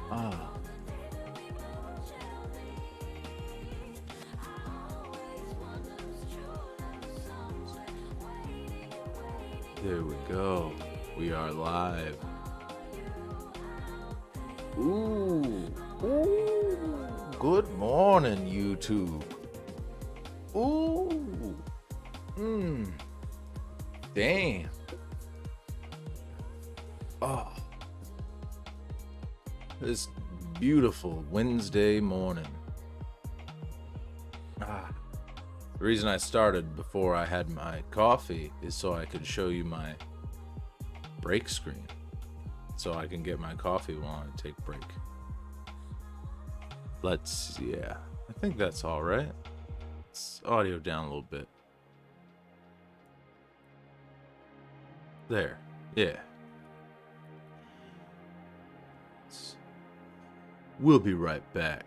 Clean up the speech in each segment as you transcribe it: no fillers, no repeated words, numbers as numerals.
Ah. There we go. We are live. Ooh. Ooh. Good morning, YouTube. Ooh. Damn. Oh. This beautiful Wednesday morning. The reason I started before I had my coffee is so I could show you my break screen. So I can get my coffee while I take break. Yeah, I think that's all right. Let's audio down a little bit. There, yeah. We'll be right back.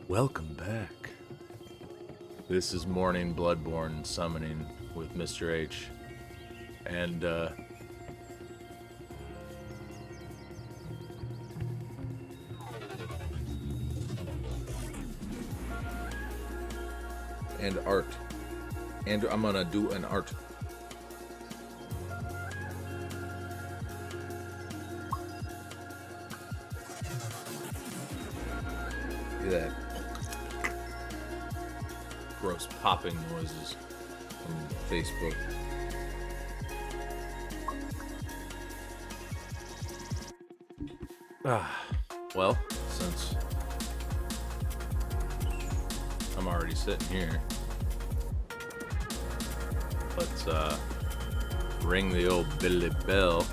Welcome back. This is Morning Bloodborne Summoning with Mr.H. And, art. And I'm gonna do an art. Look at that. Gross popping noises from Facebook. Well, since I'm already sitting here, let's ring the old Billy Bell.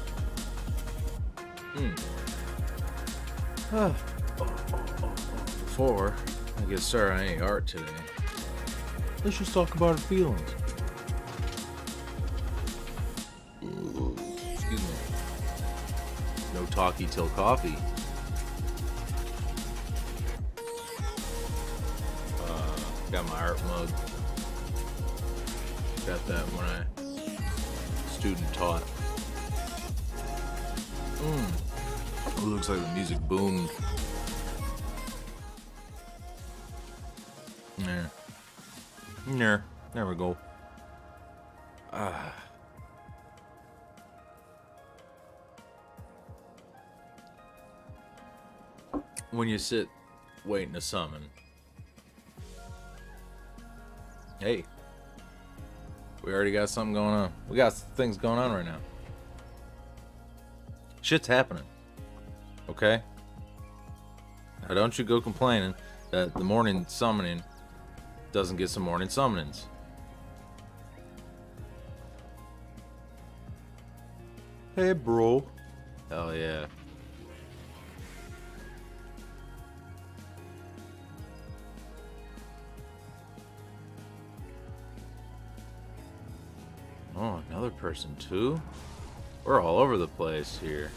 Before I get started on any art today, let's just talk about our feelings. Excuse me. No talkie till coffee. Got my art mug. Got that when I student taught. It looks like the music boomed. There we go. When you sit waiting to summon, hey, we already got something going on. We got things going on right now. Shit's happening. Okay? Now don't you go complaining that the morning summoning doesn't get some morning summonings. Hey, bro. Hell yeah. Oh, another person too? We're all over the place here.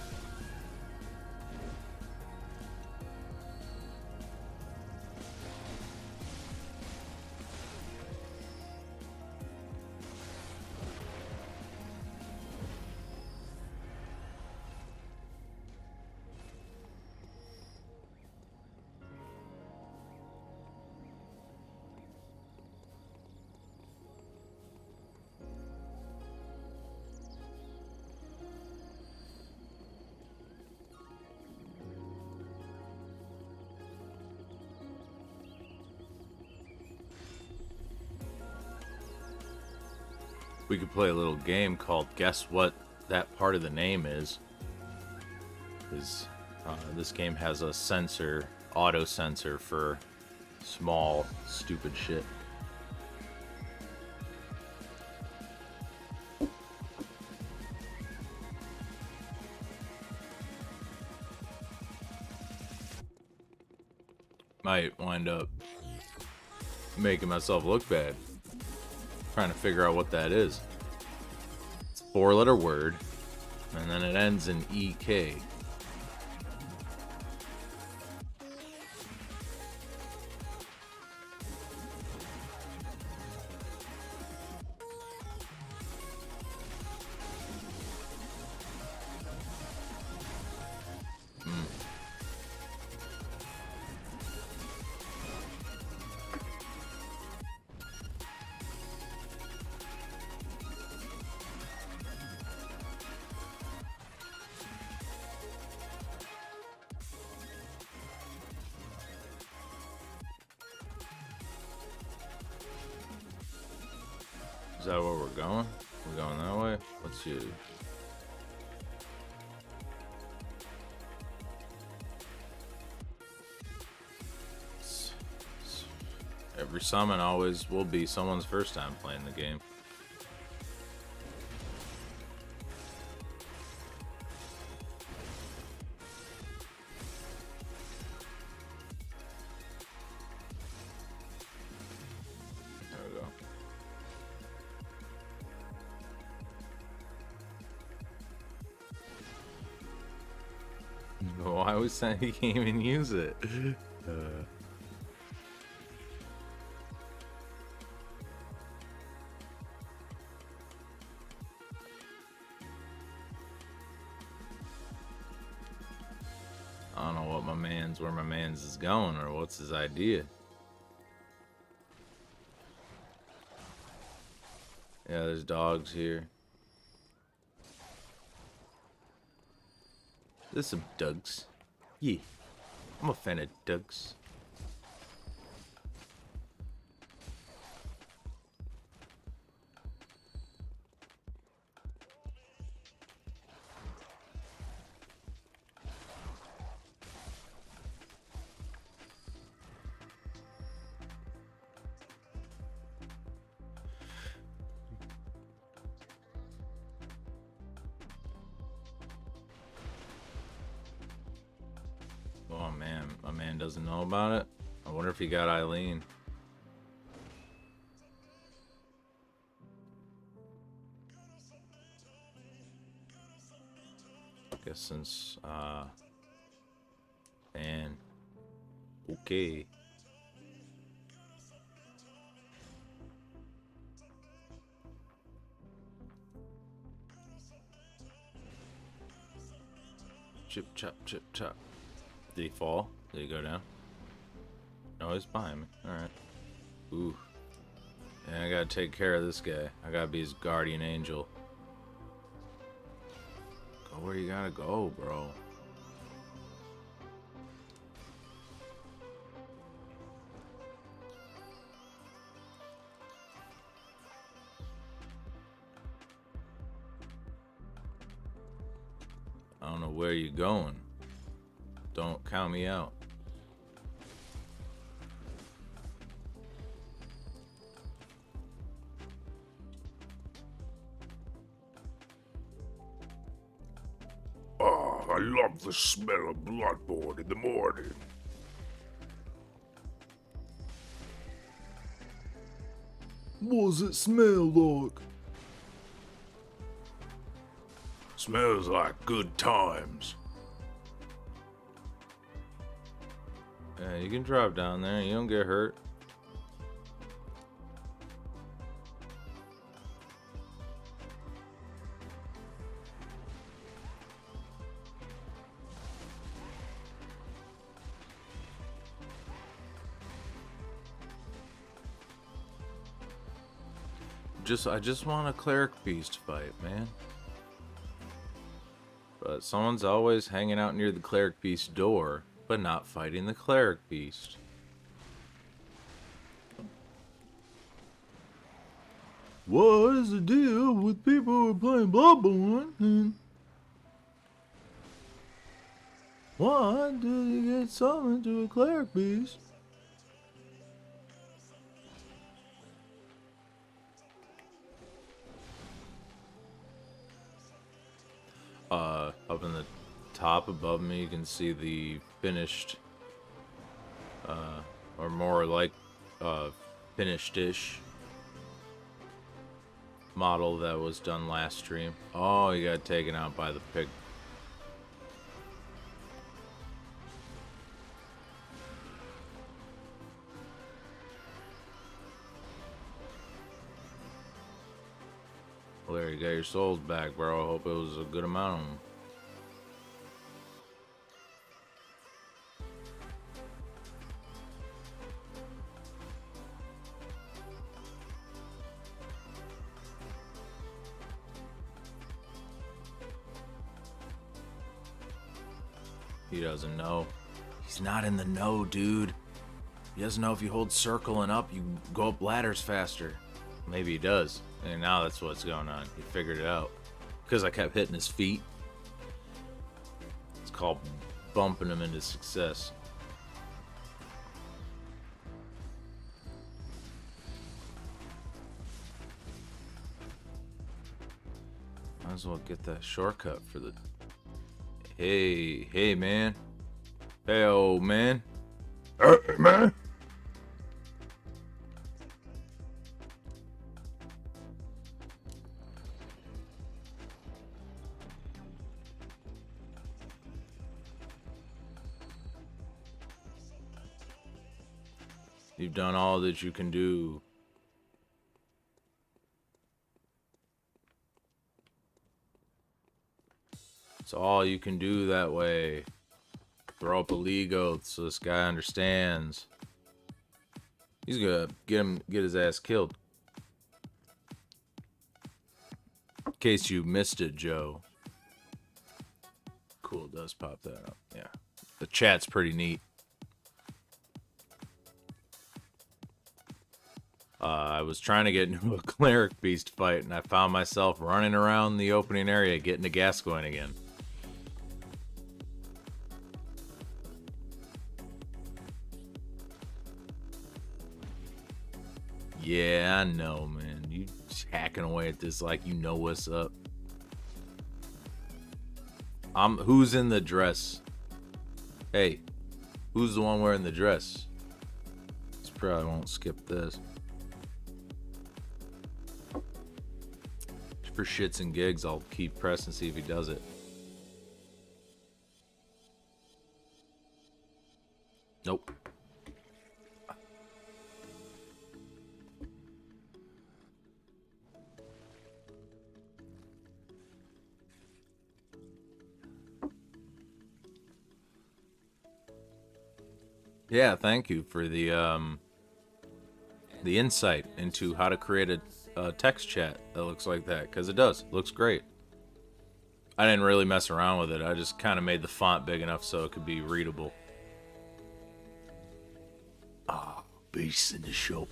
We could play a little game called Guess What That Part of the Name Is. This game has a sensor, auto sensor for small, stupid shit. Might wind up making myself look bad. Trying to figure out what that is. It's a 4-letter word, and then it ends in EK. Is that where we're going? We're going that way? Let's see. Every summon always will be someone's first time playing the game. I was saying he can't even use it. I don't know what where my man's is going, or what's his idea. Yeah, there's dogs here. There's some dugs. Yeah, I'm a fan of dugs. Oh man, my man doesn't know about it. I wonder if he got Eileen. Guess since and okay. Chip chop chip chop. Did he fall? Did he go down? No, he's behind me. Alright. Ooh. Yeah, I gotta take care of this guy. I gotta be his guardian angel. Go where you gotta go, bro. I don't know where you're going. Don't count me out. Ah, I love the smell of Bloodborne in the morning. What does it smell like? Smells like good times. Yeah, you can drop down there. You don't get hurt. I just want a cleric beast fight, man. But someone's always hanging out near the cleric beast door, but not fighting the cleric beast. What is the deal with people who are playing Bloodborne and why do you get summoned to a cleric beast? Up in the top above me, you can see the finished, or more like, finished-ish model that was done last stream. Oh, you got taken out by the pig. Well, there, you got your souls back, bro. I hope it was a good amount of them. He doesn't know. He's not in the know, dude. He doesn't know if you hold circle and up, you go up ladders faster. Maybe he does. And now that's what's going on. He figured it out. Because I kept hitting his feet. It's called bumping him into success. Might as well get that shortcut for the... Hey, man. Hey, old man. Hey, man. You've done all that you can do. It's all you can do that way. Throw up a league oath so this guy understands. He's gonna get his ass killed. In case you missed it, Joe. Cool, it does pop that up. Yeah. The chat's pretty neat. I was trying to get into a cleric beast fight, and I found myself running around the opening area getting a Gascoigne again. Yeah, I know, man. You just hacking away at this like you know what's up. Who's in the dress? Hey, who's the one wearing the dress? This probably won't skip this. For shits and gigs, I'll keep pressing and see if he does it. Nope. Yeah, thank you for the insight into how to create a text chat that looks like that, because it does. It looks great. I didn't really mess around with it. I just kind of made the font big enough so it could be readable. Ah, beast in the shop.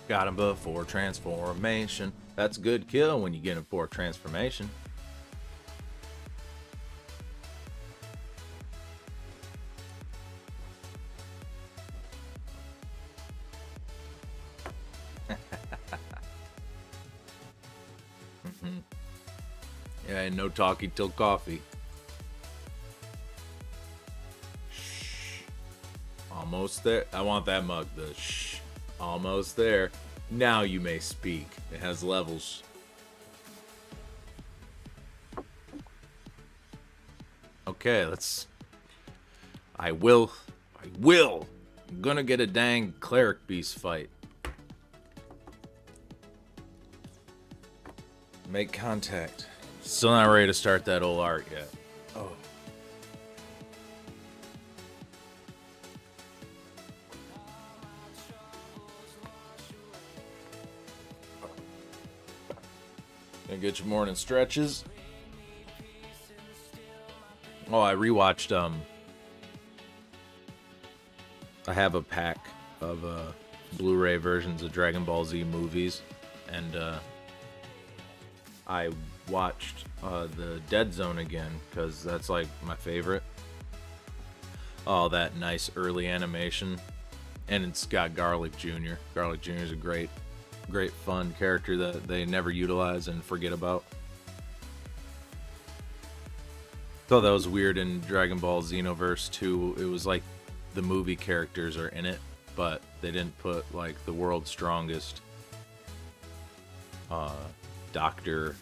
Got him before transformation. That's a good kill when you get him before transformation. Yeah, and no talkie till coffee. Shh. Almost there. I want that mug. The shh. Almost there. Now you may speak. It has levels. Okay, let's... I will. I'm gonna get a dang cleric beast fight. Make contact. Still not ready to start that old art yet. Oh. Gonna get your morning stretches. Oh, I rewatched, I have a pack of, Blu-ray versions of Dragon Ball Z movies, and, I watched, the Dead Zone again, because that's, like, my favorite. Oh, that nice early animation. And it's got Garlic Jr. Garlic Jr. is a great fun character that they never utilize and forget about. Thought that was weird in Dragon Ball Xenoverse 2. It was like the movie characters are in it, but they didn't put like the world's strongest Doctor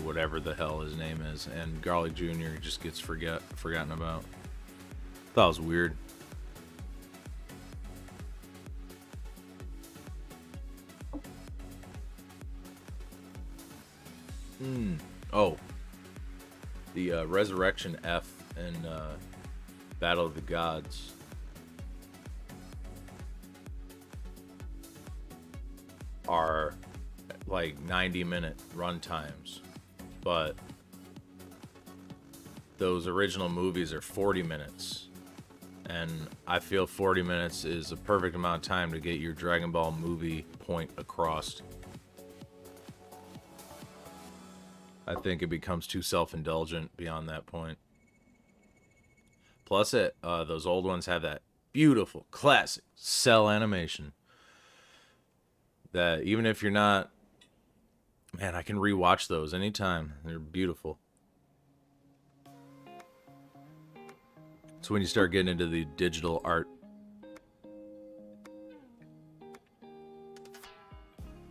whatever the hell his name is, and Garlic Jr. just gets forgotten about. Thought it was weird. Oh, the Resurrection F and Battle of the Gods are like 90-minute run times, but those original movies are 40 minutes, and I feel 40 minutes is a perfect amount of time to get your Dragon Ball movie point across. I think it becomes too self-indulgent beyond that point. Plus, those old ones have that beautiful, classic cell animation that even if you're not... Man, I can rewatch those anytime. They're beautiful. So when you start getting into the digital art.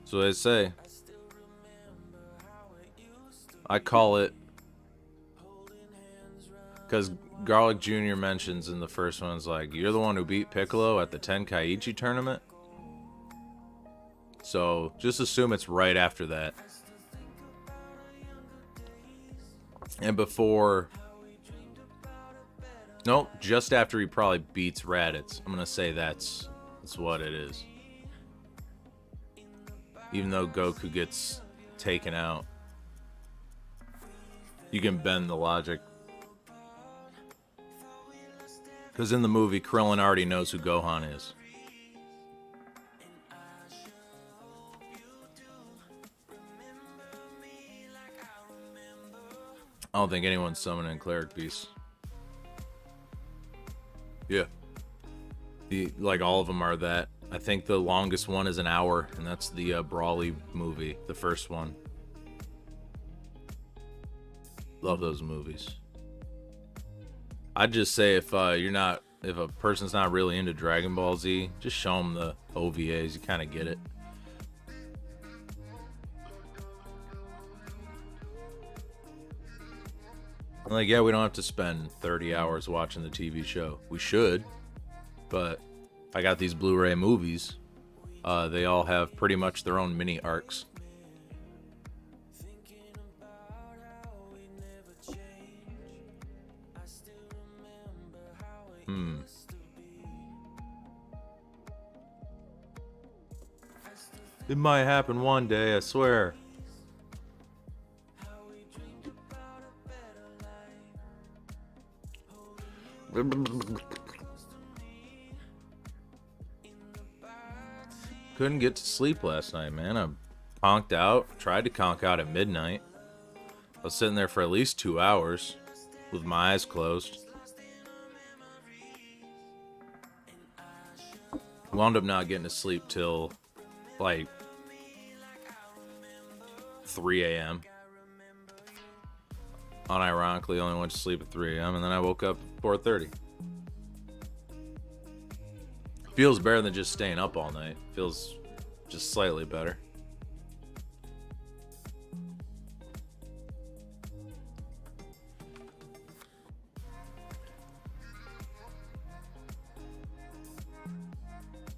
So they say... I call it, because Garlic Jr. mentions in the first one, it's like, you're the one who beat Piccolo at the Tenkaichi tournament? So just assume it's right after that. And before... Nope, just after he probably beats Raditz. I'm going to say that's what it is. Even though Goku gets taken out. You can bend the logic. Because in the movie, Krillin already knows who Gohan is. I don't think anyone's summoning Cleric Beast. Yeah. Like all of them are that. I think the longest one is an hour, and that's the Brawly movie, the first one. Love those movies. I'd just say if a person's not really into Dragon Ball Z, just show them the OVAs. You kind of get it. Like, yeah, we don't have to spend 30 hours watching the TV show. We should, but I got these Blu-ray movies. They all have pretty much their own mini arcs. It might happen one day, I swear. Couldn't get to sleep last night, man. I conked out. Tried to conk out at midnight. I was sitting there for at least 2 hours with my eyes closed. Wound up not getting to sleep till like 3 a.m. Unironically, only went to sleep at 3 a.m. and then I woke up at 4:30. Feels better than just staying up all night. Feels just slightly better.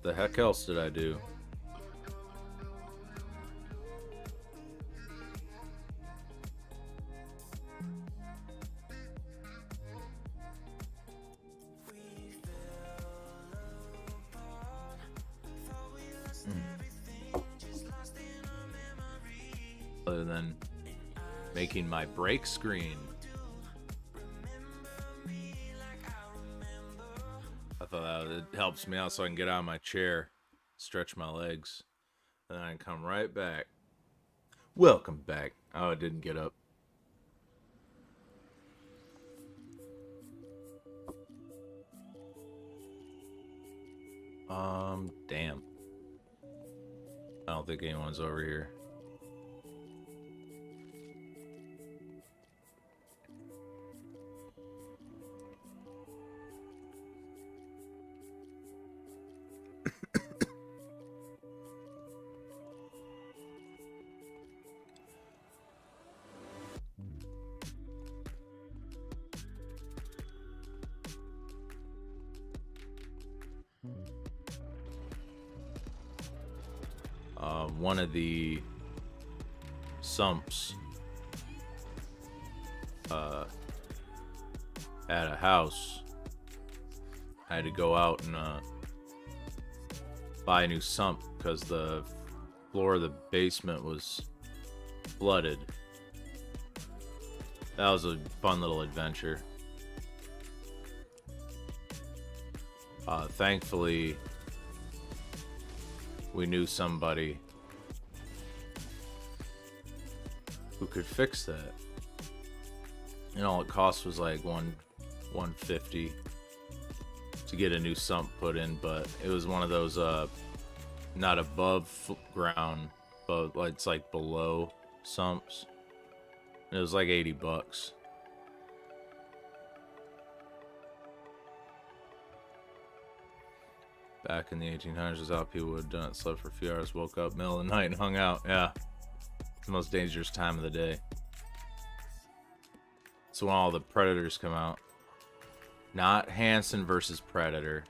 The heck else did I do? other than making my break screen. I thought it helps me out so I can get out of my chair, stretch my legs, and then I can come right back. Welcome back. Oh, I didn't get up. Damn. I don't think anyone's over here. One of the sumps at a house, I had to go out and buy a new sump because the floor of the basement was flooded. That was a fun little adventure. Thankfully, we knew somebody who could fix that. And all it cost was like $150 to get a new sump put in, but it was one of those not above ground, but it's like below sumps. And it was like $80. Back in the 1800s, was how people would have done it. Slept for a few hours, woke up middle of the night and hung out. Yeah. It's the most dangerous time of the day. So when all the predators come out. Not Hansen versus Predator.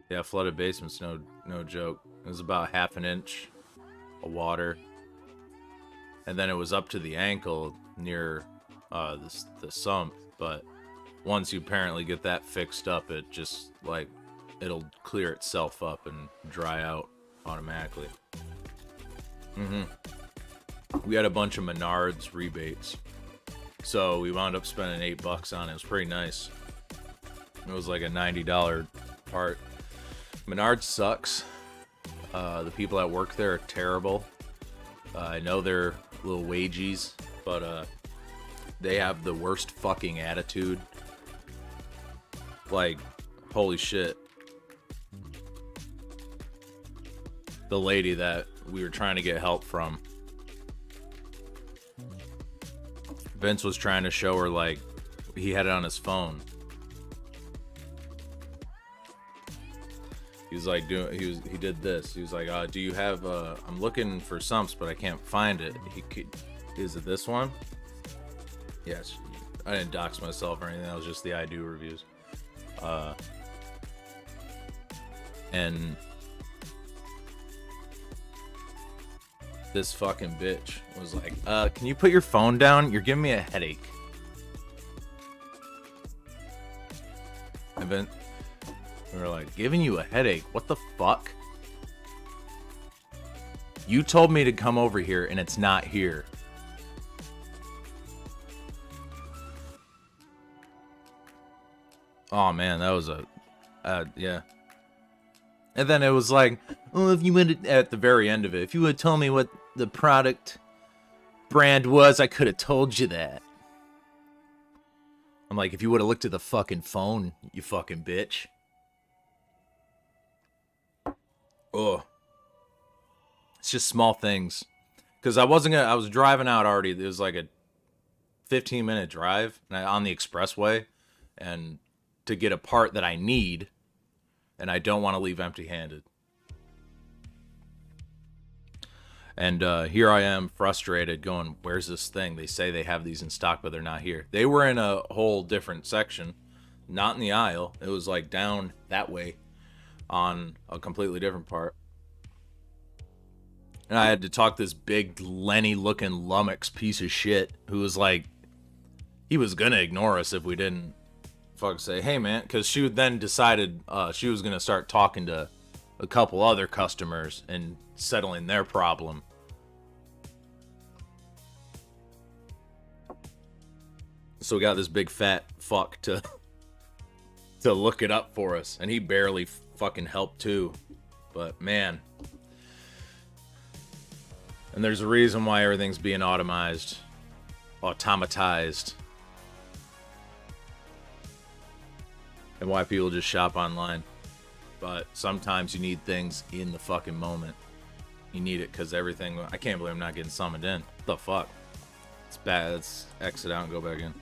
Yeah, flooded basement's no joke. It was about half an inch of water. And then it was up to the ankle near the sump, but once you apparently get that fixed up, it just like it'll clear itself up and dry out automatically. We had a bunch of Menards rebates, so we wound up spending $8 on it. It was pretty nice. It was like a $90 part. Menards sucks. The people that work there are terrible. I know they're little wages, but they have the worst fucking attitude. Like, holy shit. The lady that we were trying to get help from, Vince was trying to show her, like, he had it on his phone. He was like he did this. He was like, do you have I'm looking for sumps, but I can't find it. Is it this one? Yes. I didn't dox myself or anything. That was just the I do reviews. And this fucking bitch was like, can you put your phone down? You're giving me a headache. And then we were like, giving you a headache? What the fuck? You told me to come over here and it's not here. Oh man, that was yeah. And then it was like, oh, if you went at the very end of it, if you would tell me what the product brand was, I could have told you that. I'm like, if you would have looked at the fucking phone, you fucking bitch. Oh, it's just small things. Because I was driving out already. It was like a 15-minute drive on the expressway, and to get a part that I need, and I don't want to leave empty-handed. And here I am, frustrated, going, where's this thing? They say they have these in stock, but they're not here. They were in a whole different section, not in the aisle. It was like down that way on a completely different part. And I had to talk this big Lenny looking lummox piece of shit who was like, He was gonna ignore us if we didn't fuck say, hey man, because she then decided she was gonna start talking to a couple other customers and settling their problem. So we got this big fat fuck to look it up for us, and he barely fucking helped too. But man, and there's a reason why everything's being automatized, and why people just shop online. But sometimes you need things in the fucking moment. You need it because everything. I can't believe I'm not getting summoned in. What the fuck? It's bad. Let's exit out and go back in.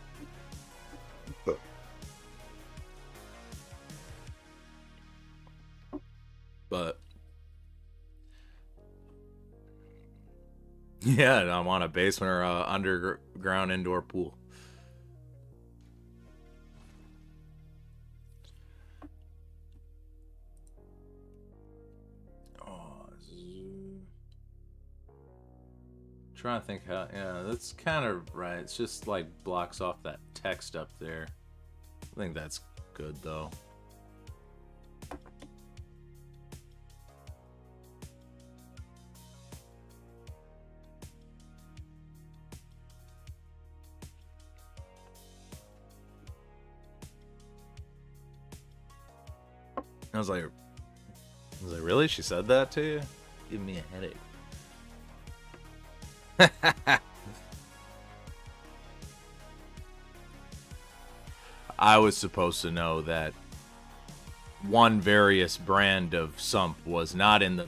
But yeah, I want a basement or a underground indoor pool. Trying to think how. Yeah, that's kind of right. It's just like blocks off that text up there. I think that's good though. I was like, really? She said that to you? Give me a headache. I was supposed to know that one various brand of sump was not in the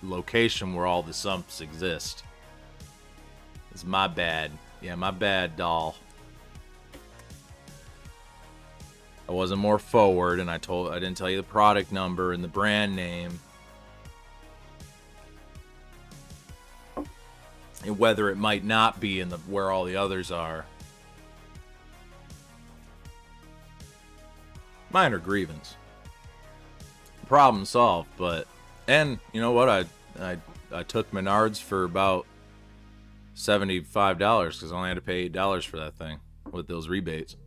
location where all the sumps exist. It's my bad. Yeah, my bad, doll. I wasn't more forward, and I didn't tell you the product number and the brand name. And whether it might not be in the where all the others are. Minor grievance. Problem solved, but and you know what? I took Menards for about $75 because I only had to pay $8 for that thing with those rebates.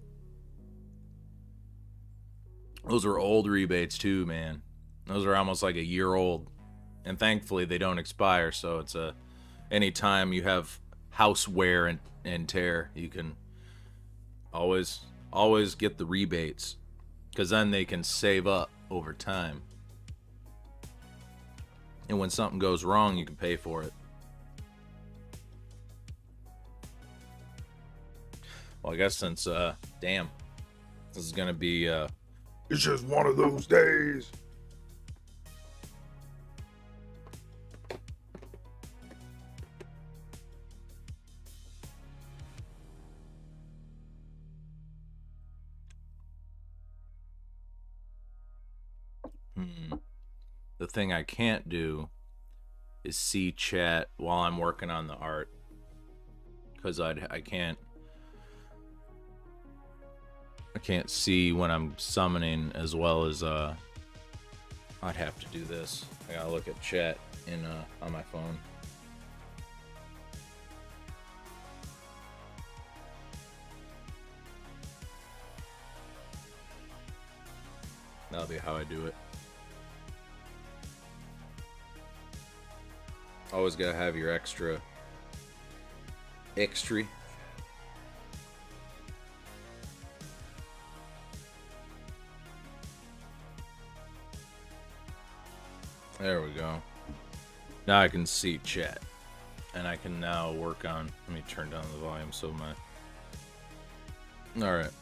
Those were old rebates too, man. Those are almost like a year old, and thankfully they don't expire. So it's a anytime you have house wear and tear, you can always get the rebates, because then they can save up over time. And when something goes wrong, you can pay for it. Well, I guess since, damn, this is gonna be, It's just one of those days. The thing I can't do is see chat while I'm working on the art, because I can't see when I'm summoning as well as I'd have to do this. I gotta look at chat in on my phone. That'll be how I do it. Always gotta have your extra. There we go. Now I can see chat. And I can now work on... Let me turn down the volume so my... Alright.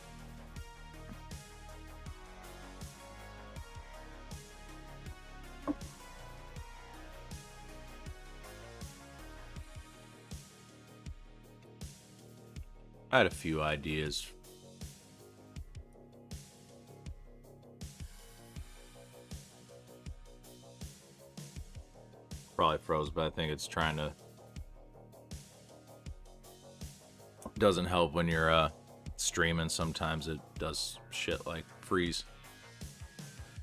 I had a few ideas. Probably froze, but I think it's trying to... Doesn't help when you're streaming. Sometimes it does shit like freeze.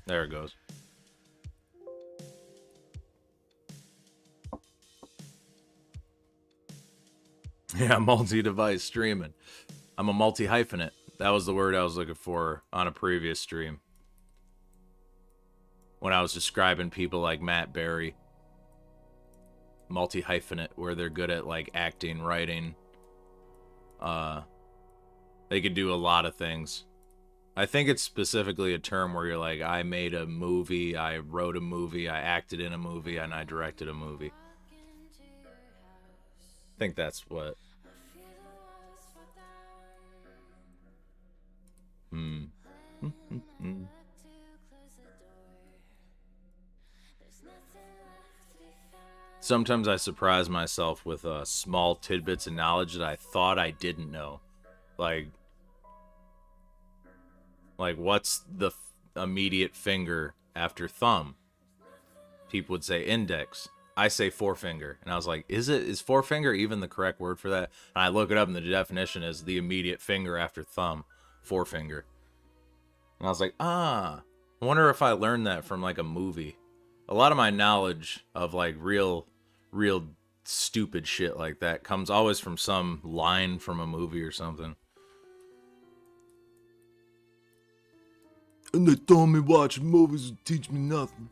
There it goes. Yeah, multi-device streaming. I'm a multi-hyphenate. That was the word I was looking for on a previous stream. When I was describing people like Matt Berry. Multi-hyphenate, where they're good at, like, acting, writing. They could do a lot of things. I think it's specifically a term where you're like, I made a movie, I wrote a movie, I acted in a movie, and I directed a movie. I think that's what. Sometimes I surprise myself with small tidbits of knowledge that I thought I didn't know. Like what's the immediate finger after thumb? People would say index. I say forefinger. And I was like, is forefinger even the correct word for that? And I look it up and the definition is the immediate finger after thumb, forefinger. And I was like, I wonder if I learned that from like a movie. A lot of my knowledge of like real stupid shit like that comes always from some line from a movie or something. And they told me watching movies would teach me nothing.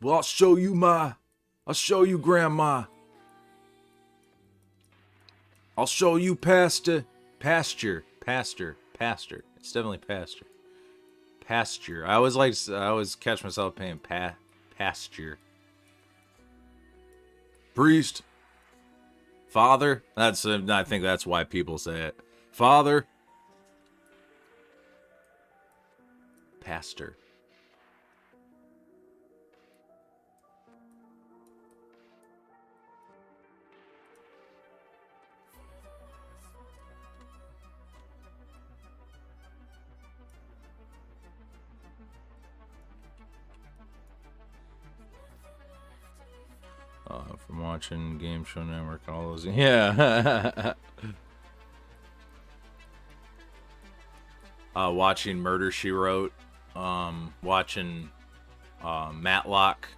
Well, I'll show you, Grandma. I'll show you, Pastor. Pasture. It's definitely pasture. Pasture. I always catch myself paying pasture. Priest. Father. I think that's why people say it. Father. Pastor. From watching Game Show Network, all those. Yeah. Watching Murder, She Wrote. Watching Matlock.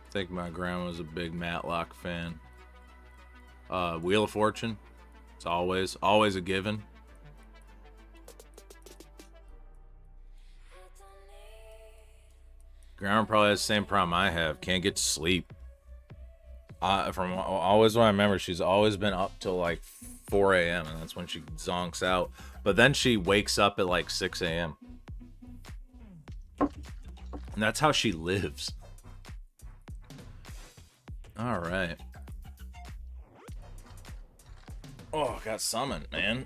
I think my grandma was a big Matlock fan. Wheel of Fortune. It's always a given. Grandma probably has the same problem I have. Can't get to sleep. From always what I remember, she's always been up till like 4 a.m. and that's when she zonks out. But then she wakes up at like 6 a.m. And that's how she lives. All right. Oh, got summoned, man.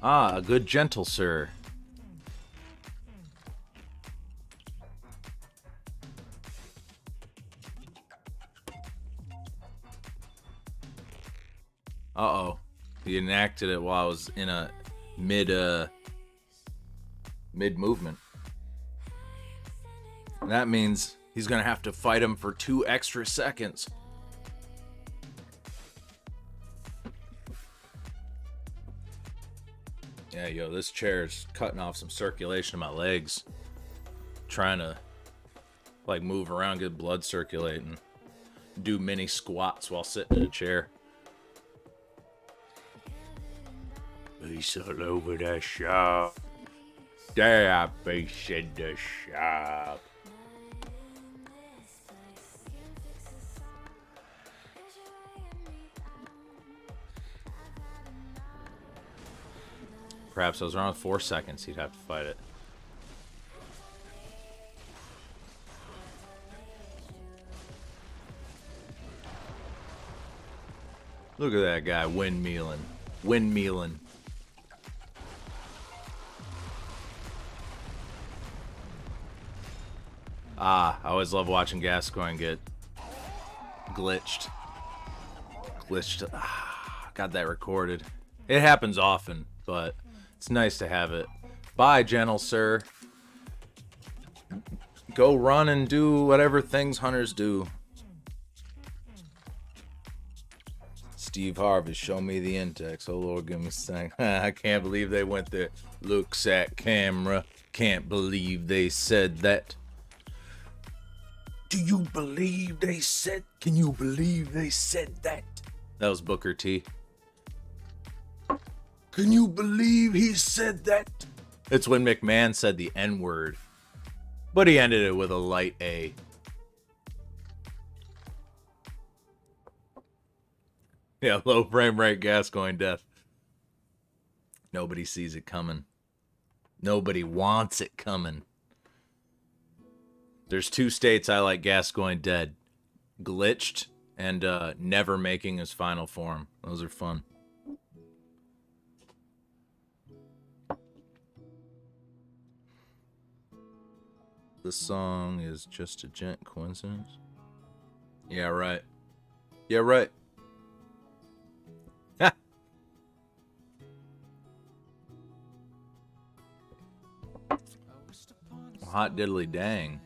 Ah, a good gentle sir. Uh-oh. He enacted it while I was in a mid-movement. That means he's gonna have to fight him for 2 extra seconds. Yeah, yo, this chair's cutting off some circulation in my legs. Trying to, like, move around, get blood circulating. Do mini squats while sitting in a chair. Piece all over the shop. There, piece in the shop. Perhaps I was around 4 seconds, he'd have to fight it. Look at that guy windmilling. I always love watching Gascoigne get glitched. Got that recorded. It happens often, but it's nice to have it. Bye, gentle sir. Go run and do whatever things hunters do. Steve Harvey, show me the index. Oh Lord, give me a second. I can't believe they went there. Looks at camera. Can't believe they said that. Do you believe they said? Can you believe they said that? That was Booker T. Can you believe he said that? It's when McMahon said the N-word, but he ended it with a light A. Yeah, low frame rate, Gascoigne death. Nobody sees it coming. Nobody wants it coming. There's 2 states I like Gascoigne dead. Glitched and never making his final form. Those are fun. This song is just a gent coincidence. Yeah, right. Yeah, right. Ha! Hot diddly dang.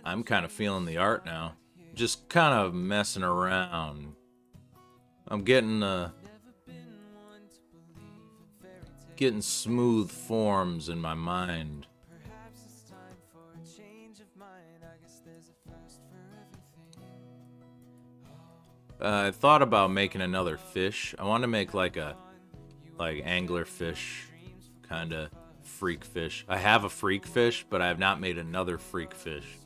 I'm kind of feeling the art now. Just kind of messing around. I'm getting smooth forms in my mind. I thought about making another fish. I want to make like angler fish, kind of freak fish. I have a freak fish, but I have not made another freak fish.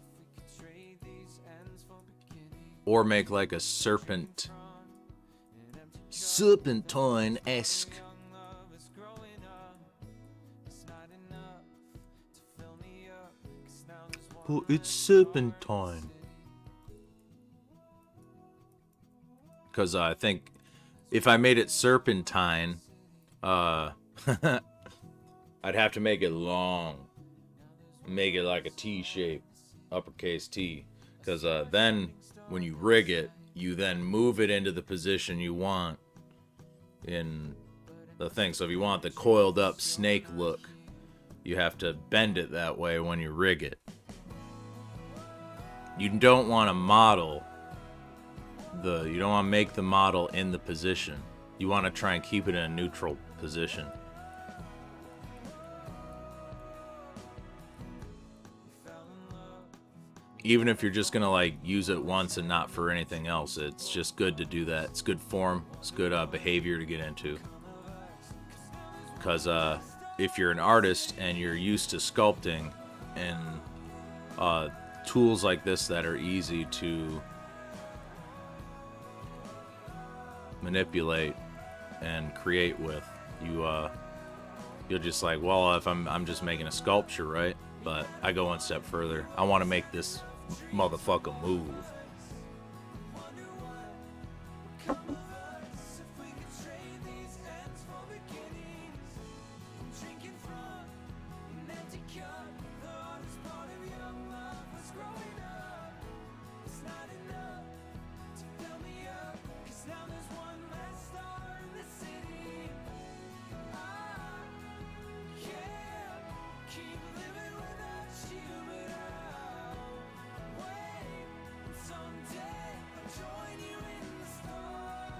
Or make like a serpentine-esque. Well, it's serpentine. Because I think if I made it serpentine, I'd have to make it long. Make it like a T shape, uppercase T. Because then when you rig it, you then move it into the position you want in the thing. So if you want the coiled up snake look, you have to bend it that way when you rig it. You don't want to model you don't want to make the model in the position. You want to try and keep it in a neutral position. Even if you're just gonna like use it once and not for anything else, it's just good to do that. It's good form. It's good behavior to get into. Because if you're an artist and you're used to sculpting and tools like this that are easy to manipulate and create with, you'll just like, well, if I'm just making a sculpture, right? But I go one step further. I want to make this motherfucker move.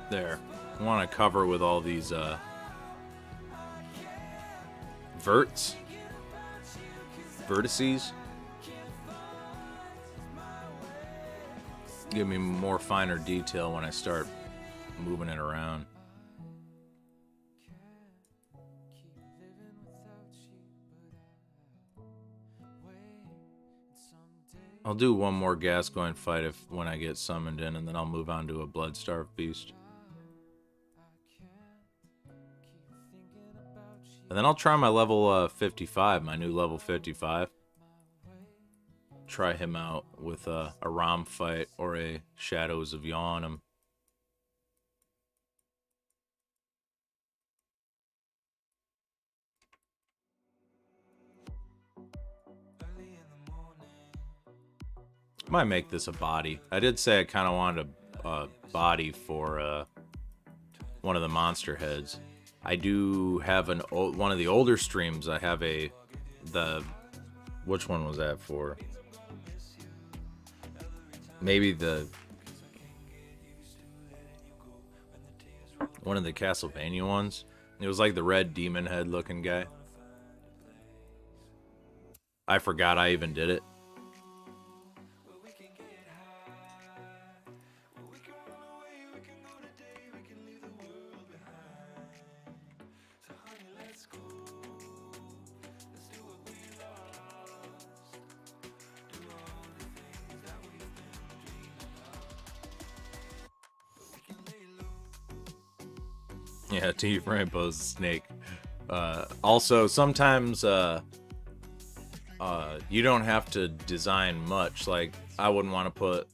There. I want to cover with all these vertices. Give me more finer detail when I start moving it around. I'll do one more Gascoigne fight when I get summoned in, and then I'll move on to a Bloodstarved Beast. And then I'll try my level 55, my new level 55. Try him out with a Rom fight or a Shadows of Yawnem. Might make this a body. I did say I kind of wanted a body for one of the monster heads. I do have one of the older streams. I have which one was that for? Maybe One of the Castlevania ones. It was like the red demon head looking guy. I forgot I even did it. Yeah, T-Frame poses snake. Also, sometimes you don't have to design much. Like, I wouldn't want to put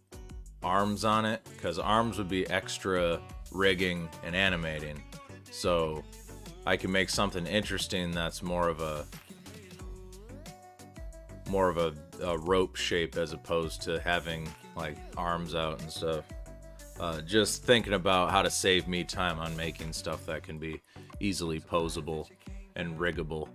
arms on it, because arms would be extra rigging and animating. So I can make something interesting that's more of a rope shape, as opposed to having like arms out and stuff. Just thinking about how to save me time on making stuff that can be easily posable and riggable.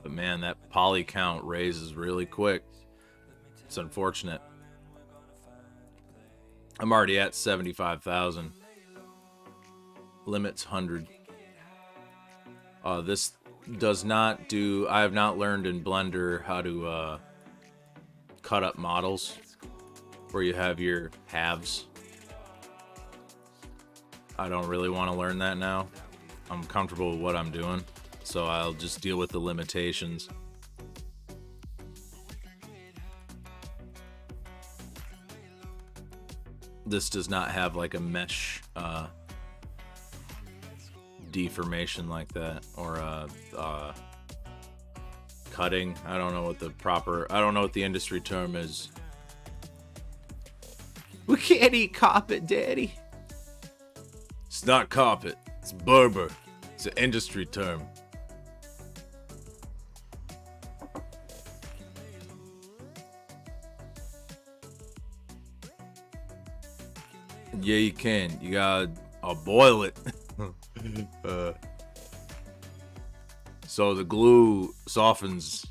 But man, that poly count raises really quick. It's unfortunate. I'm already at 75,000. Limit's 100. This does not do... I have not learned in Blender how to cut up models where you have your halves. I don't really want to learn that now. I'm comfortable with what I'm doing, so I'll just deal with the limitations. This does not have like a mesh deformation like that, or cutting. I don't know what the industry term is. We can't eat carpet, Daddy. It's not carpet, it's Berber. It's an industry term. Yeah, you can. You gotta boil it. So the glue softens.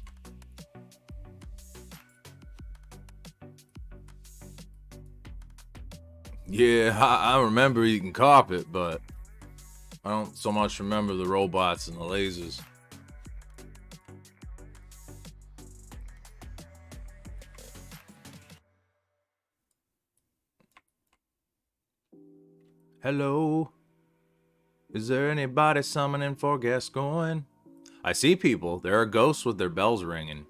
Yeah, I remember eating carpet, but I don't so much remember the robots and the lasers. Hello? Is there anybody summoning for Gascoigne? I see people. There are ghosts with their bells ringing.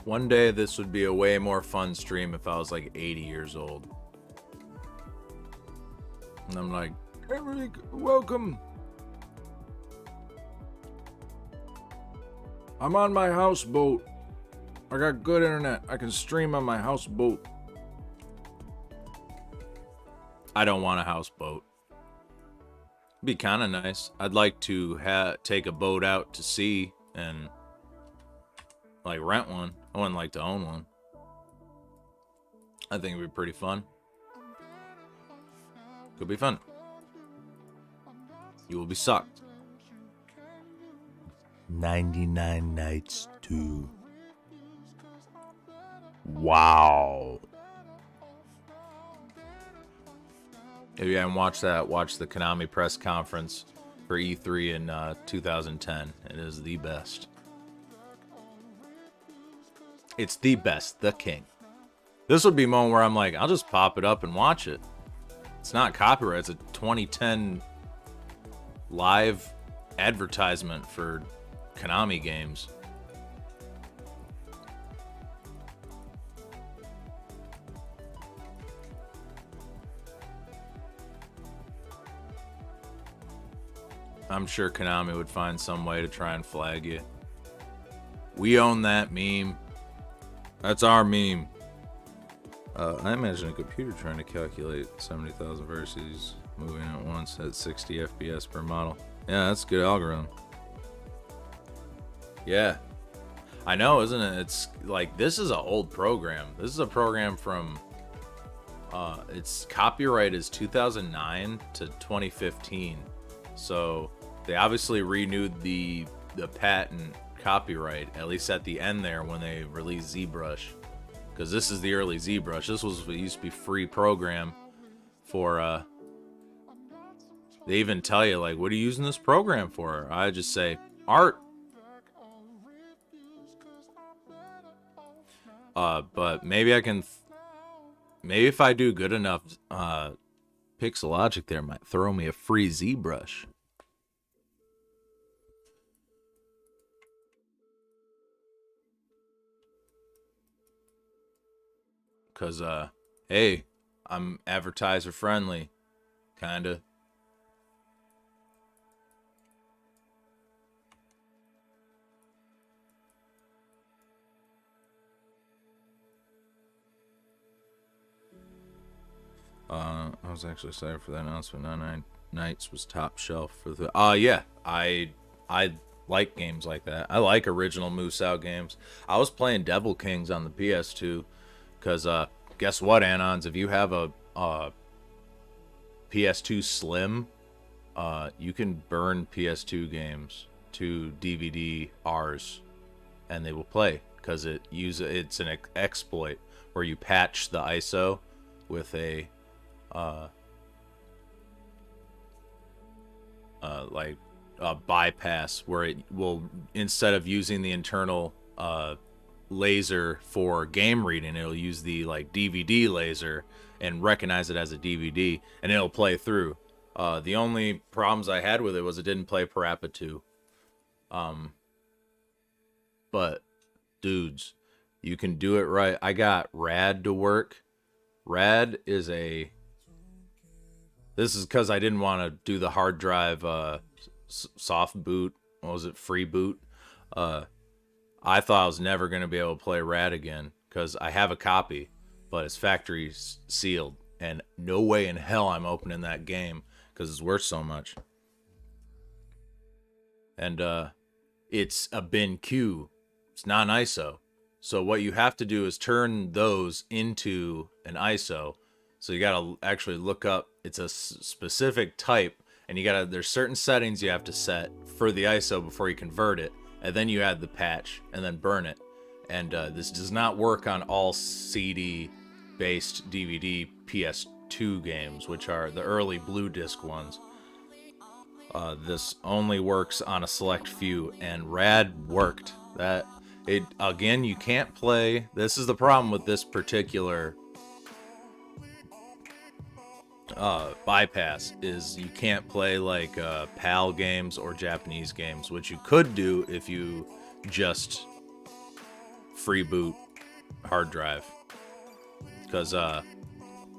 One day this would be a way more fun stream if I was like 80 years old. And I'm like, Eric, welcome. I'm on my houseboat. I got good internet. I can stream on my houseboat. I don't want a houseboat. It'd be kind of nice. I'd like to take a boat out to sea and like rent one. I wouldn't like to own one. I think it'd be pretty fun. Could be fun. You will be sucked. 99 Nights 2. Wow. If you haven't watched that, watch the Konami press conference for E3 in 2010. It is the best. It's the best, the king. This would be a moment where I'm like, I'll just pop it up and watch it. It's not copyright. It's a 2010 live advertisement for Konami games. I'm sure Konami would find some way to try and flag you. We own that meme. That's our meme. I imagine a computer trying to calculate 70,000 versus moving at once at 60 FPS per model. Yeah, that's a good algorithm. Yeah. I know, isn't it? It's like, this is an old program. This is a program from, its copyright is 2009 to 2015. So they obviously renewed the patent copyright, at least at the end there when they released ZBrush. Because this is the early ZBrush. This was what used to be free program for, they even tell you, like, what are you using this program for? I just say, art. But maybe I can, maybe if I do good enough, Pixelogic there might throw me a free ZBrush. Cause hey, I'm advertiser friendly, kinda. I was actually excited for that announcement. 99 Nights was top shelf for the. Yeah, I like games like that. I like original Musou games. I was playing Devil Kings on the PS2. Because, guess what, Anons? If you have a PS2 Slim, you can burn PS2 games to DVD-Rs, and they will play. Because it's an exploit where you patch the ISO with a bypass where it will, instead of using the internal laser for game reading, it'll use the like DVD laser and recognize it as a DVD, and it'll play through. The only problems I had with it was it didn't play Parappa 2. But dudes, you can do it right. I got Rad to work. Rad is a, this is because I didn't want to do the hard drive soft boot. What was it? Free boot. I thought I was never going to be able to play Rad again because I have a copy, but it's factory sealed, and no way in hell I'm opening that game because it's worth so much. And it's a bin Q. It's not an ISO. So what you have to do is turn those into an ISO. So you got to actually look up, it's a specific type, and there's certain settings you have to set for the ISO before you convert it. And then you add the patch, and then burn it. And this does not work on all CD-based DVD PS2 games, which are the early blue disc ones. This only works on a select few, and Rad worked. Again, you can't play. This is the problem with this particular bypass, is you can't play like PAL games or Japanese games, which you could do if you just free boot hard drive. Because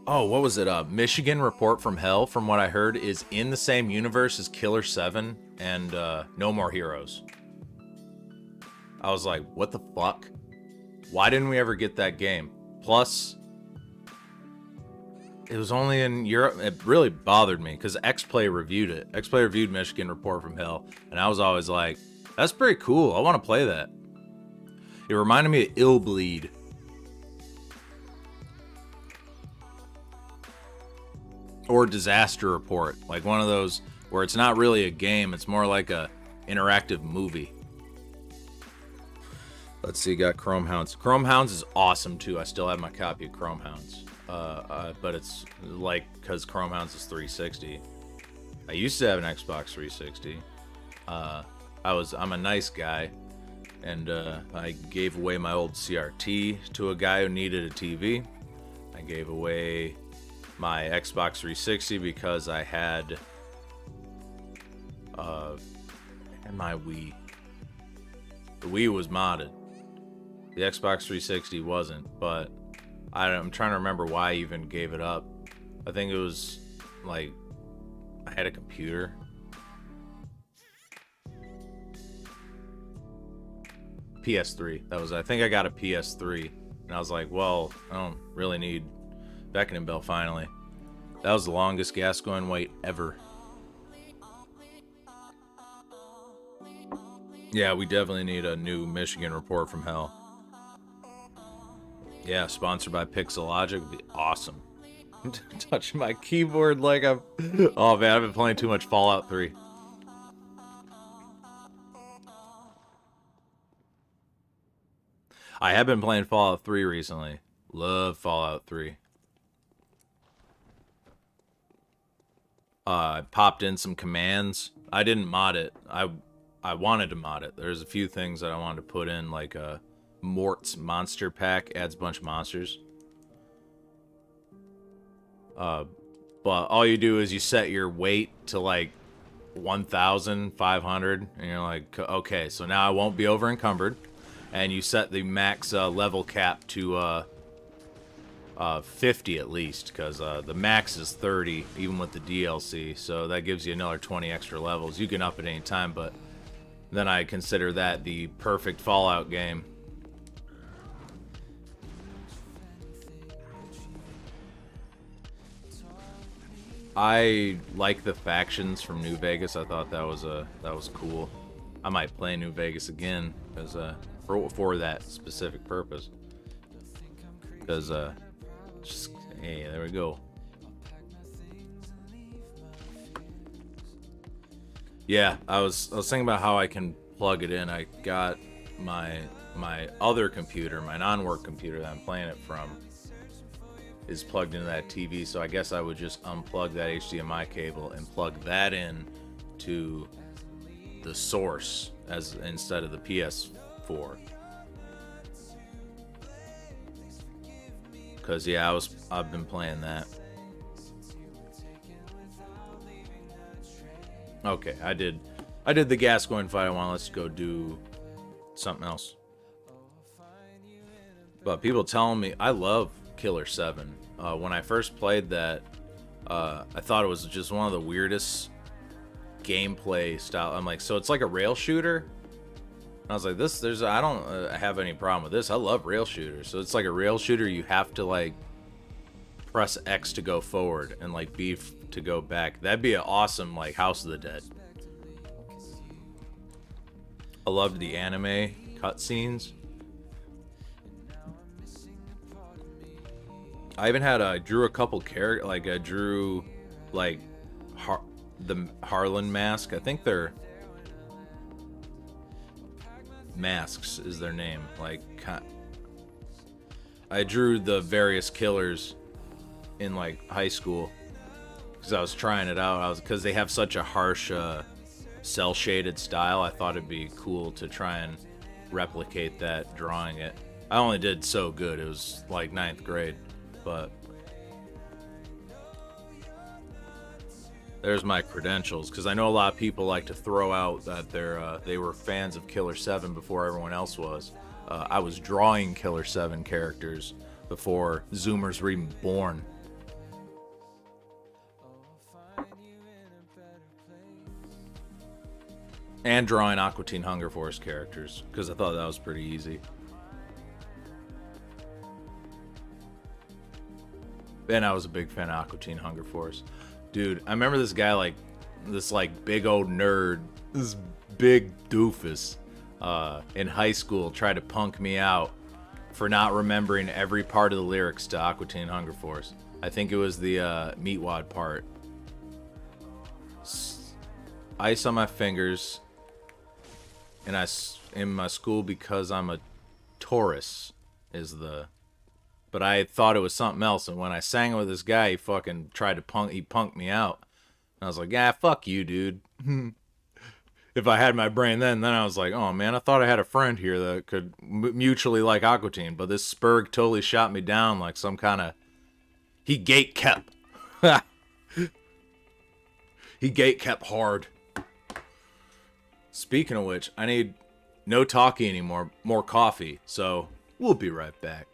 what was it? Michigan Report from Hell, from what I heard, is in the same universe as Killer 7 and No More Heroes. I was like, what the fuck? Why didn't we ever get that game? Plus, it was only in Europe. It really bothered me because X-Play reviewed it. X-Play reviewed Michigan Report from Hell, and I was always like, that's pretty cool. I want to play that. It reminded me of Illbleed. Or Disaster Report. Like one of those where it's not really a game. It's more like a interactive movie. Let's see, got Chrome Hounds. Chrome Hounds is awesome too. I still have my copy of Chrome Hounds. But it's like, because Chrome Hounds is 360. I used to have an Xbox 360. I'm a nice guy, And I gave away my old CRT to a guy who needed a TV. I gave away my Xbox 360 because I had and my Wii. The Wii was modded. The Xbox 360 wasn't, but I'm trying to remember why I even gave it up. I think it was like I had a computer. PS3. That was, I think I got a PS3. And I was like, well, I don't really need beckoning bell finally. That was the longest gas going wait ever. Yeah, we definitely need a new Michigan report from hell. Yeah, sponsored by Pixelogic would be awesome. Touching my keyboard like I'm... Oh man, I've been playing too much Fallout 3. I have been playing Fallout 3 recently. Love Fallout 3. I popped in some commands. I didn't mod it. I wanted to mod it. There's a few things that I wanted to put in, like a Mort's monster pack adds a bunch of monsters. But all you do is you set your weight to like 1,500, and you're like, okay, so now I won't be over encumbered. And you set the max level cap to 50 at least, because the max is 30, even with the DLC. So that gives you another 20 extra levels. You can up at any time, but then I consider that the perfect Fallout game. I like the factions from New Vegas. I thought that was cool. I might play New Vegas again because for that specific purpose. Because just hey, there we go. Yeah, I was thinking about how I can plug it in. I got my other computer, my non-work computer that I'm playing it from, is plugged into that TV, so I guess I would just unplug that HDMI cable and plug that in to the source as instead of the PS4. Cause yeah, I've been playing that. Okay, I did the Gascoigne fight. Let's go do something else. But people telling me I love Killer 7. When I first played that, I thought it was just one of the weirdest gameplay style. I'm like, so it's like a rail shooter? And I was like, I don't have any problem with this. I love rail shooters. So it's like a rail shooter. You have to like press X to go forward and like B to go back. That'd be an awesome like House of the Dead. I loved the anime cutscenes. I even had I drew a couple characters, like I drew like the Harlan mask. I think they're masks is their name. Like I drew the various killers in like high school because I was trying it out. Because they have such a harsh cell shaded style. I thought it'd be cool to try and replicate that drawing it. I only did so good. It was like 9th grade. But there's my credentials, because I know a lot of people like to throw out that they were fans of Killer 7 before everyone else was. I was drawing Killer 7 characters before Zoomers were even born. And drawing Aqua Teen Hunger Force characters, because I thought that was pretty easy. And I was a big fan of Aqua Teen Hunger Force. Dude, I remember this guy, like, this, like, big old nerd, this big doofus, in high school tried to punk me out for not remembering every part of the lyrics to Aqua Teen Hunger Force. I think it was the, Meatwad part. Ice on my fingers, and in my school because I'm a Taurus is the... But I thought it was something else, and when I sang it with this guy, he fucking tried to punked me out. And I was like, yeah, fuck you, dude. If I had my brain then I was like, oh man, I thought I had a friend here that could mutually like Aqua Teen, but this Spurg totally shot me down like some kind of... He gate kept. He gate kept hard. Speaking of which, I need no talkie anymore, more coffee, so we'll be right back.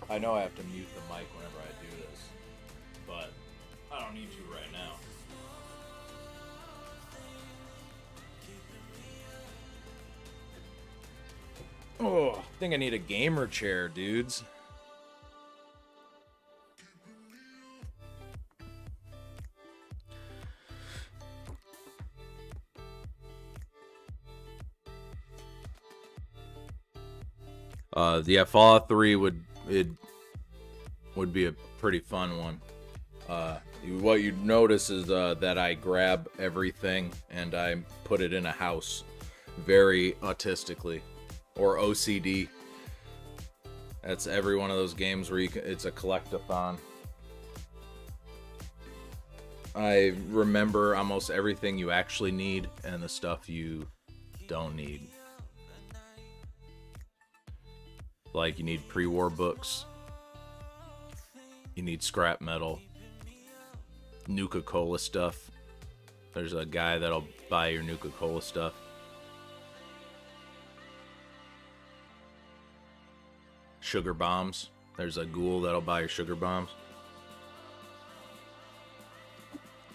I know I have to mute the mic whenever I do this, but I don't need to right now. Oh, I think I need a gamer chair, dudes. Yeah, Fallout 3 would be a pretty fun one. What you'd notice is that I grab everything and I put it in a house, very autistically, or OCD. That's every one of those games where it's a collectathon. I remember almost everything you actually need and the stuff you don't need. Like, you need pre-war books. You need scrap metal. Nuka-Cola stuff. There's a guy that'll buy your Nuka-Cola stuff. Sugar bombs. There's a ghoul that'll buy your sugar bombs.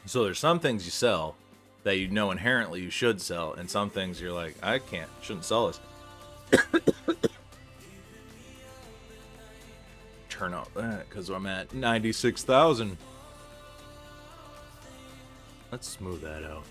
So there's some things you sell that you know inherently you should sell, and some things you're like, I shouldn't sell this. Turn off that because I'm at 96,000. Let's smooth that out.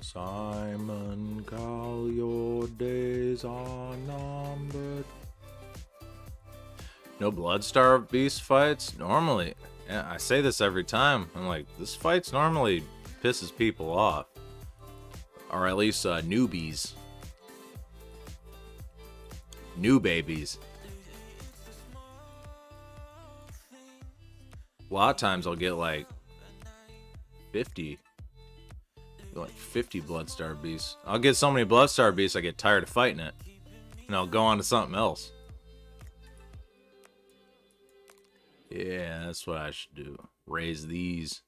Simon Cowell, your days are numbered. No Bloodstar Beast fights? Normally, yeah, I say this every time. I'm like, this fight's normally pisses people off. Or at least newbies. New babies. A lot of times I'll get like 50 Bloodstar Beasts. I'll get so many Bloodstar Beasts I get tired of fighting it. And I'll go on to something else. Yeah, that's what I should do. Raise these.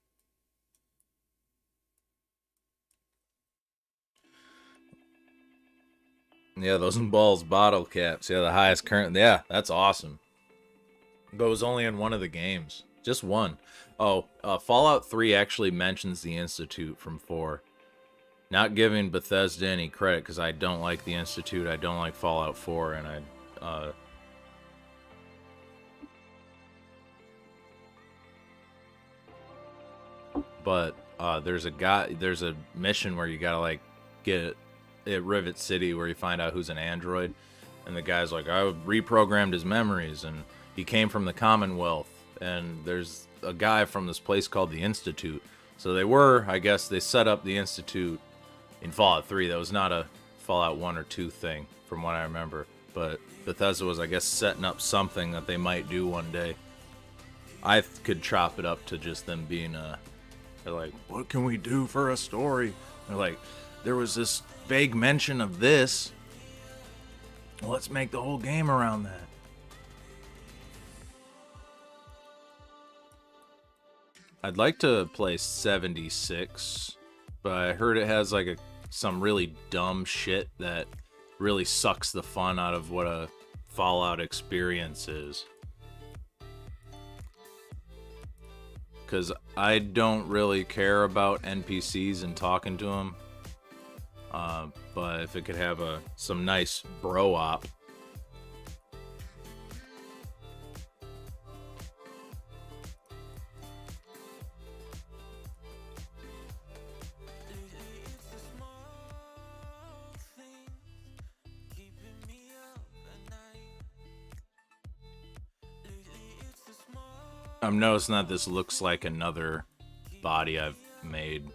Yeah, those balls bottle caps. Yeah, the highest current. Yeah, that's awesome. But it was only in one of the games. Just one. Oh, Fallout 3 actually mentions the Institute from 4. Not giving Bethesda any credit because I don't like the Institute. I don't like Fallout 4, and but there's a mission where you gotta like get at Rivet City where you find out who's an android, and the guy's like, I reprogrammed his memories, and he came from the Commonwealth, and there's a guy from this place called the Institute. So I guess they set up the Institute in Fallout 3. That was not a Fallout 1 or 2 thing, from what I remember. But Bethesda was, I guess, setting up something that they might do one day. I could chop it up to just them being they're like, what can we do for a story? They're like, there was this vague mention of this. Well, let's make the whole game around that. I'd like to play 76, but I heard it has like some really dumb shit that really sucks the fun out of what a Fallout experience is. Because I don't really care about NPCs and talking to them. But if it could have some nice bro op. I'm noticing that this looks like another body I've made.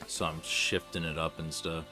So I'm shifting it up and stuff.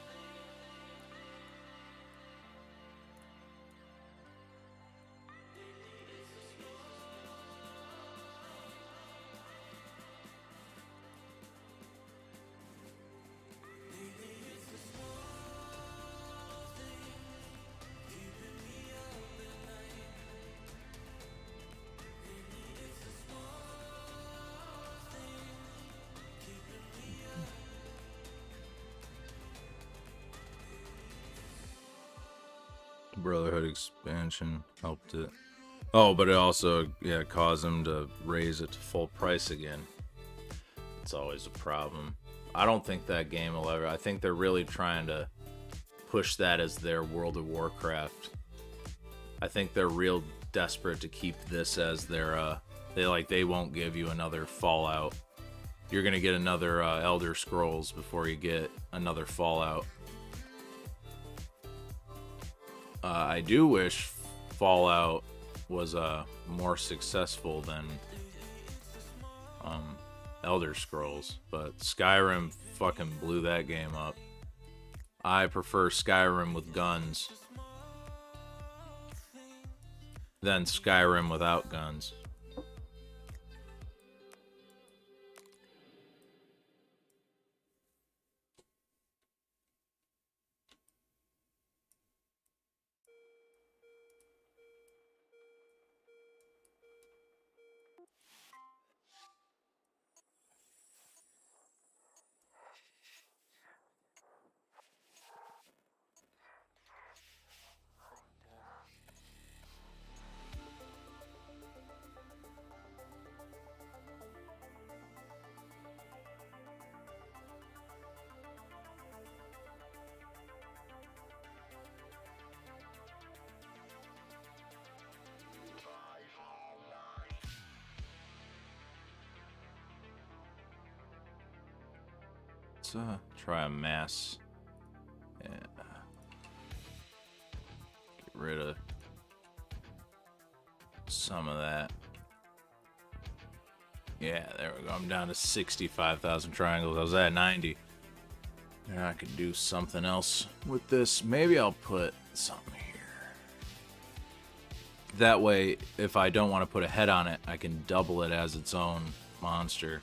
Brotherhood expansion helped it. Oh, but it also, yeah, caused them to raise it to full price again. It's always a problem. I don't think that game will ever... I think they're really trying to push that as their World of Warcraft. I think they're real desperate to keep this as their... They won't give you another Fallout. You're gonna get another Elder Scrolls before you get another Fallout. I do wish Fallout was more successful than Elder Scrolls, but Skyrim fucking blew that game up. I prefer Skyrim with guns than Skyrim without guns. Let's try a mass. Yeah. Get rid of some of that. Yeah, there we go. I'm down to 65,000 triangles. I was at 90. And I could do something else with this. Maybe I'll put something here. That way, if I don't want to put a head on it, I can double it as its own monster.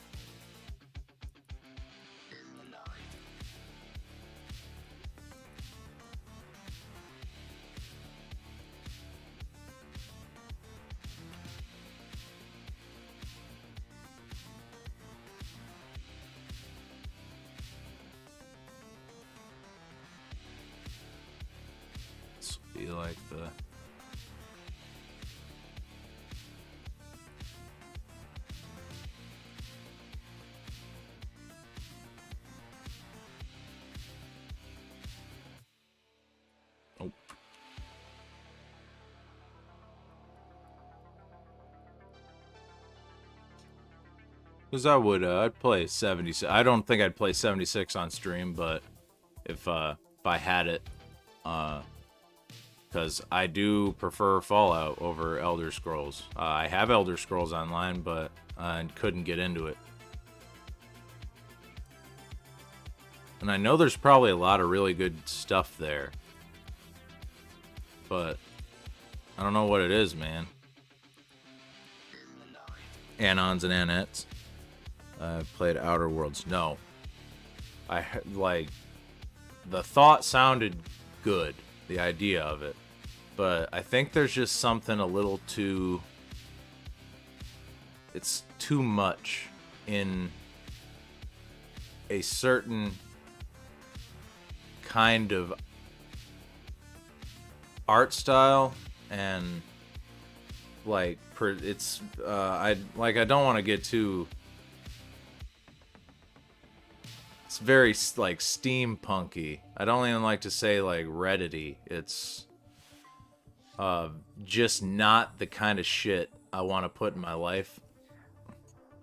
Be like the... Oh. Because I would, I'd play 76. I don't think I'd play 76 on stream, but if I had it, because I do prefer Fallout over Elder Scrolls. I have Elder Scrolls Online, but I couldn't get into it. And I know there's probably a lot of really good stuff there. But I don't know what it is, man. Anons and Anettes. I've played Outer Worlds. No. The thought sounded good. The idea of it. But I think there's just something a little too... It's too much in a certain kind of art style and like it's I don't want to get too. It's very like steampunky. I don't even like to say like Reddity. It's just not the kind of shit I want to put in my life.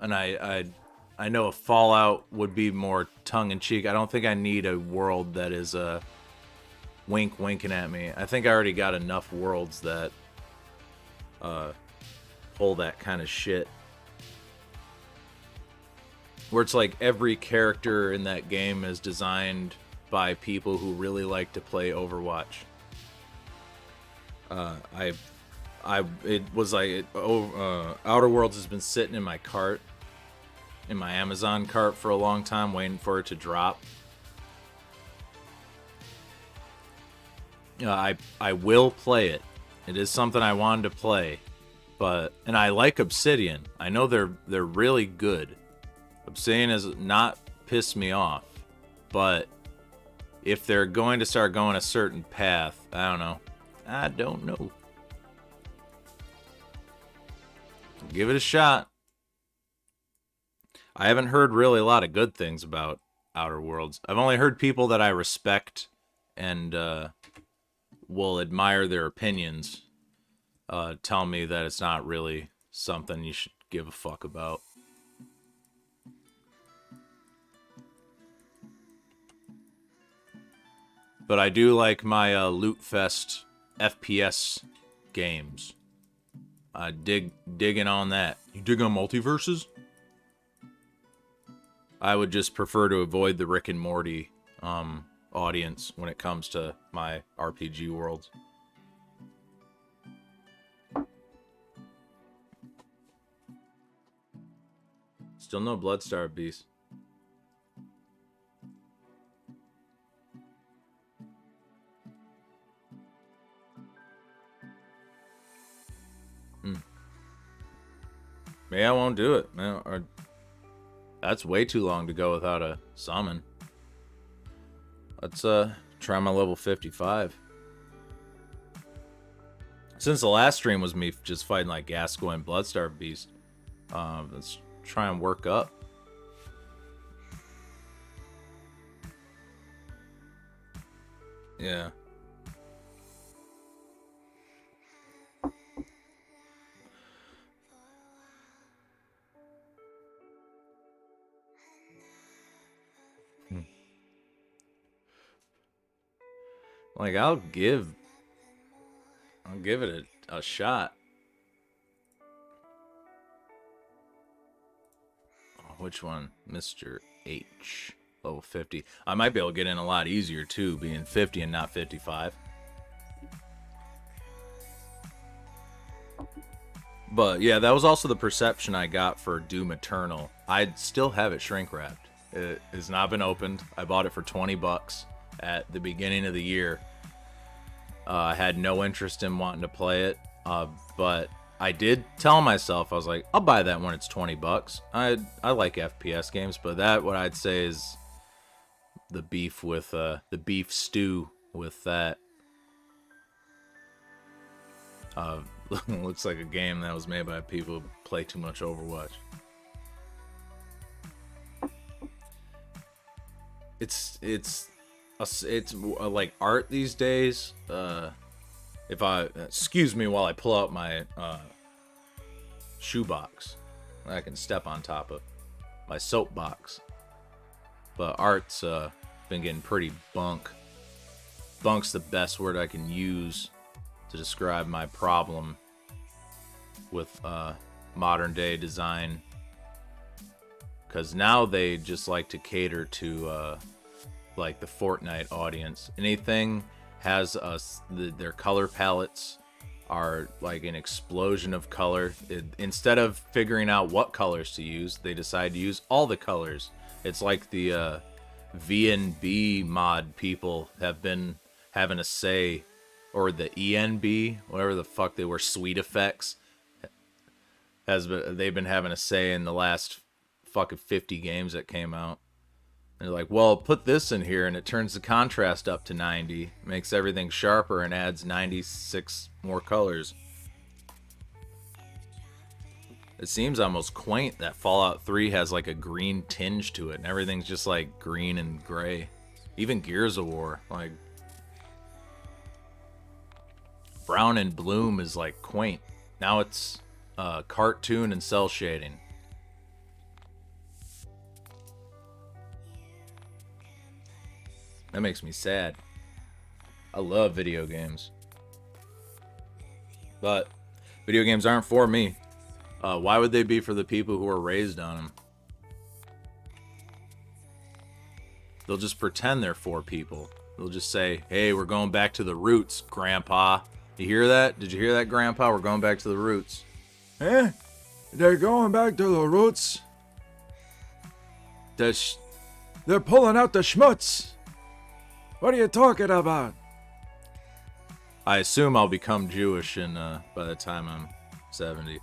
And I know a Fallout would be more tongue-in-cheek. I don't think I need a world that is winking at me. I think I already got enough worlds that pull that kind of shit. Where it's like every character in that game is designed by people who really like to play Overwatch. It was like Outer Worlds has been sitting in my cart, in my Amazon cart for a long time, waiting for it to drop. I will play it. It is something I wanted to play, and I like Obsidian. I know they're really good. Obsidian has not pissed me off, but if they're going to start going a certain path, I don't know. Give it a shot. I haven't heard really a lot of good things about Outer Worlds. I've only heard people that I respect and will admire their opinions tell me that it's not really something you should give a fuck about. But I do like my Loot Fest FPS games. I digging on that. You dig on multiverses? I would just prefer to avoid the Rick and Morty audience when it comes to my RPG worlds. Still no Bloodstar Beast. Maybe I won't do it, man. Or that's way too long to go without a summon. Let's try my level 55. Since the last stream was me just fighting like Gascoigne and Bloodstar Beast, let's try and work up. Yeah. Like, I'll give it a shot. Oh, which one? Mr.H. Level 50. I might be able to get in a lot easier, too, being 50 and not 55. But, yeah, that was also the perception I got for Doom Eternal. I still have it shrink-wrapped. It has not been opened. I bought it for $20 at the beginning of the year. I had no interest in wanting to play it, but I did tell myself, I was like, I'll buy that when it's $20. I like FPS games, but that, what I'd say is the beef with, the beef stew with that. Looks like a game that was made by people who play too much Overwatch. It's like art these days. If I excuse me while I pull out my shoebox, I can step on top of my soapbox. But art's been getting pretty bunk. Bunk's the best word I can use to describe my problem with modern day design. Because now they just like to cater to like the Fortnite audience. Anything has their color palettes are like an explosion of color. Instead of figuring out what colors to use, they decide to use all the colors. It's like the VNB mod people have been having a say, or the ENB, whatever the fuck they were, Sweet Effects, they've been having a say in the last fucking 50 games that came out. they're like, well, put this in here and it turns the contrast up to 90, makes everything sharper and adds 96 more colors. It seems almost quaint that Fallout 3 has like a green tinge to it and everything's just like green and gray. Even Gears of War, like brown and bloom is like quaint. Now it's cartoon and cell shading. That makes me sad. I love video games. But video games aren't for me. Why would they be for the people who are raised on them? They'll just pretend they're for people. They'll just say, hey, we're going back to the roots, Grandpa. You hear that? Did you hear that, Grandpa? We're going back to the roots. Eh? They're going back to the roots. They're pulling out the schmutz. What are you talking about? I assume I'll become Jewish by the time I'm 70.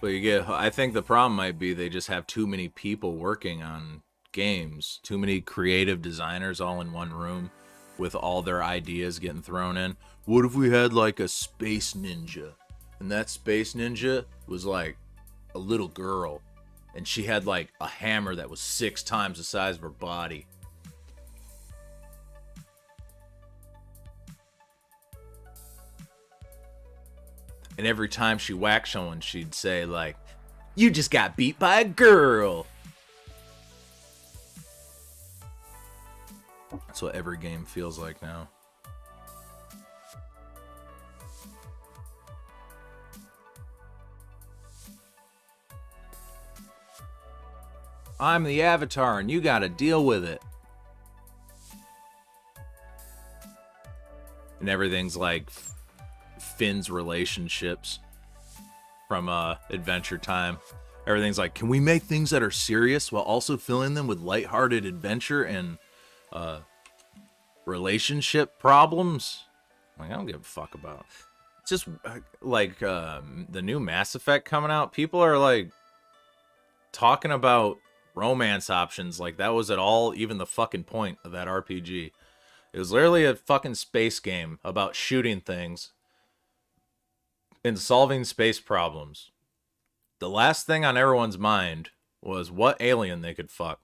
But I think the problem might be they just have too many people working on games. Too many creative designers all in one room with all their ideas getting thrown in. What if we had like a space ninja? And that space ninja was like a little girl. And she had like a hammer that was 6 times the size of her body. And every time she whacked someone, she'd say like, you just got beat by a girl. That's what every game feels like now. I'm the Avatar and you gotta deal with it. And everything's like Finn's relationships from Adventure Time. Everything's like, can we make things that are serious while also filling them with lighthearted adventure and relationship problems? Like, I don't give a fuck about it. It's just like the new Mass Effect coming out. People are like talking about romance options like that was at all even the fucking point of that RPG. It was literally a fucking space game about shooting things and solving space problems. The last thing on everyone's mind was what alien they could fuck.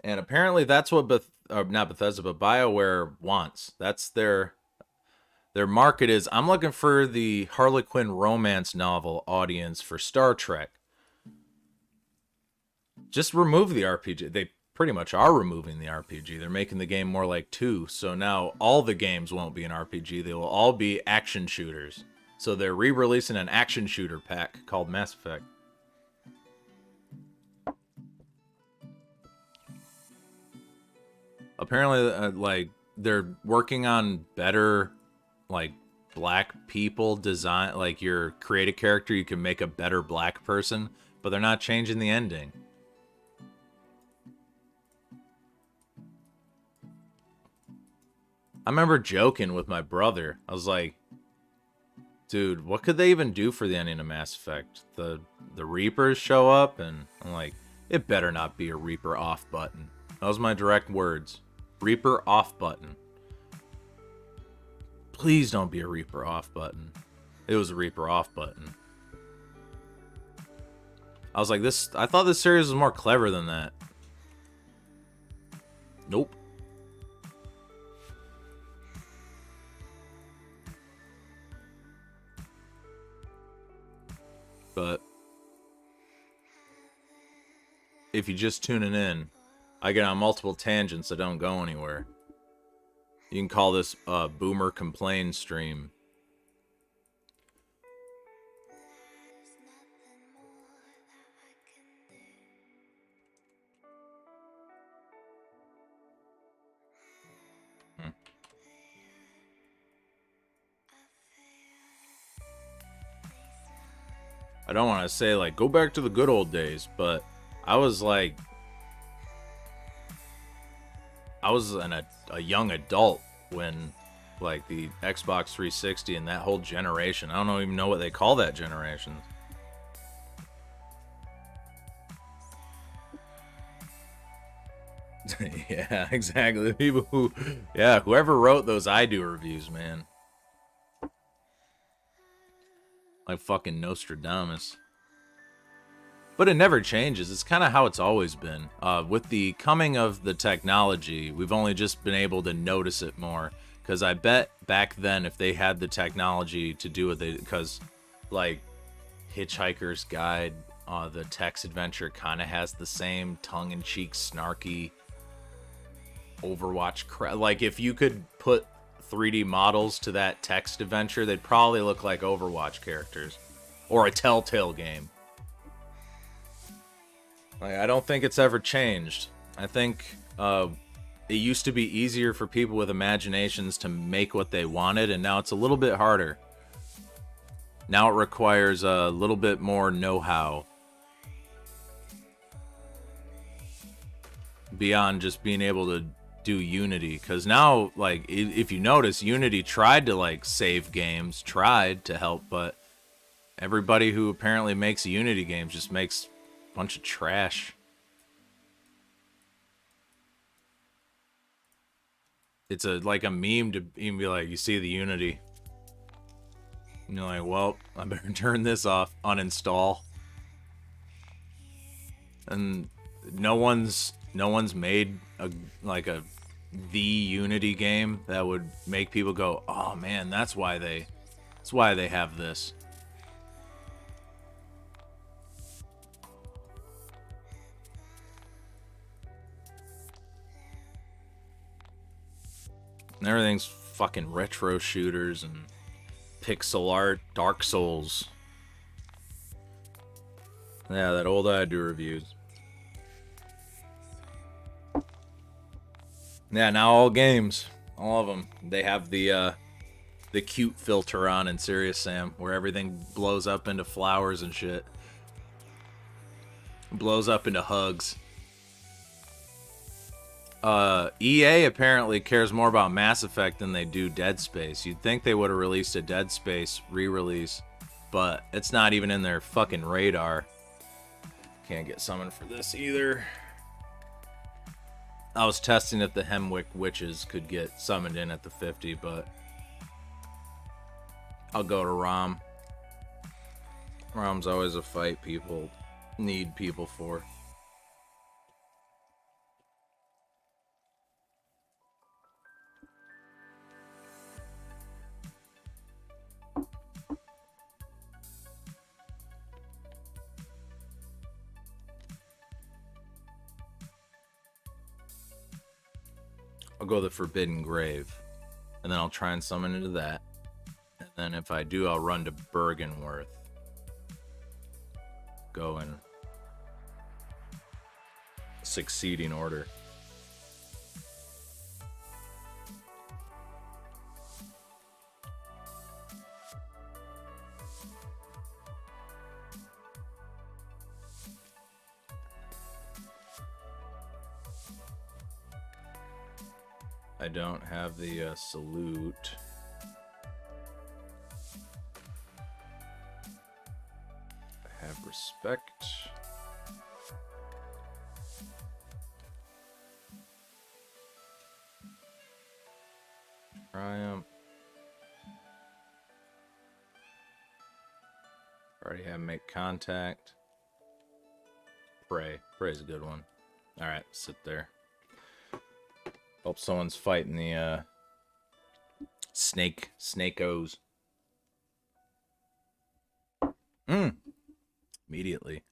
And apparently that's what not Bethesda, but BioWare wants. That's their market is, I'm looking for the Harley Quinn romance novel audience for Star Trek. Just remove the RPG. They pretty much are removing the RPG. They're making the game more like 2. So now all the games won't be an RPG. They will all be action shooters. So they're re-releasing an action shooter pack called Mass Effect. Apparently, like, they're working on better, like, black people design. Like, your create a character, you can make a better black person, but they're not changing the ending. I remember joking with my brother. I was like, dude, what could they even do for the ending of Mass Effect? The Reapers show up, and I'm like, it better not be a Reaper off button. That was my direct words. Reaper off button. Please don't be a Reaper off button. It was a Reaper off button. I was like, I thought this series was more clever than that. Nope. But if you're just tuning in, I get on multiple tangents that don't go anywhere. You can call this a Boomer Complain stream. I don't want to say, like, go back to the good old days, but I was I was a young adult when, like, the Xbox 360 and that whole generation. I don't even know what they call that generation. Yeah, exactly. The people who, yeah, whoever wrote those I Do reviews, man. Like fucking Nostradamus. But it never changes. It's kind of how it's always been. With the coming of the technology, we've only just been able to notice it more. Because I bet back then, if they had the technology to do it, because, like, Hitchhiker's Guide, the text adventure kind of has the same tongue-in-cheek, snarky Overwatch crap. Like, if you could put 3D models to that text adventure, they'd probably look like Overwatch characters. Or a Telltale game. Like, I don't think it's ever changed. I think it used to be easier for people with imaginations to make what they wanted, and now it's a little bit harder. Now it requires a little bit more know-how. Beyond just being able to do Unity. Because now, like, if you notice, Unity tried to, like, save games, tried to help, but everybody who apparently makes Unity games just makes a bunch of trash. It's like a meme to even be like, you see the Unity. And you're like, well, I better turn this off, uninstall. And no one's made the Unity game that would make people go, oh man, that's why they have this. And everything's fucking retro shooters and pixel art, Dark Souls. Yeah, that old I Do reviews. Yeah, now all games, all of them, they have the cute filter on in Serious Sam, where everything blows up into flowers and shit. Blows up into hugs. EA apparently cares more about Mass Effect than they do Dead Space. You'd think they would have released a Dead Space re-release, but it's not even in their fucking radar. Can't get summoned for this either. I was testing if the Hemwick Witches could get summoned in at the 50, but I'll go to Rom. Rom's always a fight people need people for. I'll go the Forbidden Grave, and then I'll try and summon into that. And then if I do, I'll run to Bergenworth. Go in succeeding order. I don't have the salute. I have respect. Triumph. Already have make contact. Pray. Pray's a good one. Alright, sit there. Hope someone's fighting the snakos. Immediately.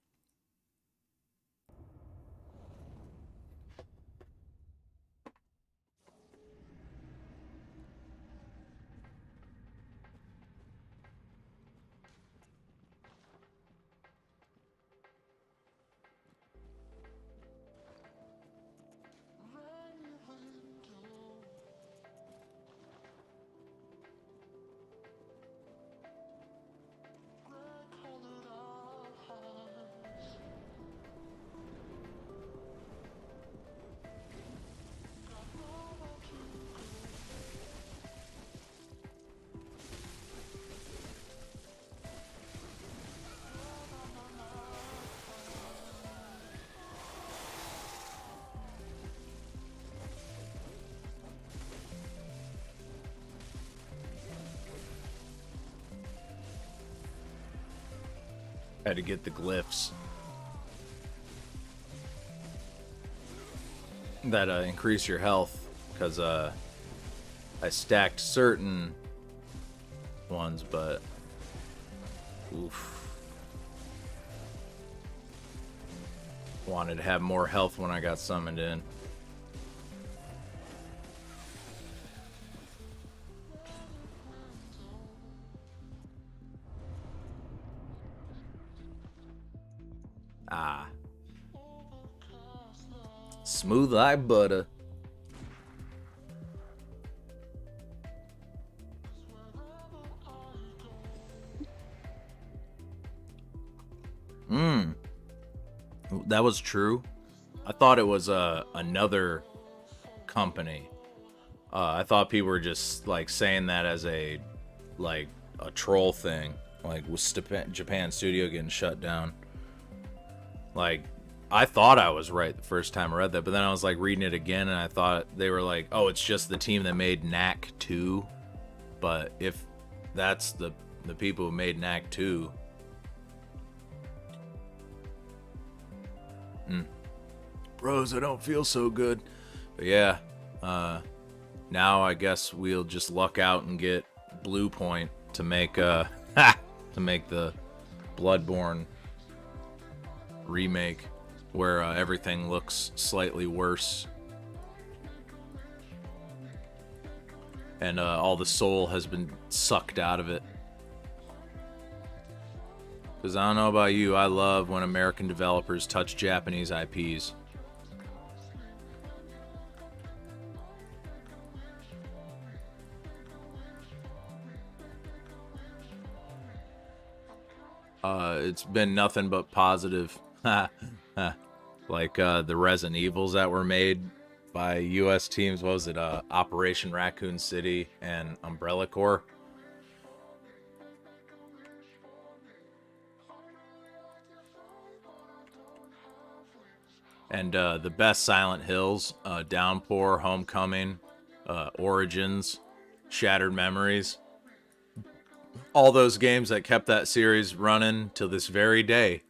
Had to get the glyphs that increase your health, because I stacked certain ones, but oof. Wanted to have more health when I got summoned in. Ah. Smooth like butter. That was true. I thought it was another company. I thought people were just like saying that as a troll thing, like with Japan studio getting shut down. Like, I thought I was right the first time I read that, but then I was like reading it again, and I thought they were like, oh, it's just the team that made NEC 2. But if that's the people who made NEC 2, bros, I don't feel so good. But yeah, now I guess we'll just luck out and get Blue Point to make to make the Bloodborne remake, where everything looks slightly worse and all the soul has been sucked out of it. Because I don't know about you, I love when American developers touch Japanese IPs. It's been nothing but positive. Like the Resident Evils that were made by US teams. What was it? Operation Raccoon City and Umbrella Corps. And the best Silent Hills, Downpour, Homecoming, Origins, Shattered Memories. All those games that kept that series running till this very day.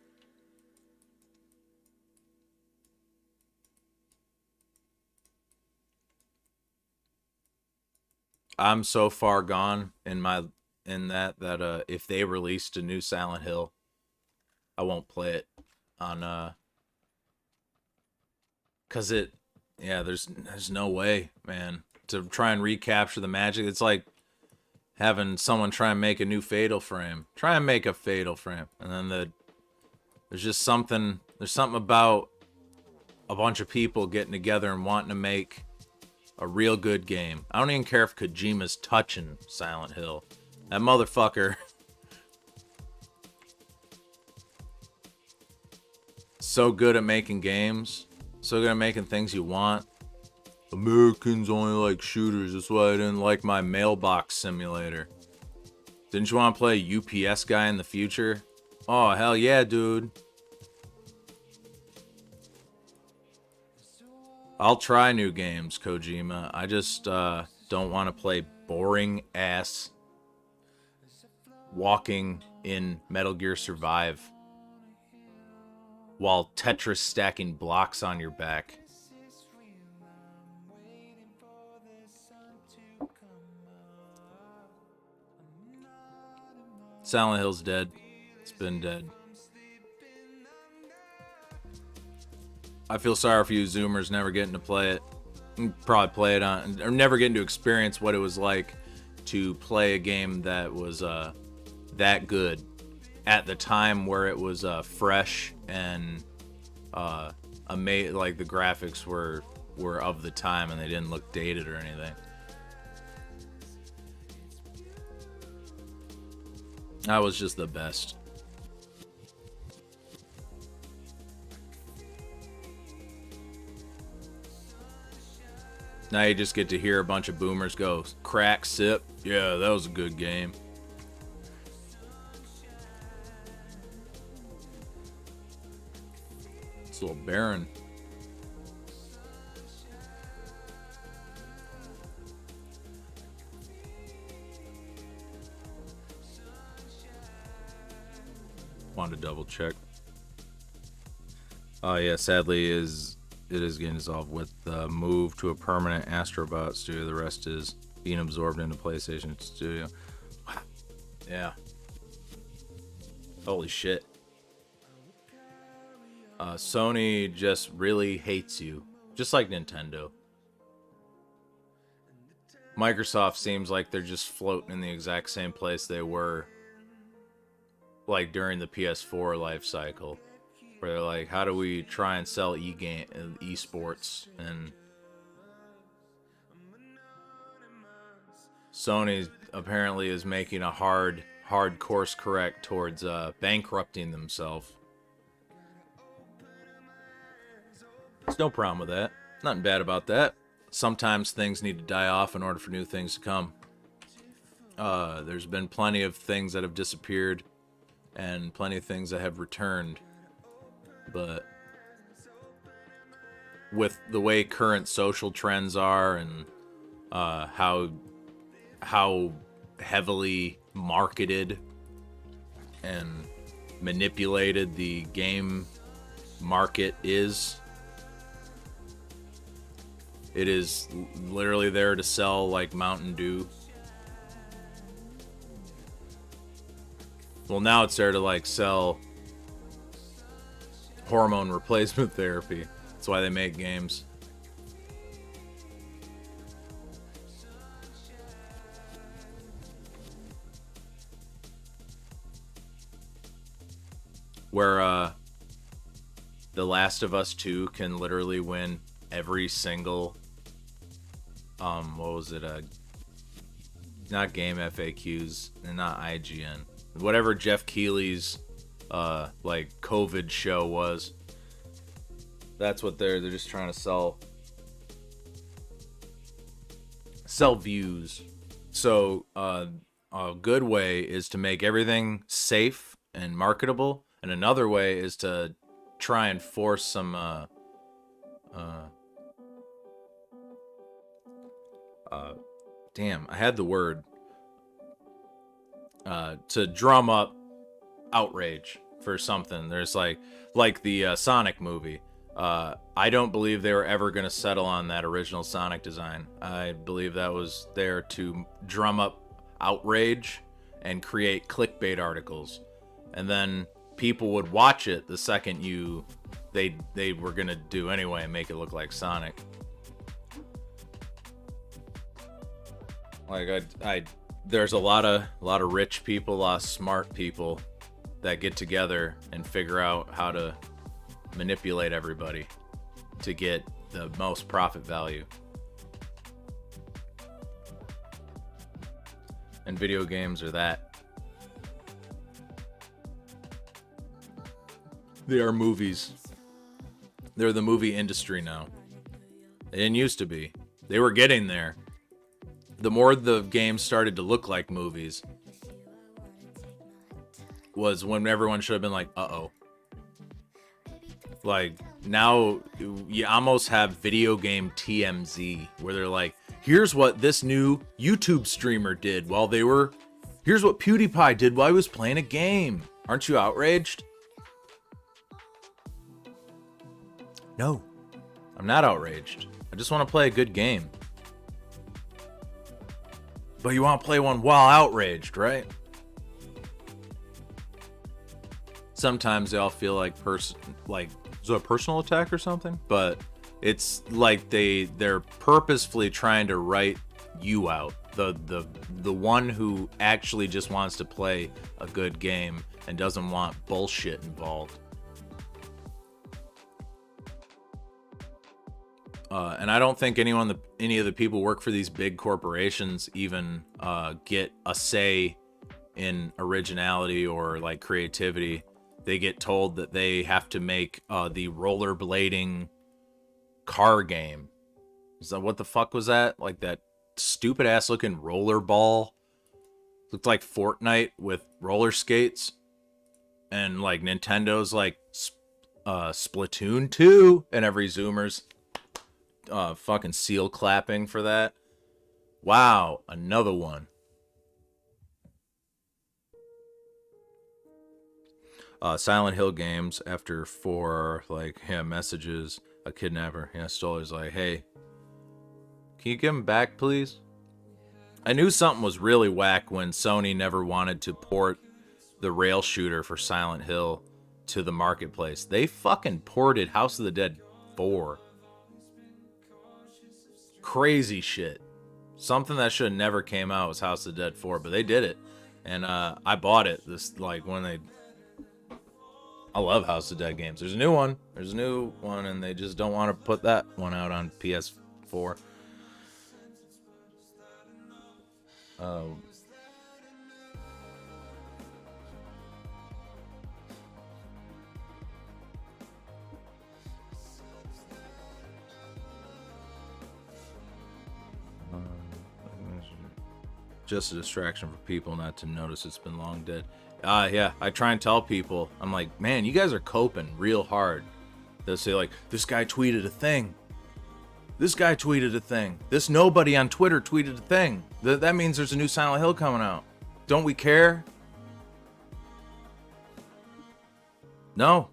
I'm so far gone in that if they released a new Silent Hill, I won't play it on cause there's no way, man, to try and recapture the magic. It's like having someone try and make a new Fatal Frame. Try and make a Fatal Frame, and then there's something about a bunch of people getting together and wanting to make a real good game. I don't even care if Kojima's touching Silent Hill. That motherfucker so good at making games, so good at making things you want. Americans only like shooters. That's why I didn't like my mailbox simulator. Didn't you want to play a UPS guy in the future? Oh, hell yeah, dude. I'll try new games, Kojima. I just don't want to play boring-ass walking in Metal Gear Survive while Tetris stacking blocks on your back. Silent Hill's dead. It's been dead. I feel sorry for you Zoomers never getting to play it. Probably play it on, or never getting to experience what it was like to play a game that was that good at the time, where it was fresh and like the graphics were of the time and they didn't look dated or anything. That was just the best. Now you just get to hear a bunch of boomers go, crack, sip. Yeah, that was a good game. It's a little barren. Want wanted to double check. Oh yeah, sadly it is getting dissolved with the move to a permanent Astrobot studio. The rest is being absorbed into PlayStation Studio. Wow. Yeah. Holy shit. Sony just really hates you, just like Nintendo. Microsoft seems like they're just floating in the exact same place they were like during the PS4 life cycle, where they're like, how do we try and sell esports? And Sony apparently is making a hard course correct towards bankrupting themselves. There's no problem with that. Nothing bad about that. Sometimes things need to die off in order for new things to come. There's been plenty of things that have disappeared and plenty of things that have returned. But with the way current social trends are and how heavily marketed and manipulated the game market is, it is literally there to sell like Mountain Dew. Well, now it's there to like sell hormone replacement therapy. That's why they make games. Where The Last of Us 2 can literally win every single what was it, not Game FAQs and not IGN, whatever Jeff Keighley's like COVID show was. That's what they're just trying to sell views. So a good way is to make everything safe and marketable, and another way is to try and force some damn, I had the word. To drum up outrage for something. There's like the Sonic movie. I don't believe they were ever going to settle on that original Sonic design. I believe that was there to drum up outrage and create clickbait articles. And then people would watch it the second they were going to do anyway and make it look like Sonic. Like there's a lot of rich people, a lot of smart people that get together and figure out how to manipulate everybody to get the most profit value. And video games are that. They are movies. They're the movie industry now. They didn't used to be. They were getting there. The more the games started to look like movies was when everyone should have been like, uh-oh. Like, now you almost have video game TMZ, where they're like, here's what this new YouTube streamer did here's what PewDiePie did while he was playing a game. Aren't you outraged? No, I'm not outraged. I just want to play a good game. But you want to play one while outraged, right? Sometimes they all feel like is it a personal attack or something? But it's like they're purposefully trying to write you out. The one who actually just wants to play a good game and doesn't want bullshit involved. And I don't think any of the people who work for these big corporations even get a say in originality or like creativity. They get told that they have to make the rollerblading car game. So what the fuck was that? Like that stupid ass looking rollerball. Looked like Fortnite with roller skates. And like Nintendo's like Splatoon 2, and every Zoomer's fucking seal clapping for that. Wow, another one. Silent Hill games after 4 like messages a kidnapper stole. He's like, hey, can you give him back, please? I knew something was really whack when Sony never wanted to port the rail shooter for Silent Hill to the marketplace. They fucking ported House of the Dead 4. Crazy shit. Something that should have never came out was House of the Dead 4, but they did it. And I bought it I love House of the Dead games. There's a new one, and they just don't want to put that one out on PS4. Just a distraction for people not to notice it's been long dead. Yeah, I try and tell people, I'm like, man, you guys are coping real hard. They'll say like, this guy tweeted a thing. This nobody on Twitter tweeted a thing. That means there's a new Silent Hill coming out. Don't we care? No.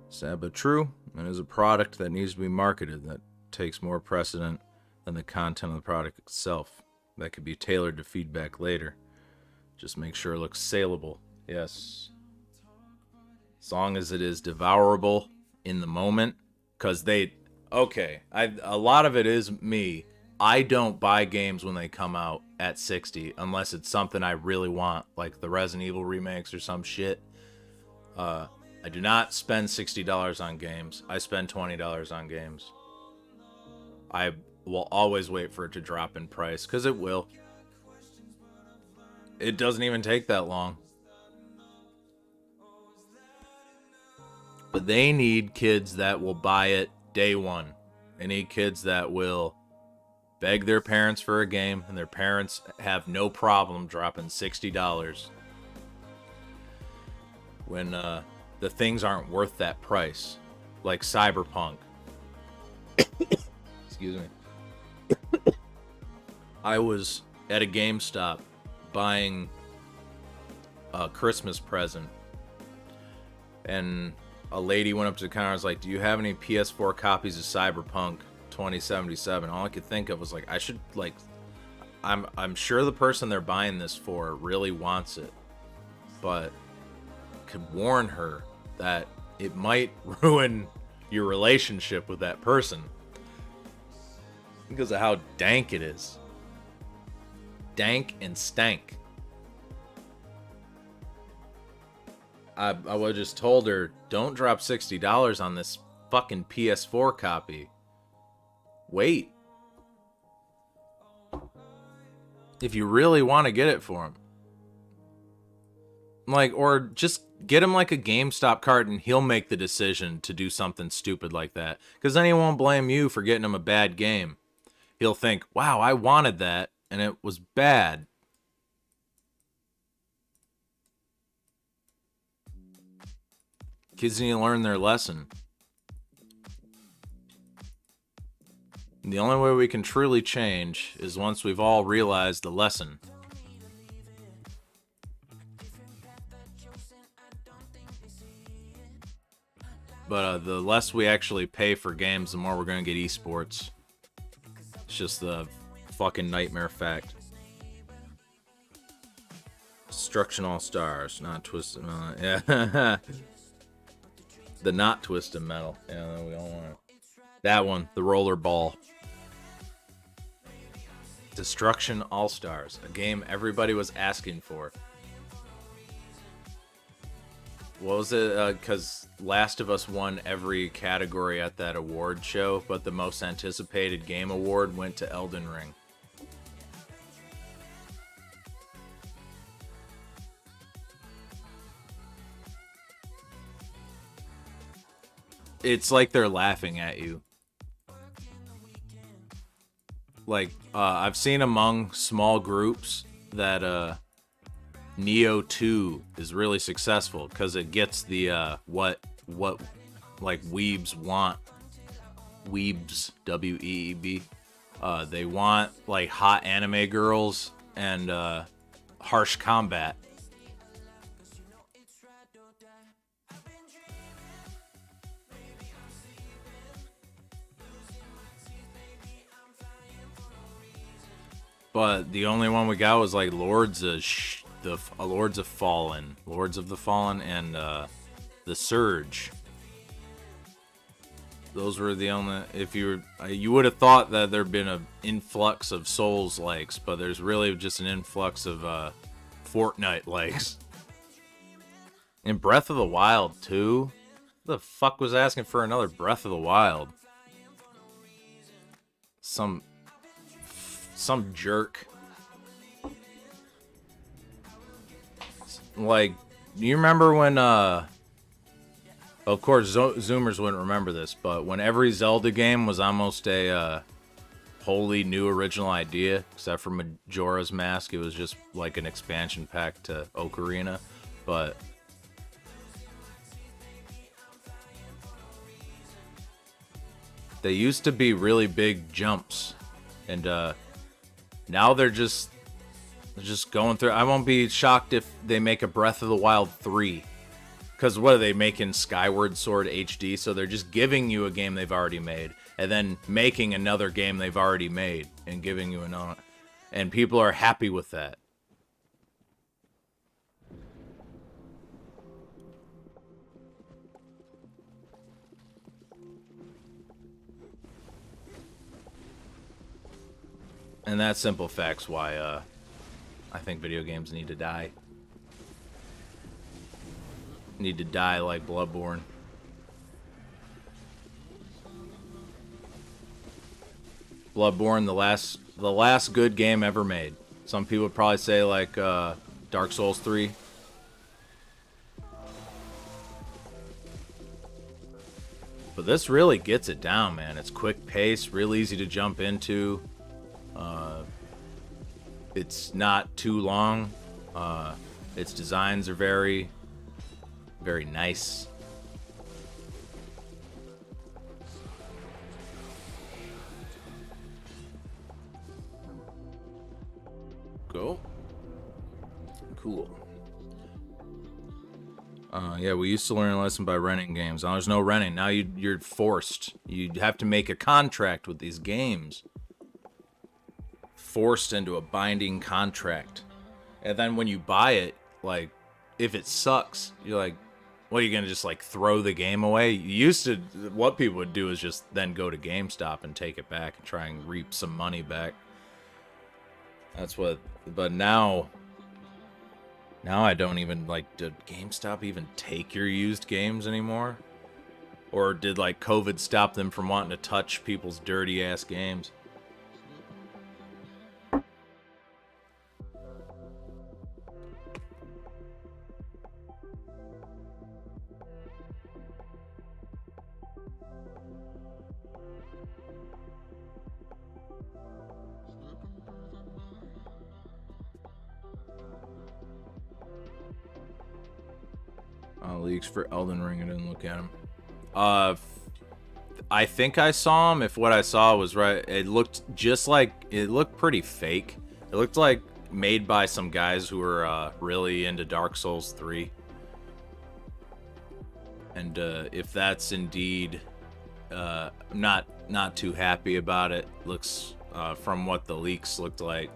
Sad but true. It is a product that needs to be marketed that takes more precedent than the content of the product itself. That could be tailored to feedback later. Just make sure it looks saleable. Yes. As long as it is devourable in the moment. Because a lot of it is me. I don't buy games when they come out at 60 unless it's something I really want, like the Resident Evil remakes or some shit. I do not spend $60 on games. I spend $20 on games. I will always wait for it to drop in price, because it will. It doesn't even take that long. But they need kids that will buy it day one. They need kids that will beg their parents for a game, and their parents have no problem dropping $60 when the things aren't worth that price, like Cyberpunk. Excuse me. I was at a GameStop buying a Christmas present, and a lady went up to the counter and was like, do you have any PS4 copies of Cyberpunk 2077? All I could think of was like, I should, like, I'm sure the person they're buying this for really wants it, but could warn her that it might ruin your relationship with that person because of how dank it is. Dank and stank. I would have just told her, don't drop $60 on this fucking PS4 copy. Wait. If you really want to get it for him. Like, or just get him like a GameStop card and he'll make the decision to do something stupid like that. Because then he won't blame you for getting him a bad game. He'll think, wow, I wanted that and it was bad. Kids need to learn their lesson. And the only way we can truly change is once we've all realized the lesson. But the less we actually pay for games, the more we're going to get esports. It's just the fucking nightmare fact. Destruction All Stars, not Twisted Metal. Yeah. The not Twisted Metal. Yeah, we don't want it. That one, the roller ball. Destruction All Stars, a game everybody was asking for. What was it? Because Last of Us won every category at that award show, but the most anticipated game award went to Elden Ring. It's like they're laughing at you. Like, I've seen among small groups that Neo 2 is really successful because it gets the what like weebs want. Weebs, W-E-E-B, They want like hot anime girls and harsh combat. But the only one we got was like Lords of Lords of the Fallen, and the Surge. Those were the only. If you would have thought that there'd been an influx of Souls likes, but there's really just an influx of Fortnite likes. And Breath of the Wild too. Who the fuck was asking for another Breath of the Wild? Some jerk. Like, you remember when of course Zoomers wouldn't remember this, but when every Zelda game was almost a wholly new original idea, except for Majora's Mask, it was just like an expansion pack to Ocarina. But they used to be really big jumps, and now they're just going through. I won't be shocked if they make a Breath of the Wild 3. Because what are they making? Skyward Sword HD? So they're just giving you a game they've already made, and then making another game they've already made, and giving you another. And people are happy with that. And that simple fact's why I think video games need to die. Need to die like Bloodborne. Bloodborne, the last good game ever made. Some people would probably say like Dark Souls 3. But this really gets it down, man. It's quick pace, real easy to jump into. It's not too long. Its designs are very, very nice. Go. Cool. Yeah, we used to learn a lesson by renting games. Now there's no renting. Now you're forced. You have to make a contract with these games. Forced into a binding contract. And then when you buy it, like, if it sucks, you're like, what, are you gonna just like throw the game away? What people would do is just then go to GameStop and take it back and try and reap some money back. But now I don't even, like, did GameStop even take your used games anymore? Or did, like, COVID stop them from wanting to touch people's dirty ass games? Leaks for Elden Ring. I didn't look at him. I think I saw him. If what I saw was right, it looked pretty fake. It looked like made by some guys who were really into Dark Souls 3. And if that's indeed, not too happy about it. Looks from what the leaks looked like,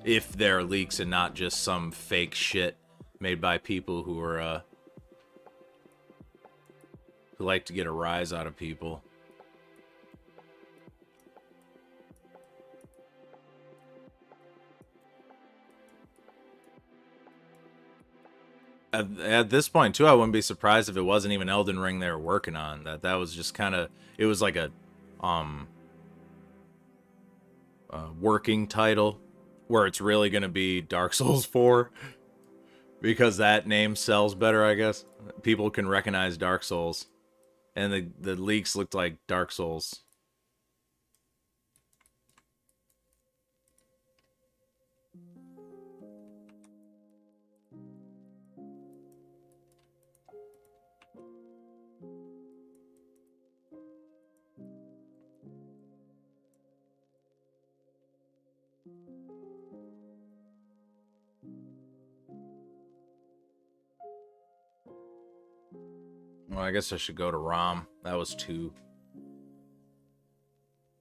if they're leaks and not just some fake shit made by people who are who like to get a rise out of people. At this point, too, I wouldn't be surprised if it wasn't even Elden Ring they were working on. That was just kind of... It was like a working title, where it's really going to be Dark Souls 4. Because that name sells better, I guess. People can recognize Dark Souls. And the leaks looked like Dark Souls. Well, I guess I should go to Rom. That was 2.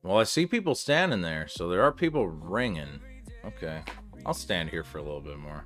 Well, I see people standing there, so there are people ringing. Okay. I'll stand here for a little bit more.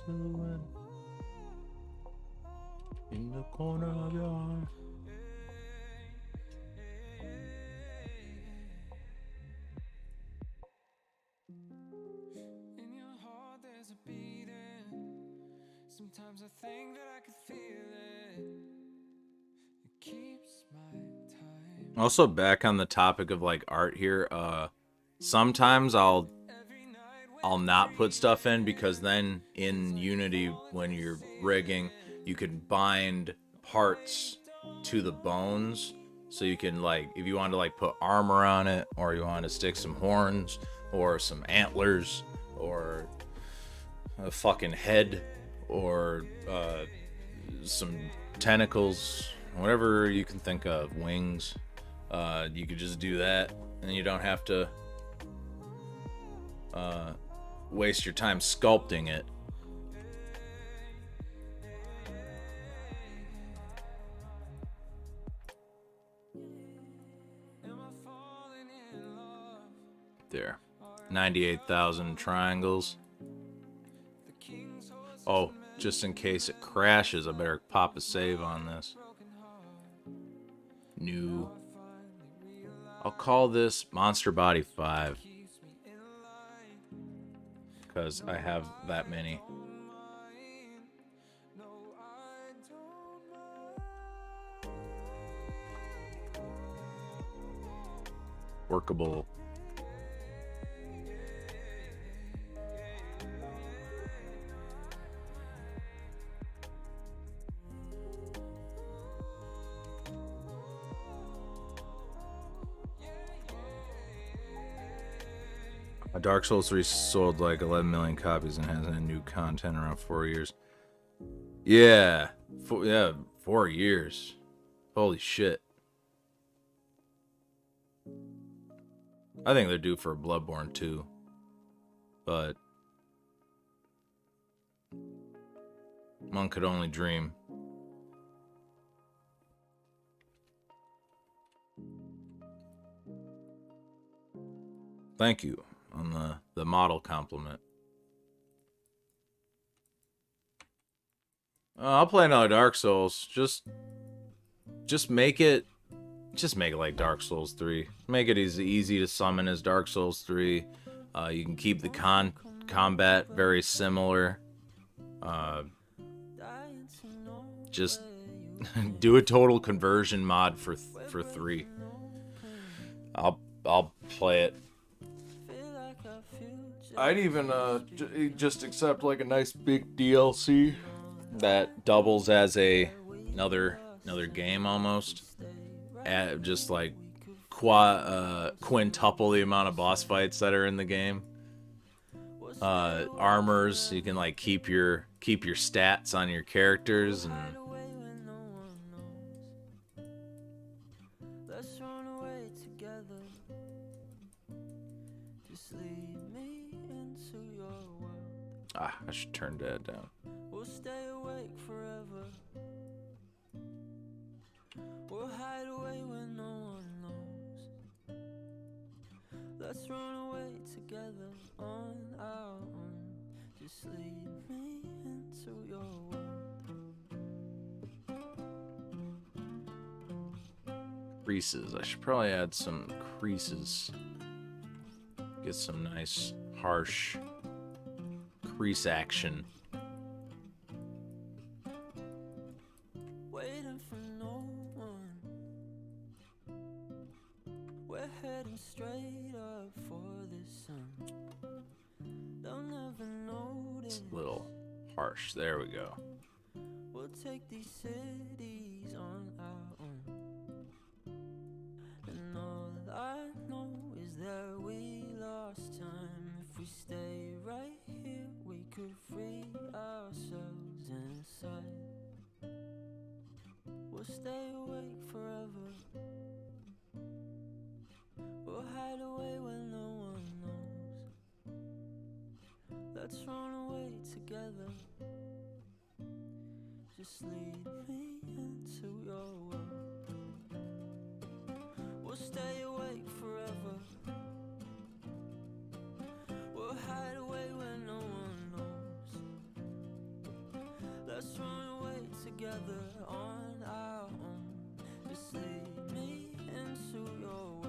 Silhouette in the corner of your eye. In your heart there's a beating. Sometimes I think that I could feel it. It keeps my time. Also, back on the topic of like art here, sometimes I'll not put stuff in because then in Unity when you're rigging, you can bind parts to the bones, so you can, like, if you want to like put armor on it, or you want to stick some horns or some antlers or a fucking head or some tentacles, whatever you can think of, wings, you could just do that and you don't have to waste your time sculpting it. There. 98,000 triangles. Oh, just in case it crashes, I better pop a save on this. New. I'll call this Monster Body 5. Because I have that many. Workable. Dark Souls 3 sold like 11 million copies and hasn't had new content around 4 years. Yeah, 4 years. Holy shit. I think they're due for a Bloodborne 2. But one could only dream. Thank you on the model compliment. I'll play another Dark Souls. Just make it like Dark Souls 3. Make it as easy to summon as Dark Souls 3. You can keep the combat very similar. Just do a total conversion mod for 3. I'll play it. I'd even just accept like a nice big DLC that doubles as another game almost. Just like quintuple the amount of boss fights that are in the game. Armors, you can like keep your stats on your characters, and I should turn that down. We'll stay awake forever. We'll hide away when no one knows. Let's run away together on our own. Just lead me into your world. Creases. I should probably add some creases. Get some nice, harsh crease action. Harsh. There we go. We'll take these cities on our own. And all I know is that we lost time. If we stay right here, we could free ourselves inside. We'll stay awake forever. We'll hide away when no one knows. Let's run away together. Just lead me into your world. We'll stay awake forever. We'll hide away when no one knows. Let's run away together on our own. Just lead me into your world.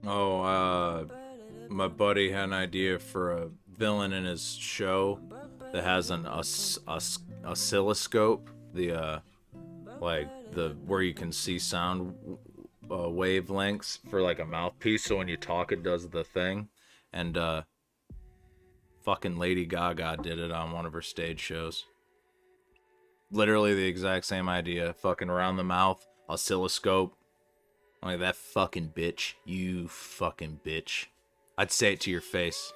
Oh, my buddy had an idea for a villain in his show that has an oscilloscope, the like the where you can see sound wavelengths for like a mouthpiece, so when you talk it does the thing. And fucking Lady Gaga did it on one of her stage shows. Literally the exact same idea. Fucking around the mouth, oscilloscope. I'm like, that fucking bitch. You fucking bitch. I'd say it to your face.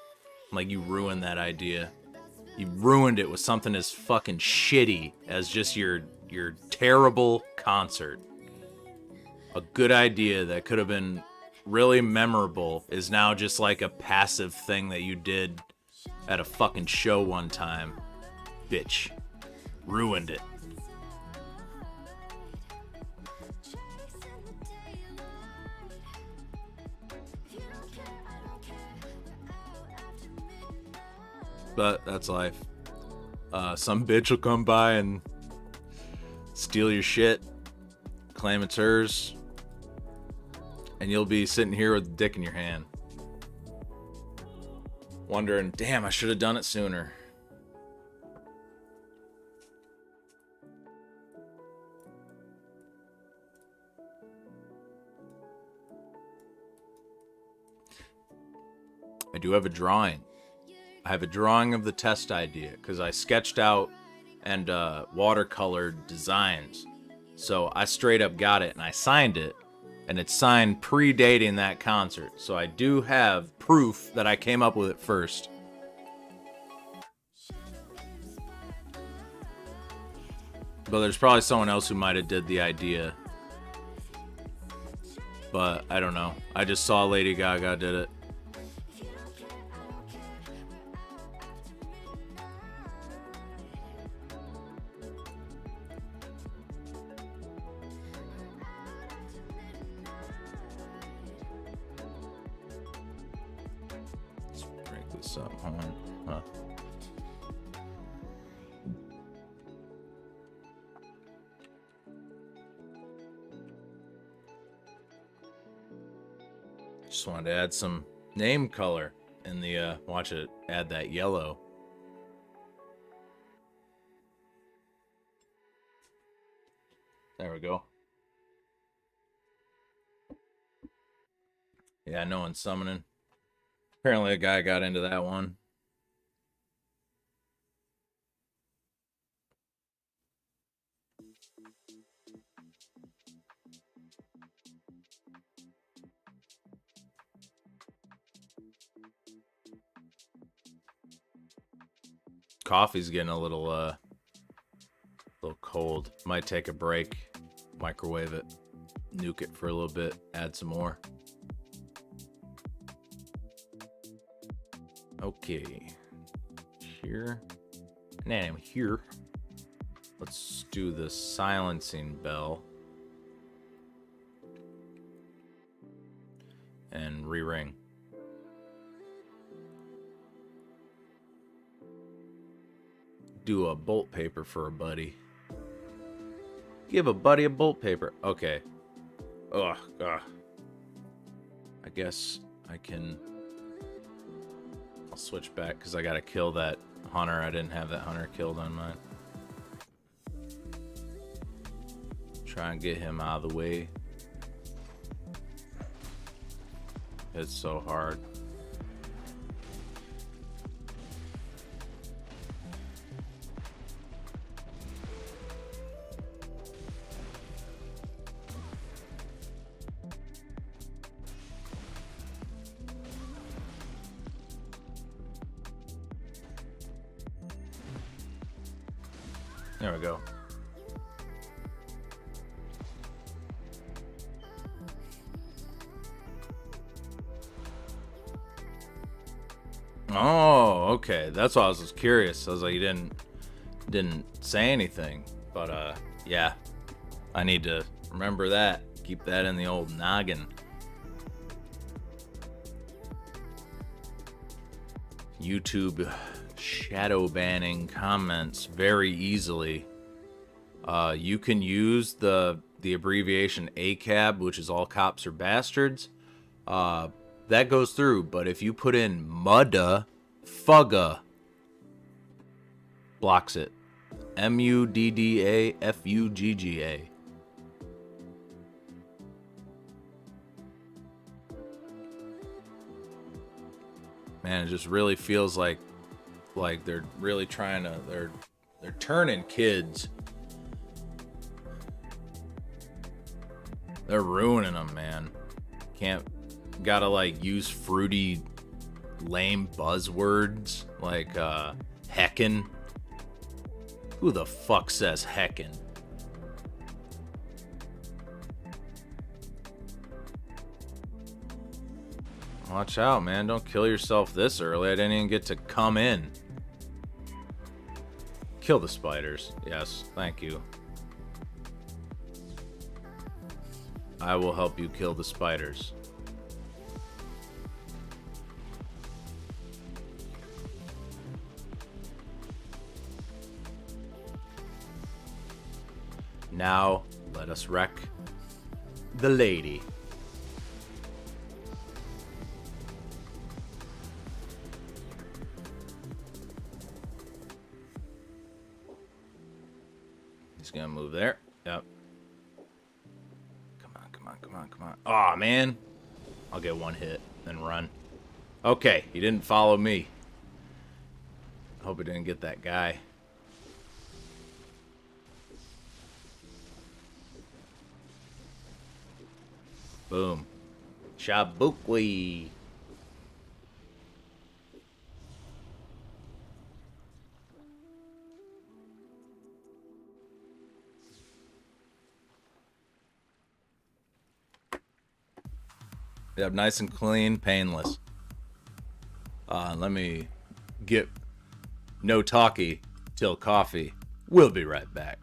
I'm like, you ruined that idea. You ruined it with something as fucking shitty as just your terrible concert. A good idea that could have been really memorable is now just like a passive thing that you did at a fucking show one time. Bitch. Ruined it. But that's life. Some bitch will come by and steal your shit, claim it's hers, and you'll be sitting here with a dick in your hand, wondering, damn, I should have done it sooner. I do have a drawing. I have a drawing of the test idea because I sketched out and watercolored designs. So I straight up got it and I signed it, and it's signed predating that concert. So I do have proof that I came up with it first. But there's probably someone else who might have did the idea. But I don't know. I just saw Lady Gaga did it. Just wanted to add some name color in the watch it add that yellow. There we go. Yeah, no one's summoning. Apparently a guy got into that one. Coffee's getting a little cold. Might take a break, microwave it, nuke it for a little bit, add some more. Okay, here, and then here. Let's do the silencing bell. and re-ring. Do a bolt paper for a buddy. Give a buddy a bolt paper. Okay. Ugh. I guess I can... I'll switch back because I gotta kill that hunter. I didn't have that hunter killed on mine. Try and get him out of the way. It's so hard. There we go. Oh, okay. That's why I was curious. I was like, you didn't say anything, but yeah, I need to remember that. Keep that in the old noggin. YouTube shadow banning comments very easily. You can use the abbreviation ACAB, which is all cops are bastards. That goes through, but if you put in mudda fugga, blocks it. MUDDAFUGGA. Man, it just really feels like they're really trying to they're turning kids. They're ruining them, man. Gotta like use fruity lame buzzwords like heckin'. Who the fuck says heckin'? Watch out, man. Don't kill yourself this early. I didn't even get to come in. Kill the spiders. Yes, thank you. I will help you kill the spiders. Now, let us wreck the lady. He's gonna move there. Yep. Come on, come on, come on, come on. Aw, man. I'll get one hit, then run. Okay, he didn't follow me. Hope he didn't get that guy. Boom. Shabukwi. Yep, nice and clean, painless. Let me get no talkie till coffee. We'll be right back.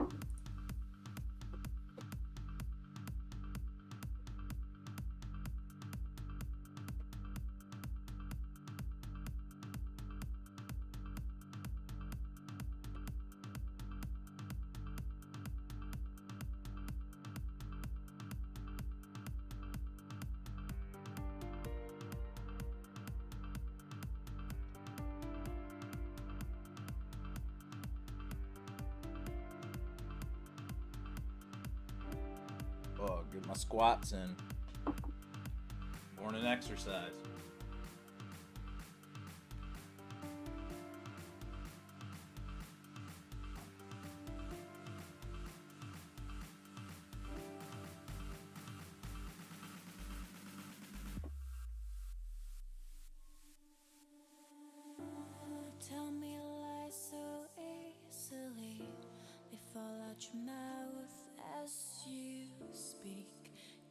Oh, get my squats in. Morning exercise. Tell me lies so easily. They fall out your mouth as you speak.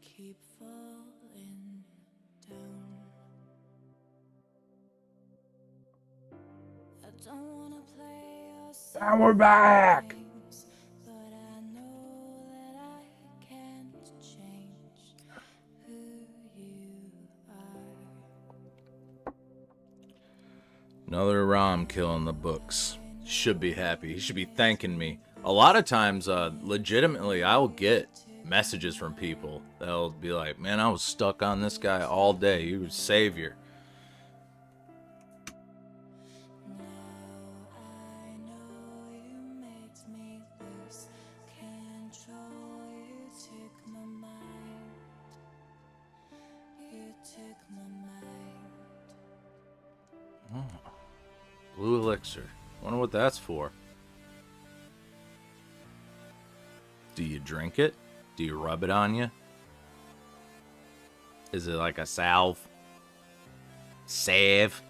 Keep falling down. I don't wanna play your And we're back. games, but I know that I can't change who you are. Another ROM kill in the books. Should be happy. He should be thanking me. A lot of times, legitimately, I'll get messages from people. They'll be like, man, I was stuck on this guy all day. He was savior. Oh. Blue elixir. Wonder what that's for. Do you drink it? Do you rub it on you? Is it like a salve? Salve?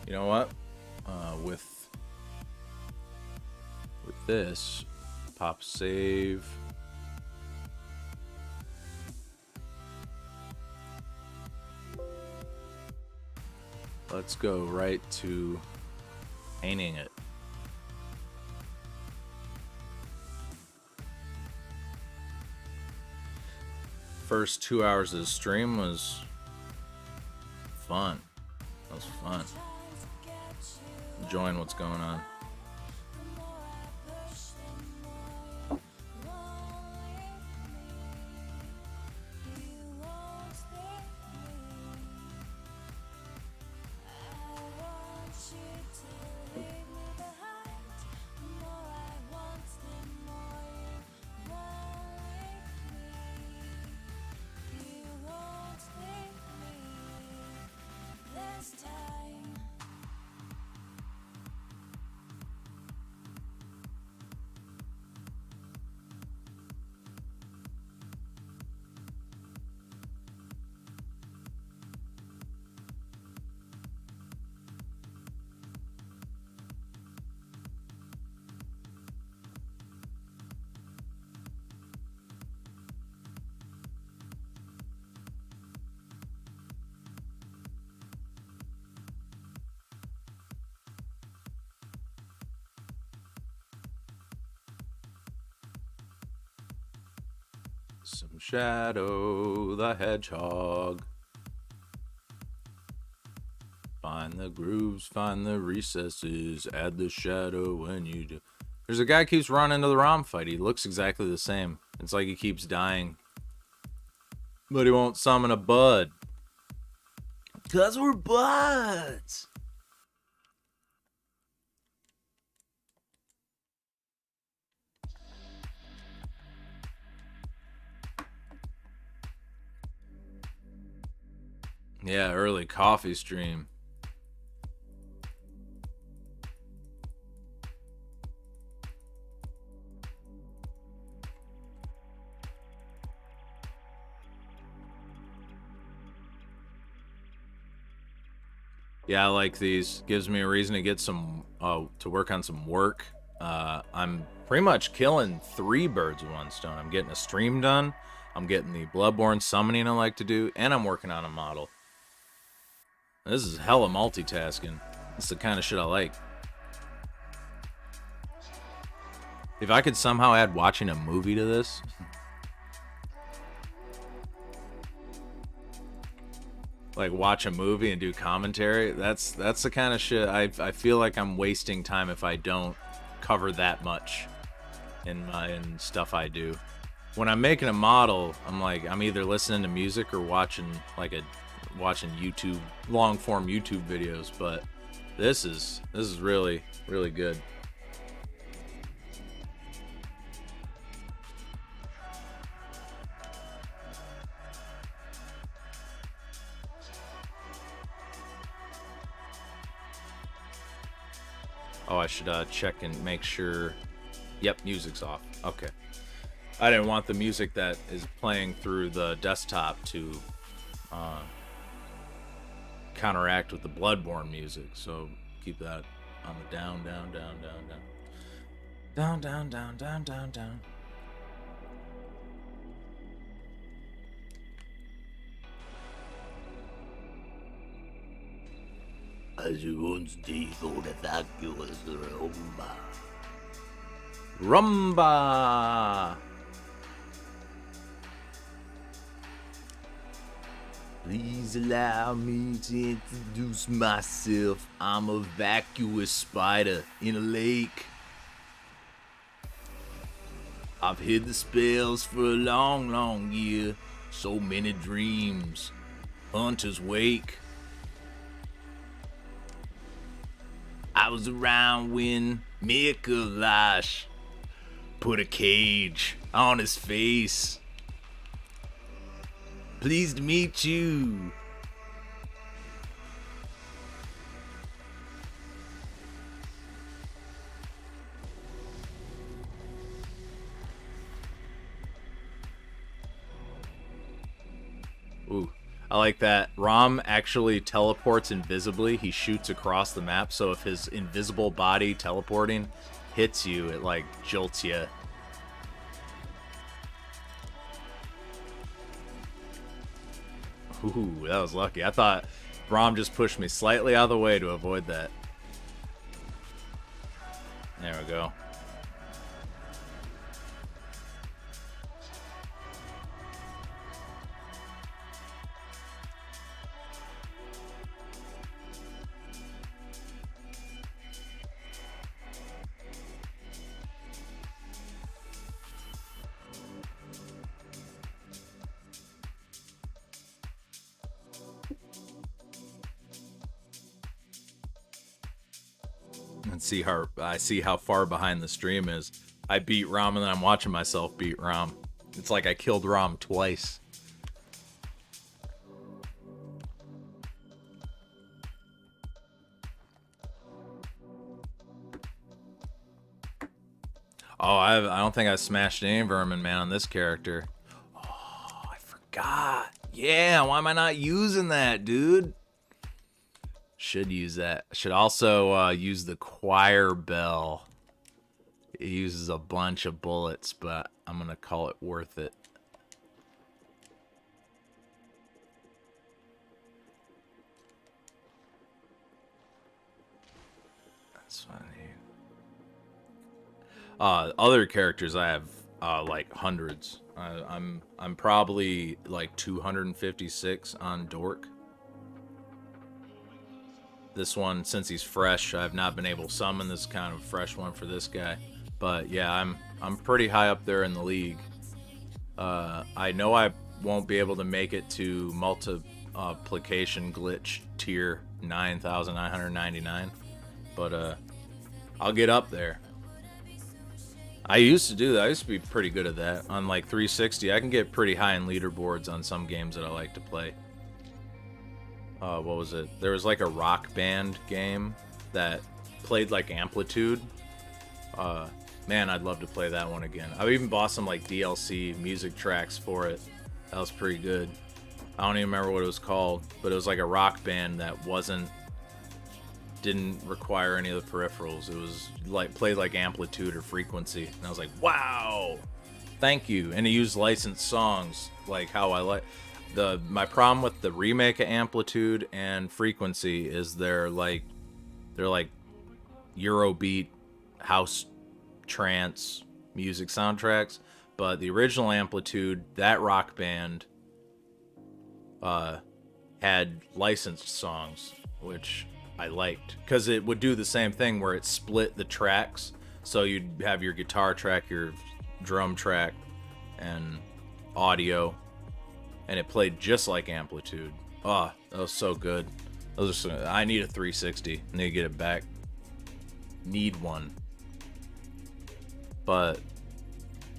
You know what? With this, pop save. Let's go right to painting it. First 2 hours of the stream was fun. That was fun. Enjoying what's going on. Some Shadow the Hedgehog. Find the grooves, find the recesses, add the shadow when you do. There's a guy who keeps running into the ROM fight. He looks exactly the same. It's like he keeps dying. But he won't summon a bud. 'Cause we're buds! Yeah, early coffee stream. Yeah, I like these. Gives me a reason to get some, to work on some work. I'm pretty much killing 3 birds with one stone. I'm getting a stream done. I'm getting the Bloodborne summoning I like to do, and I'm working on a model. This is hella multitasking. It's the kind of shit I like. If I could somehow add watching a movie to this. Like watch a movie and do commentary. That's the kind of shit I feel like I'm wasting time if I don't cover that much in stuff I do. When I'm making a model, I'm either listening to music or watching YouTube, long form YouTube videos, but this is really, really good. Oh, I should check and make sure. Yep, music's off. Okay. I didn't want the music that is playing through the desktop to counteract with the Bloodborne music, so keep that on the down, down, down, down, down. Down, down, down, down, down, down. As you once did for the vacuous rumba. Rumba! Please allow me to introduce myself. I'm a vacuous spider in a lake. I've hid the spells for a long, long year. So many dreams. Hunter's wake. I was around when Mr.H put a cage on his face. Pleased to meet you. Ooh, I like that. Rom actually teleports invisibly. He shoots across the map, so if his invisible body teleporting hits you, it like jolts you. Ooh, that was lucky. I thought Rom just pushed me slightly out of the way to avoid that. There we go. And see how far behind the stream is. I beat Rom and then I'm watching myself beat Rom. It's like I killed Rom twice. Oh, I don't think I smashed any Vermin Man on this character. Oh, I forgot. Yeah, why am I not using that, dude? Should use that. Should also use the choir bell. It uses a bunch of bullets, but I'm gonna call it worth it. That's funny. Other characters I have like hundreds. I'm probably like 256 on Dork. This one, since he's fresh, I've not been able to summon this kind of fresh one for this guy. But yeah, I'm pretty high up there in the league. I know I won't be able to make it to multiplication glitch tier 9,999, but I'll get up there. I used to do that. I used to be pretty good at that. On like 360, I can get pretty high in leaderboards on some games that I like to play. What was it? There was like a rock band game that played like Amplitude. Man, I'd love to play that one again. I even bought some like DLC music tracks for it. That was pretty good. I don't even remember what it was called, but it was like a rock band that didn't require any of the peripherals. It was like played like Amplitude or Frequency, and I was like, wow, thank you. And it used licensed songs, like how I like. My problem with the remake of Amplitude and Frequency is they're like Eurobeat, house, trance music soundtracks, but the original Amplitude, that rock band, had licensed songs, which I liked, because it would do the same thing where it split the tracks, so you'd have your guitar track, your drum track, and audio. And it played just like Amplitude. Oh, that was so good. I need a 360. I need to get it back. Need one. But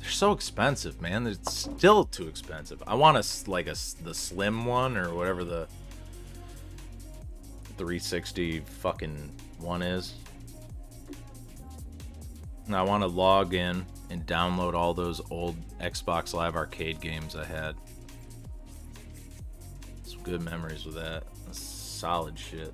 they're so expensive, man. It's still too expensive. I want the slim one or whatever the 360 fucking one is. And I want to log in and download all those old Xbox Live Arcade games I had. Good memories with that. That's solid shit.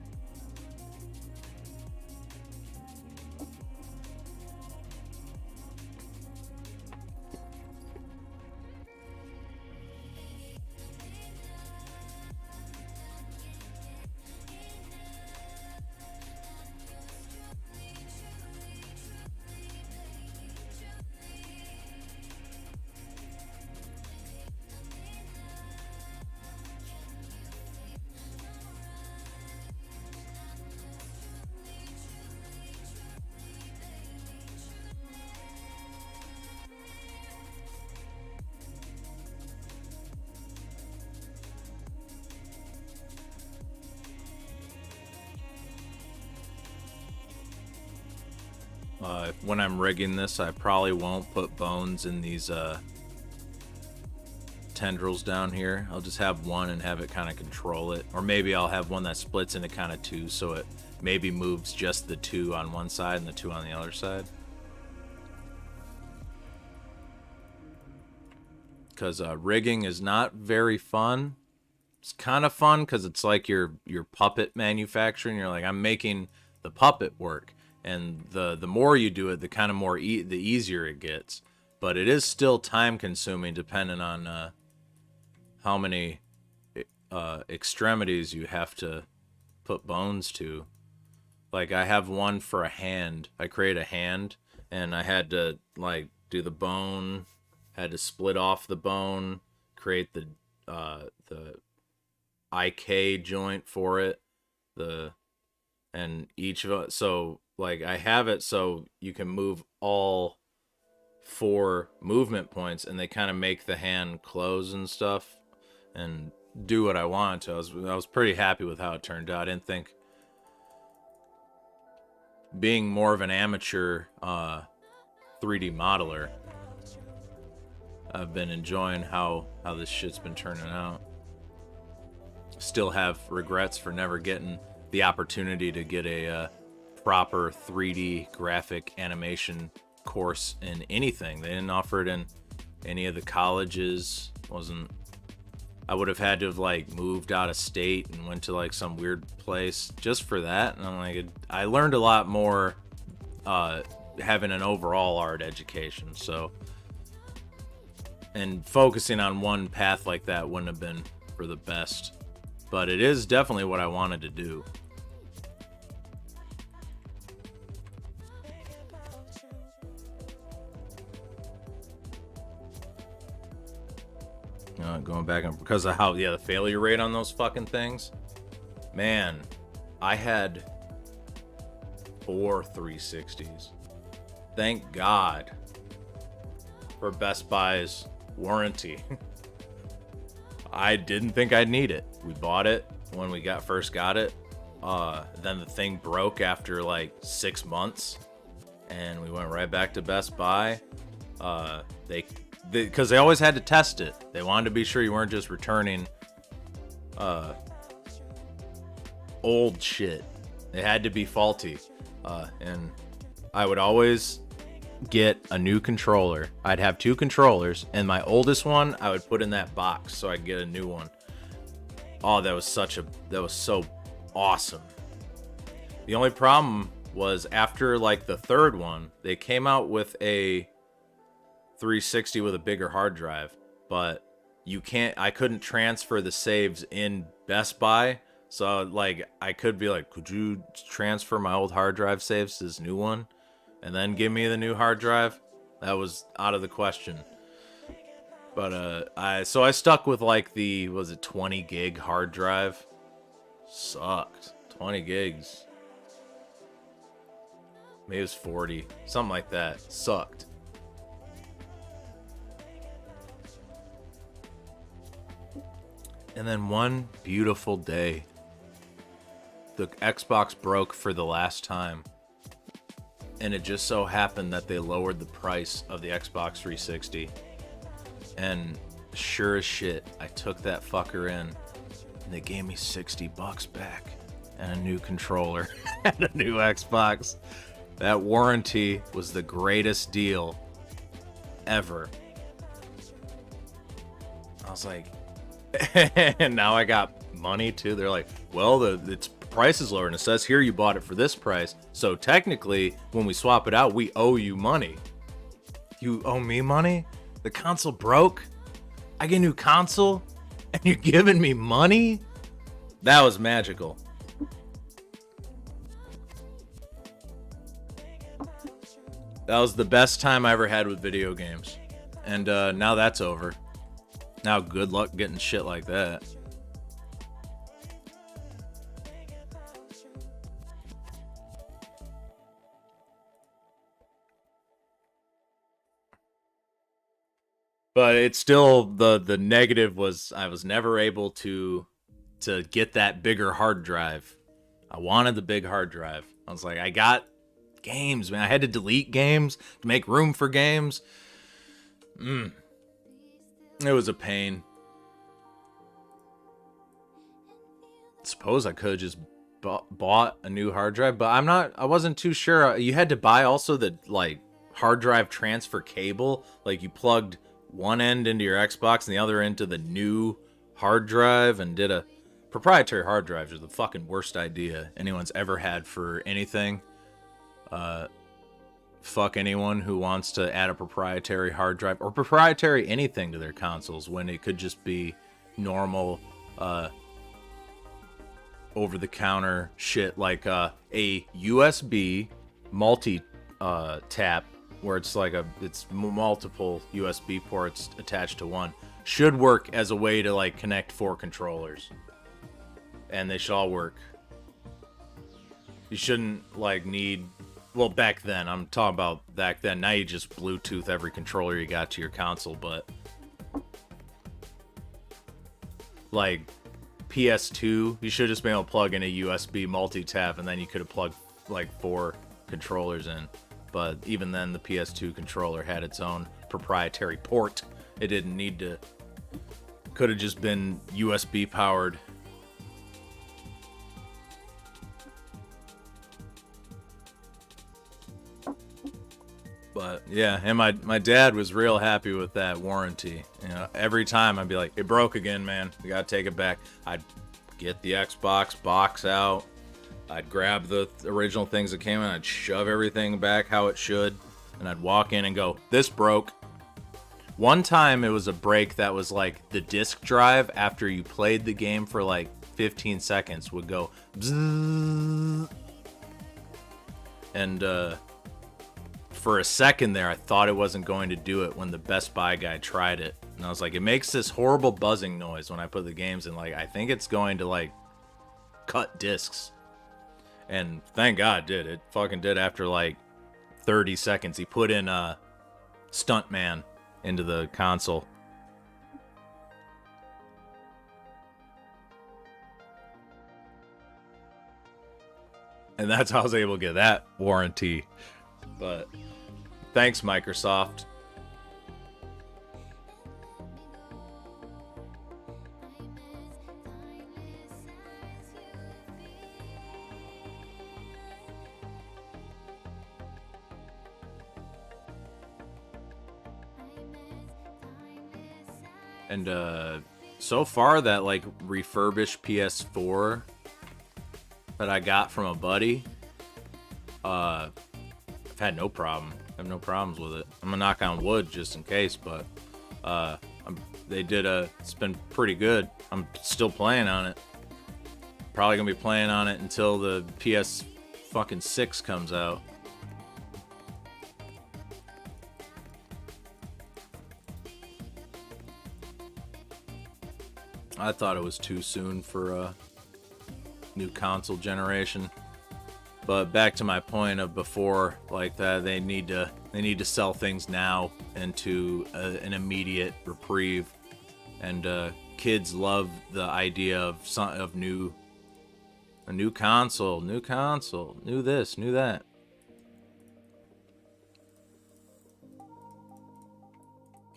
when I'm rigging this, I probably won't put bones in these tendrils down here. I'll just have one and have it kind of control it. Or maybe I'll have one that splits into kind of two, so it maybe moves just the two on one side and the two on the other side. Because rigging is not very fun. It's kind of fun because it's like your puppet manufacturing. You're like, I'm making the puppet work. And the more you do it, the kind of more the easier it gets. But it is still time consuming depending on how many extremities you have to put bones to. Like I have one for a hand. I create a hand and I had to like do the bone, had to split off the bone, create the IK joint for it, and each of it. So like I have it so you can move all 4 movement points, and they kind of make the hand close and stuff, and do what I wanted to. I was pretty happy with how it turned out. I didn't think, being more of an amateur 3D modeler, I've been enjoying how this shit's been turning out. Still have regrets for never getting the opportunity to get a proper 3D graphic animation course in anything. They didn't offer it in any of the colleges. I would have had to have like moved out of state and went to like some weird place just for that. And I'm like, I learned a lot more having an overall art education. So, and focusing on one path like that wouldn't have been for the best. But it is definitely what I wanted to do. Going back and because of how the failure rate on those fucking things, man, I had 4 360s. Thank God for Best Buy's warranty. I didn't think I'd need it. We bought it when we first got it. Then the thing broke after like 6 months, and we went right back to Best Buy. Because they always had to test it. They wanted to be sure you weren't just returning old shit. It had to be faulty. And I would always get a new controller. I'd have 2 controllers, and my oldest one I would put in that box so I could get a new one. Oh, that was so awesome. The only problem was after like the 3rd one, they came out with a 360 with a bigger hard drive, but I couldn't transfer the saves in Best Buy. So like I could be like, could you transfer my old hard drive saves to this new one and then give me the new hard drive? That was out of the question. But I stuck with like the 20 gig hard drive. Sucked. 20 gigs. Maybe it was 40, something like that. Sucked. And then one beautiful day, the Xbox broke for the last time. And it just so happened that they lowered the price of the Xbox 360. And sure as shit, I took that fucker in, and they gave me $60 back and a new controller and a new Xbox. That warranty was the greatest deal ever. I was like, and now I got money too. They're like, well, its price is lower, and it says here you bought it for this price. So technically, when we swap it out, we owe you money. You owe me money? The console broke? I get a new console? And you're giving me money? That was magical. That was the best time I ever had with video games. And now that's over. Now good luck getting shit like that. But it's still the negative was I was never able to get that bigger hard drive. I wanted the big hard drive. I was like, I got Games, man. I had to delete games to make room for games. It was a pain. Suppose I could have just bought a new hard drive, but I wasn't too sure. You had to buy also the like hard drive transfer cable. Like you plugged one end into your Xbox and the other into the new hard drive and did a proprietary hard drives are the fucking worst idea anyone's ever had for anything. Fuck anyone who wants to add a proprietary hard drive or proprietary anything to their consoles when it could just be normal over-the-counter shit like a USB multi tap where it's like it's multiple USB ports attached to one should work as a way to like connect 4 controllers, and they should all work. You shouldn't like need. Well, back then, I'm talking about back then. Now you just Bluetooth every controller you got to your console, but like PS2, you should just be able to plug in a USB multi-tap, and then you could have plugged like 4 controllers in. But even then, the PS2 controller had its own proprietary port. It didn't need to. Could have just been USB powered. But yeah, and my dad was real happy with that warranty. You know, every time I'd be like, it broke again, man. We gotta take it back. I'd get the Xbox box out. I'd grab the original things that came in. I'd shove everything back how it should. And I'd walk in and go, this broke. One time it was a break that was like the disk drive after you played the game for like 15 seconds would go bzzz. And for a second there, I thought it wasn't going to do it when the Best Buy guy tried it. And I was like, it makes this horrible buzzing noise when I put the games in. Like, I think it's going to, like, cut discs. And thank God it did. It fucking did after, like, 30 seconds. He put in Stuntman into the console. And that's how I was able to get that warranty. But thanks, Microsoft. And so far that like refurbished PS4 that I got from a buddy, I've had no problem. I have no problems with it. I'm gonna knock on wood just in case, but it's been pretty good. I'm still playing on it. Probably gonna be playing on it until the PS fucking 6 comes out. I thought it was too soon for a new console generation. But back to my point of before, like that, they need to sell things now into an immediate reprieve, and kids love the idea of a new console, new this, new that.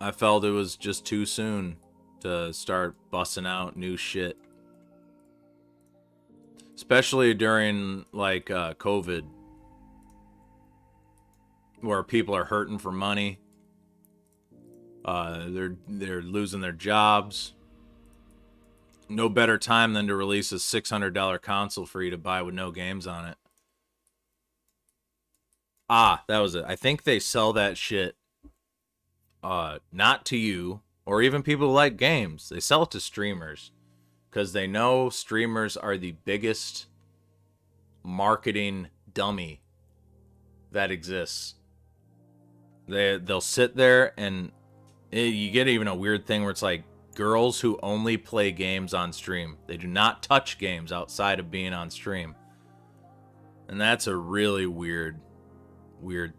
I felt it was just too soon to start busting out new shit. Especially during like COVID, where people are hurting for money. They're losing their jobs. No better time than to release a $600 console for you to buy with no games on it. Ah, that was it. I think they sell that shit not to you or even people who like games. They sell it to streamers. Because they know streamers are the biggest marketing dummy that exists. They'll sit there and you get even a weird thing where it's like girls who only play games on stream. They do not touch games outside of being on stream. And that's a really weird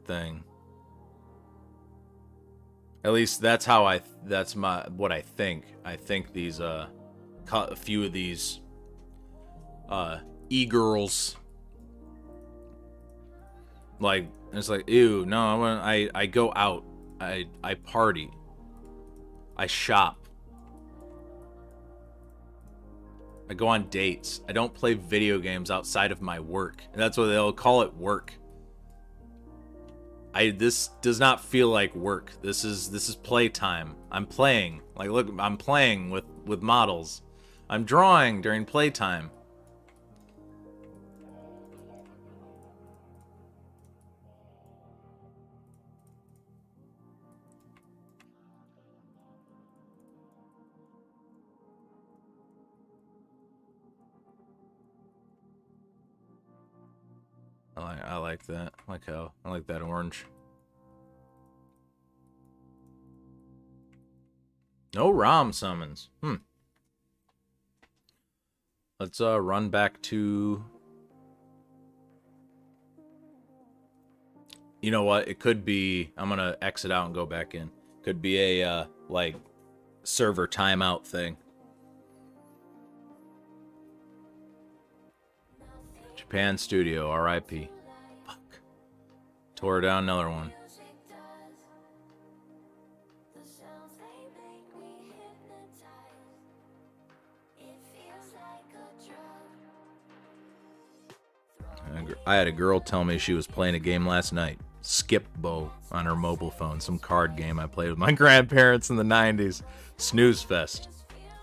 thing. At least that's how what I think. I think these a few of these e-girls Like, it's like, ew, no, I go out. I party. I shop. I go on dates. I don't play video games outside of my work. And that's what they'll call it, work. This does not feel like work. This is playtime. I'm playing. Like, look, I'm playing with models. I'm drawing during playtime. I like that. I like that orange. No ROM summons. Let's run back to... You know what? It could be... I'm gonna exit out and go back in. Could be a, like, server timeout thing. Japan Studio, RIP. Fuck. Tore down another one. I had a girl tell me she was playing a game last night. Skip Bow on her mobile phone. Some card game I played with my grandparents in the 90s. Snooze fest.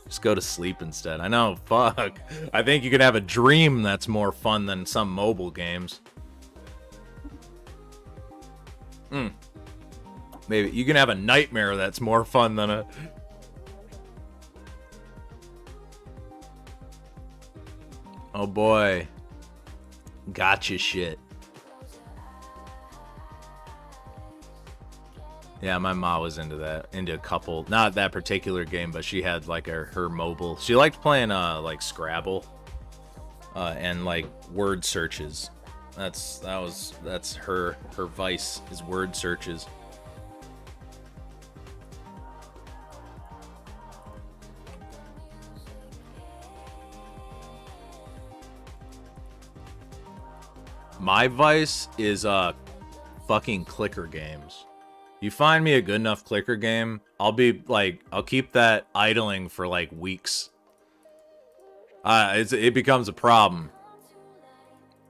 Just go to sleep instead. I know, fuck. I think you could have a dream that's more fun than some mobile games. Maybe you can have a nightmare that's more fun than a... Oh boy. Gotcha shit. Yeah, my mom was into that. Into a couple, not that particular game, but she had like her mobile. She liked playing like Scrabble, and like word searches. That's her vice, is word searches. My vice is fucking clicker games. You find me a good enough clicker game, I'll keep that idling for like weeks. It becomes a problem.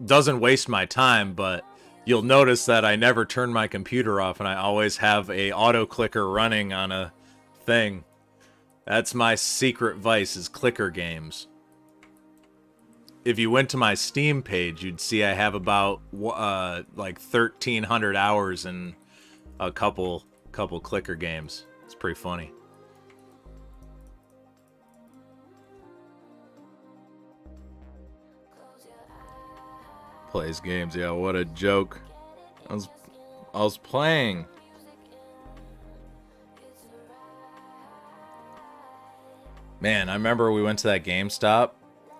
Doesn't waste my time, but you'll notice that I never turn my computer off and I always have a auto clicker running on a thing. That's my secret vice, is clicker games. If you went to my Steam page, you'd see I have about like 1,300 hours in a couple clicker games. It's pretty funny. Plays games, yeah, what a joke. I was playing. Man, I remember we went to that GameStop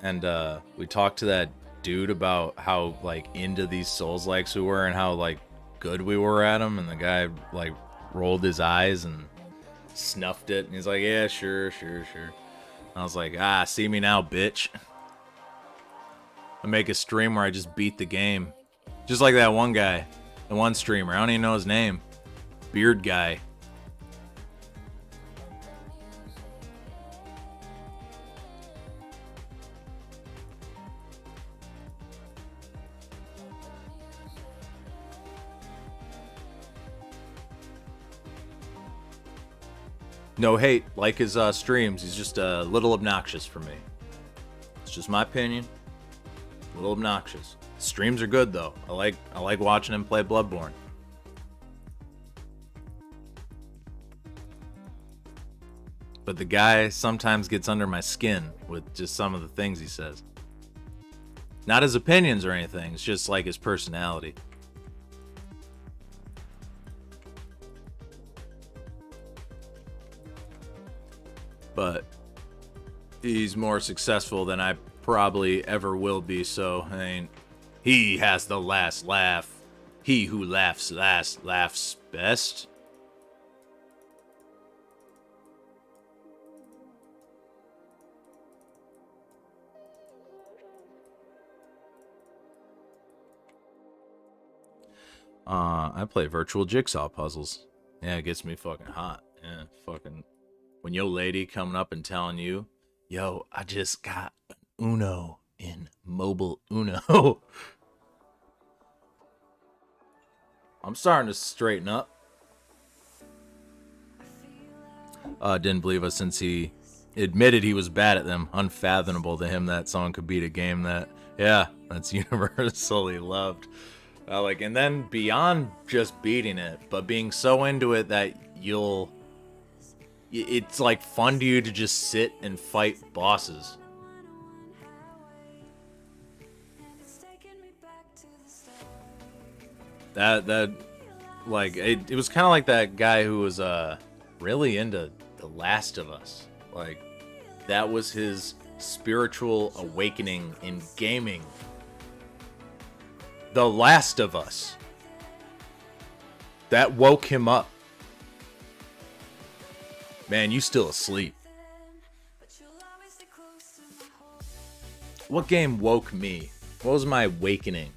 and we talked to that dude about how like into these Souls-likes we were and how like good we were at them, and the guy like rolled his eyes and snuffed it and he's like, yeah, sure. I was like, see me now, bitch. I make a stream where I just beat the game, just like that one guy, the one streamer, I don't even know his name, beard guy. No hate, like his streams. He's just a little obnoxious for me. It's just my opinion. A little obnoxious. Streams are good though. I like watching him play Bloodborne. But the guy sometimes gets under my skin with just some of the things he says. Not his opinions or anything. It's just like his personality. But he's more successful than I probably ever will be, so I mean, he has the last laugh. He who laughs last laughs best. I play virtual jigsaw puzzles. Yeah, it gets me fucking hot. Yeah, fucking when your lady coming up and telling you, yo, I just got Uno in mobile Uno. I'm starting to straighten up. Didn't believe us since he admitted he was bad at them. Unfathomable to him that someone could beat a game that, yeah, that's universally loved. And then beyond just beating it, but being so into it that it's like fun to you to just sit and fight bosses. It was kind of like that guy who was really into The Last of Us. Like, that was his spiritual awakening in gaming. The Last of Us. That woke him up. Man, you still asleep. What game woke me? What was my awakening?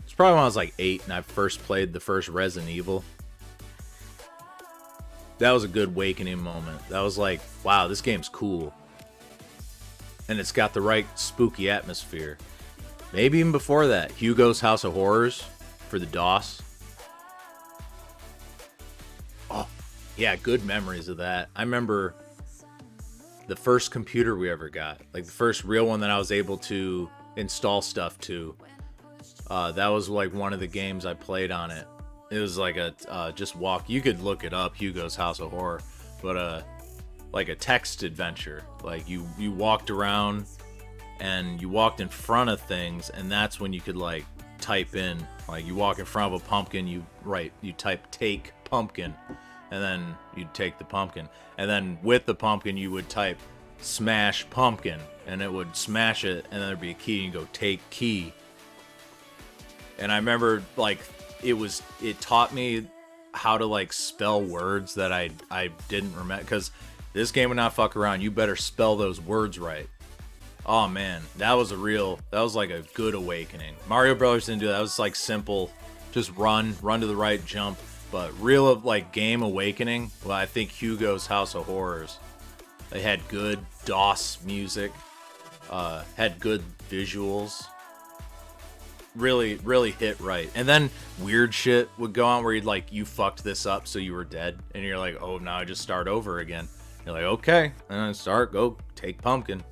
It's probably when I was like 8 and I first played the first Resident Evil. That was a good awakening moment. That was like, wow, this game's cool. And it's got the right spooky atmosphere. Maybe even before that, Hugo's House of Horrors for the DOS. Oh, yeah, good memories of that. I remember the first computer we ever got. Like the first real one that I was able to install stuff to. That was like one of the games I played on it. It was like a just walk. You could look it up, Hugo's House of Horror, but like a text adventure. Like you walked around and you walked in front of things, and that's when you could like type in. Like you walk in front of a pumpkin, you type take pumpkin, and then you'd take the pumpkin, and then with the pumpkin you would type smash pumpkin, and it would smash it, and then there'd be a key, and you go take key. And I remember like it taught me how to like spell words that I didn't remember, because this game would not fuck around. You better spell those words right. Oh man, that was like a good awakening. Mario Brothers didn't do that. It was like simple, just run to the right, jump. But real like game awakening, well, I think Hugo's House of Horrors. They had good DOS music, had good visuals. Really hit right. And then weird shit would go on where you'd like, you fucked this up, so you were dead, and you're like, oh, now I just start over again. You're like, okay, and then go take pumpkin.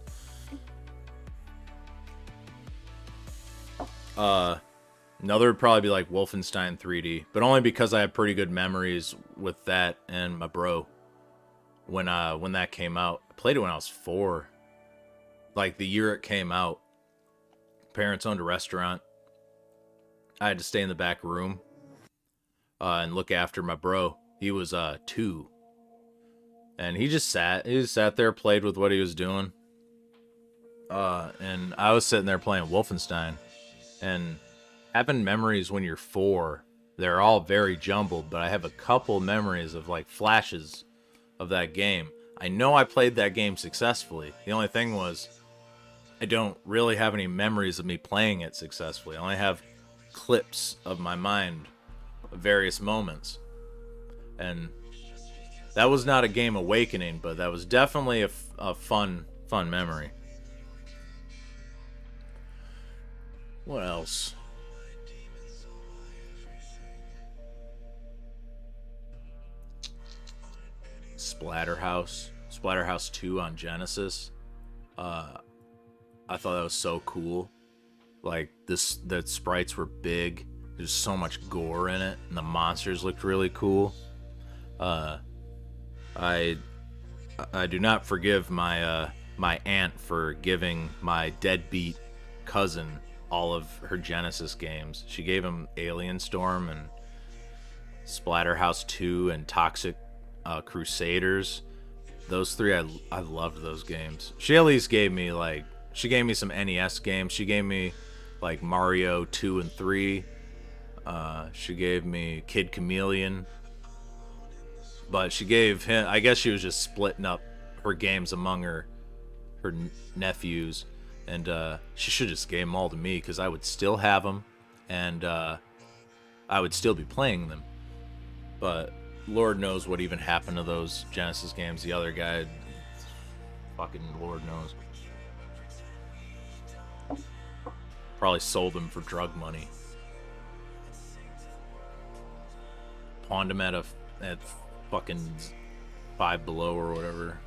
Another would probably be like Wolfenstein 3D, but only because I have pretty good memories with that and my bro when that came out. I played it when I was 4, like the year it came out. Parents owned a restaurant. I had to stay in the back room and look after my bro. He was 2, and he just sat there, played with what he was doing, and I was sitting there playing Wolfenstein. And having memories when you're 4, they're all very jumbled, but I have a couple memories of like flashes of that game. I know I played that game successfully. The only thing was, I don't really have any memories of me playing it successfully. I only have clips of my mind of various moments. And that was not a game awakening, but that was definitely a fun memory. What else? Splatterhouse 2 on Genesis. I thought that was so cool. Like the sprites were big. There's so much gore in it, and the monsters looked really cool. I do not forgive my my aunt for giving my deadbeat cousin all of her Genesis games. She gave him Alien Storm and Splatterhouse 2 and Toxic Crusaders. Those 3, I loved those games. She at least gave me some NES games. She gave me like Mario 2 and 3. She gave me Kid Chameleon. But she gave him, I guess she was just splitting up her games among her nephews. And she should just gave them all to me, because I would still have them. And I would still be playing them. But Lord knows what even happened to those Genesis games. The other guy, fucking Lord knows. Probably sold them for drug money. Pawned them at fucking Five Below or whatever.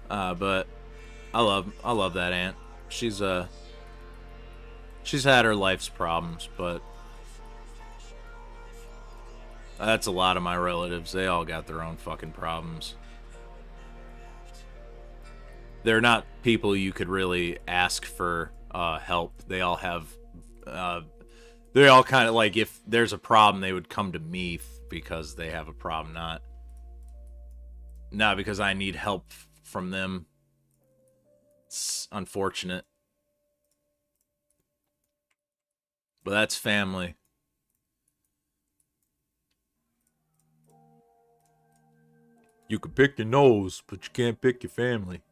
But I love that aunt. She's had her life's problems, but that's a lot of my relatives. They all got their own fucking problems. They're not people you could really ask for help. They all have they all kind of like, if there's a problem, they would come to me because they have a problem, not because I need help from them. It's unfortunate. But that's family. You can pick your nose, but you can't pick your family.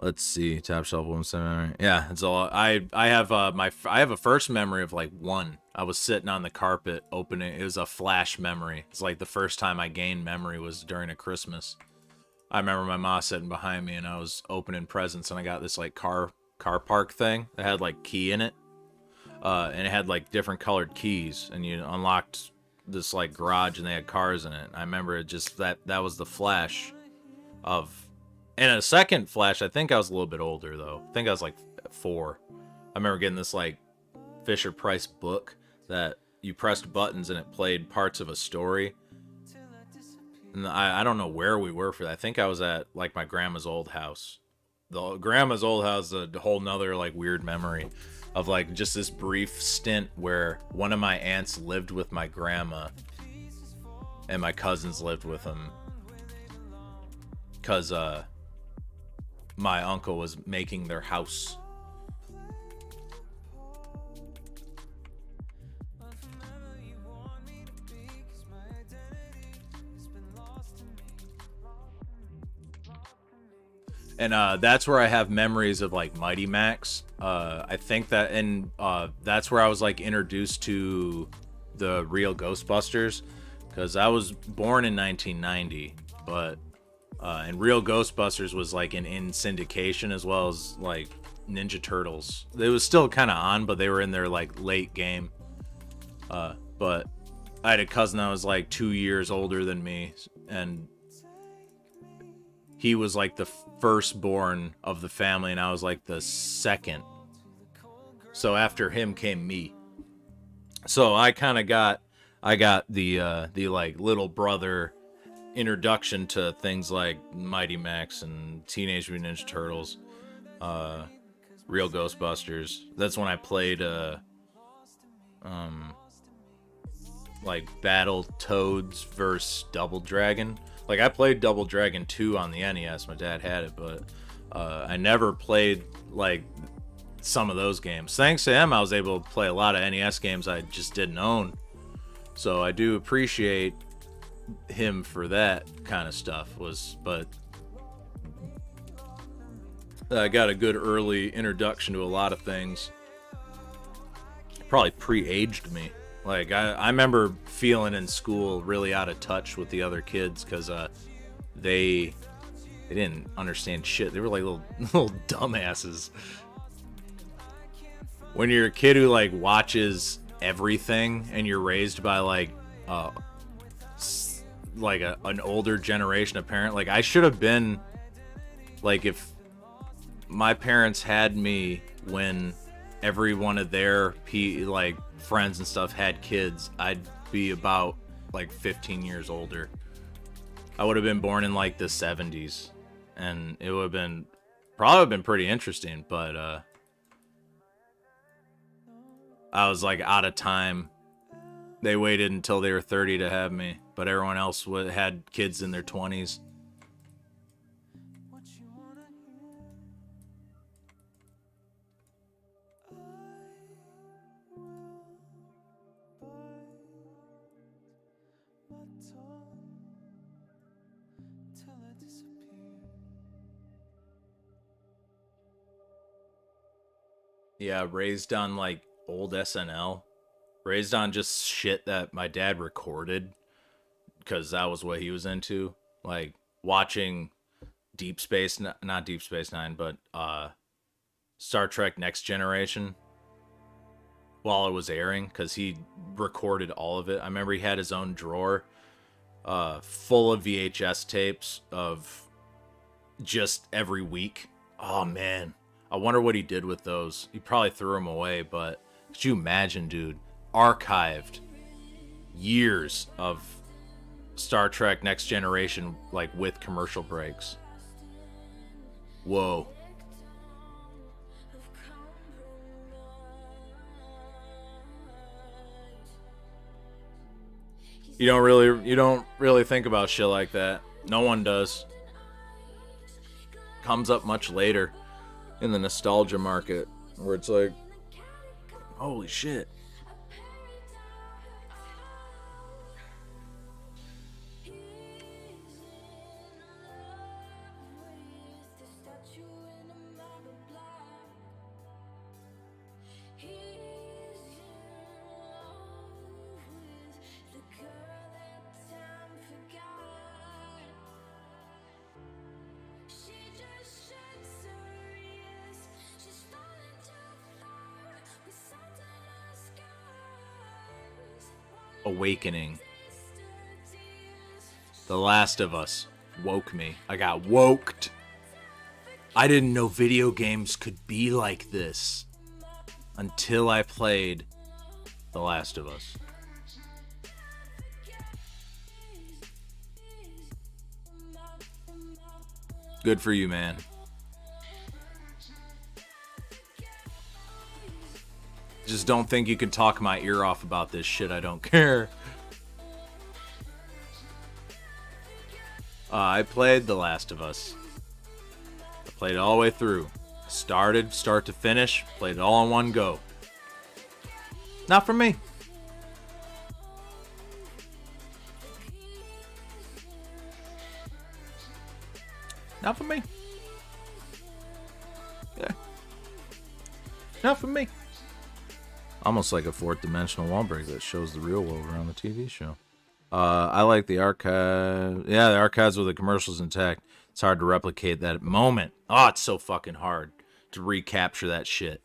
Let's see. Top shelf woman memory. Yeah, it's all. I have I have a first memory of like one. I was sitting on the carpet opening. It was a flash memory. It's like the first time I gained memory was during a Christmas. I remember my mom sitting behind me and I was opening presents and I got this like car park thing that had like key in it. And it had like different colored keys and you unlocked this like garage and they had cars in it. I remember it just that was the flash of. And a second flash, I think I was a little bit older though. I think I was like 4. I remember getting this like Fisher Price book that you pressed buttons and it played parts of a story. And I don't know where we were for that. I think I was at like my grandma's old house. The grandma's old house is a whole nother like weird memory of like just this brief stint where one of my aunts lived with my grandma and my cousins lived with them. Cause my uncle was making their house. And that's where I have memories of like Mighty Max. I think that, and that's where I was like introduced to the real Ghostbusters, because I was born in 1990, but and Real Ghostbusters was like in syndication as well as like Ninja Turtles. It was still kind of on, but they were in their like late game. But I had a cousin that was like 2 years older than me, and he was like the firstborn of the family, and I was like the second. So after him came me. So I kind of got the like little brother introduction to things like Mighty Max and Teenage Mutant Ninja Turtles, Real Ghostbusters. That's when I played like Battle Toads versus Double Dragon. Like I played Double Dragon 2 on the NES. My dad had it, but I never played like some of those games. Thanks to him, I was able to play a lot of NES games I just didn't own. So I do appreciate him for that kind of stuff. But I got a good early introduction to a lot of things. Probably pre-aged me. Like I remember feeling in school really out of touch with the other kids because they didn't understand shit. They were like little dumbasses. When you're a kid who like watches everything and you're raised by like an older generation of parent, like I should have been like, if my parents had me when every one of their like friends and stuff had kids, I'd be about like 15 years older. I would have been born in like the 70s, and it would have probably been pretty interesting, but I was like out of time. They waited until they were 30 to have me, but everyone else had kids in their 20s. Yeah, raised on like old SNL. Raised on just shit that my dad recorded because that was what he was into. Like watching Deep Space, not Deep Space Nine, but Star Trek Next Generation while it was airing because he recorded all of it. I remember he had his own drawer full of VHS tapes of just every week. Oh man, I wonder what he did with those. He probably threw them away, but could you imagine, dude? Archived years of Star Trek Next Generation, like with commercial breaks. Whoa. You don't really think about shit like that. No one does. Comes up much later in the nostalgia market where it's like, holy shit. Awakening. The Last of Us woke me. I got woked. I didn't know video games could be like this until I played The Last of Us. Good for you, man. Just don't think you can talk my ear off about this shit. I don't care. I played The Last of Us. I played it all the way through. Start to finish. Played it all in one go. Not for me. Not for me. Yeah. Not for me. Almost like a fourth dimensional wall break that shows the real world around the TV show. I like the archive. Yeah, the archives with the commercials intact. It's hard to replicate that moment. Oh, it's so fucking hard to recapture that shit.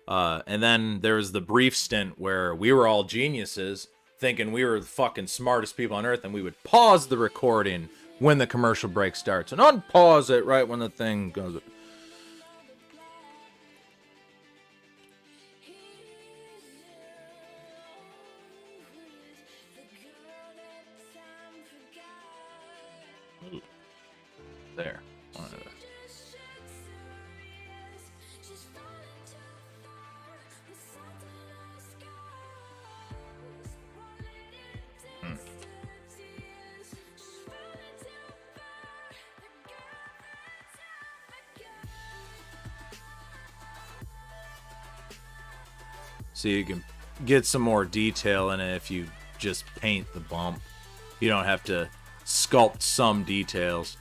And then there was the brief stint where we were all geniuses, thinking we were the fucking smartest people on earth, and we would pause the recording when the commercial break starts and unpause it right when the thing goes. There. So you can get some more detail in it if you just paint the bump. You don't have to sculpt some details.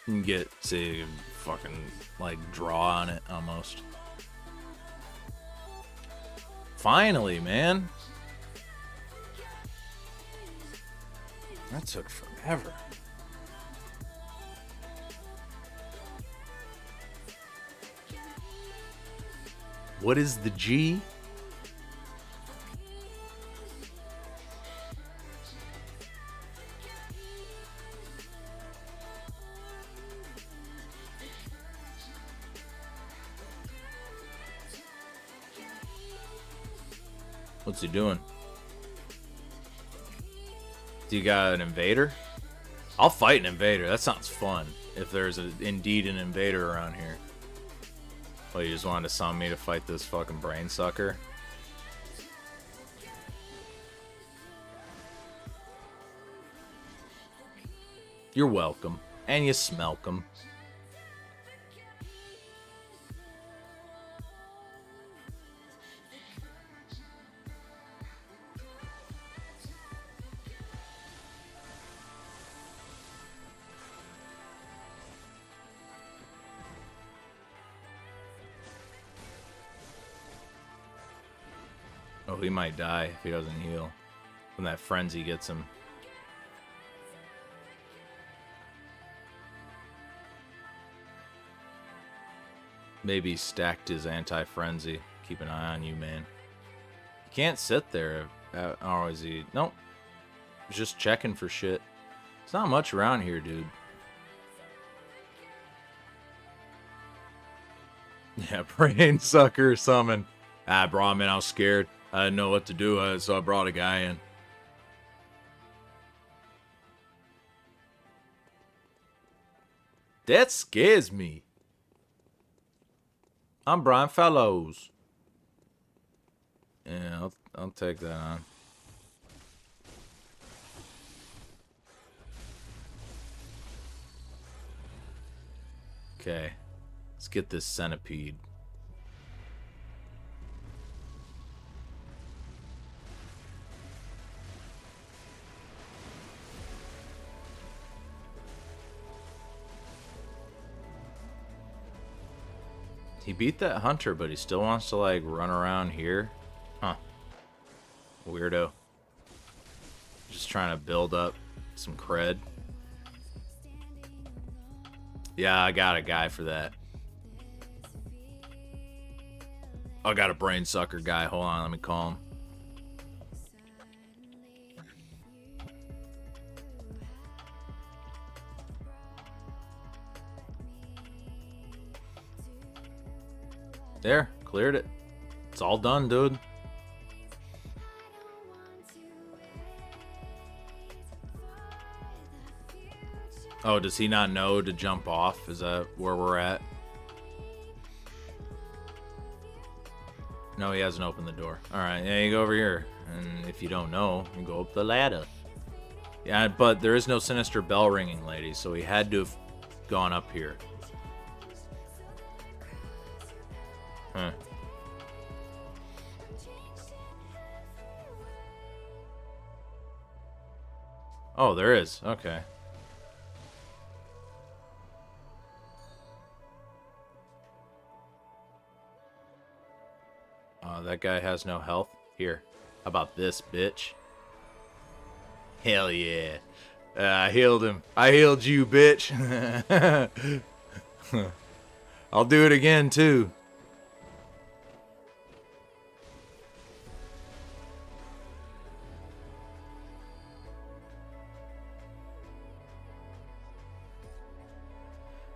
You can get, see, you can fucking, like, draw on it, almost. Finally, man. That took forever. What is the G? What's he doing? Do you got an invader? I'll fight an invader. That sounds fun. If there's indeed an invader around here. Oh, you just wanted to summon me to fight this fucking brain sucker? You're welcome. And you smelcome. he might die if he doesn't heal. When that frenzy gets him. Maybe he stacked his anti-frenzy. Keep an eye on you, man. You can't sit there. Or is he? Nope. He's just checking for shit. There's not much around here, dude. Yeah, brain sucker summon. Ah, bro, man, I was scared. I didn't know what to do, so I brought a guy in. That scares me. I'm Brian Fellows. Yeah, I'll take that on. Okay, let's get this centipede. He beat that hunter, but he still wants to, like, run around here? Huh. Weirdo. Just trying to build up some cred. Yeah, I got a guy for that. I got a brain sucker guy. Hold on, let me call him. There, cleared it. It's all done, dude. Oh, does he not know to jump off? Is that where we're at? No, he hasn't opened the door. Alright, yeah, you go over here. And if you don't know, you go up the ladder. Yeah, but there is no sinister bell ringing, lady, so he had to have gone up here. Huh. Oh, there is. Okay. That guy has no health. Here. How about this, bitch? Hell yeah. I healed him. I healed you, bitch. I'll do it again, too.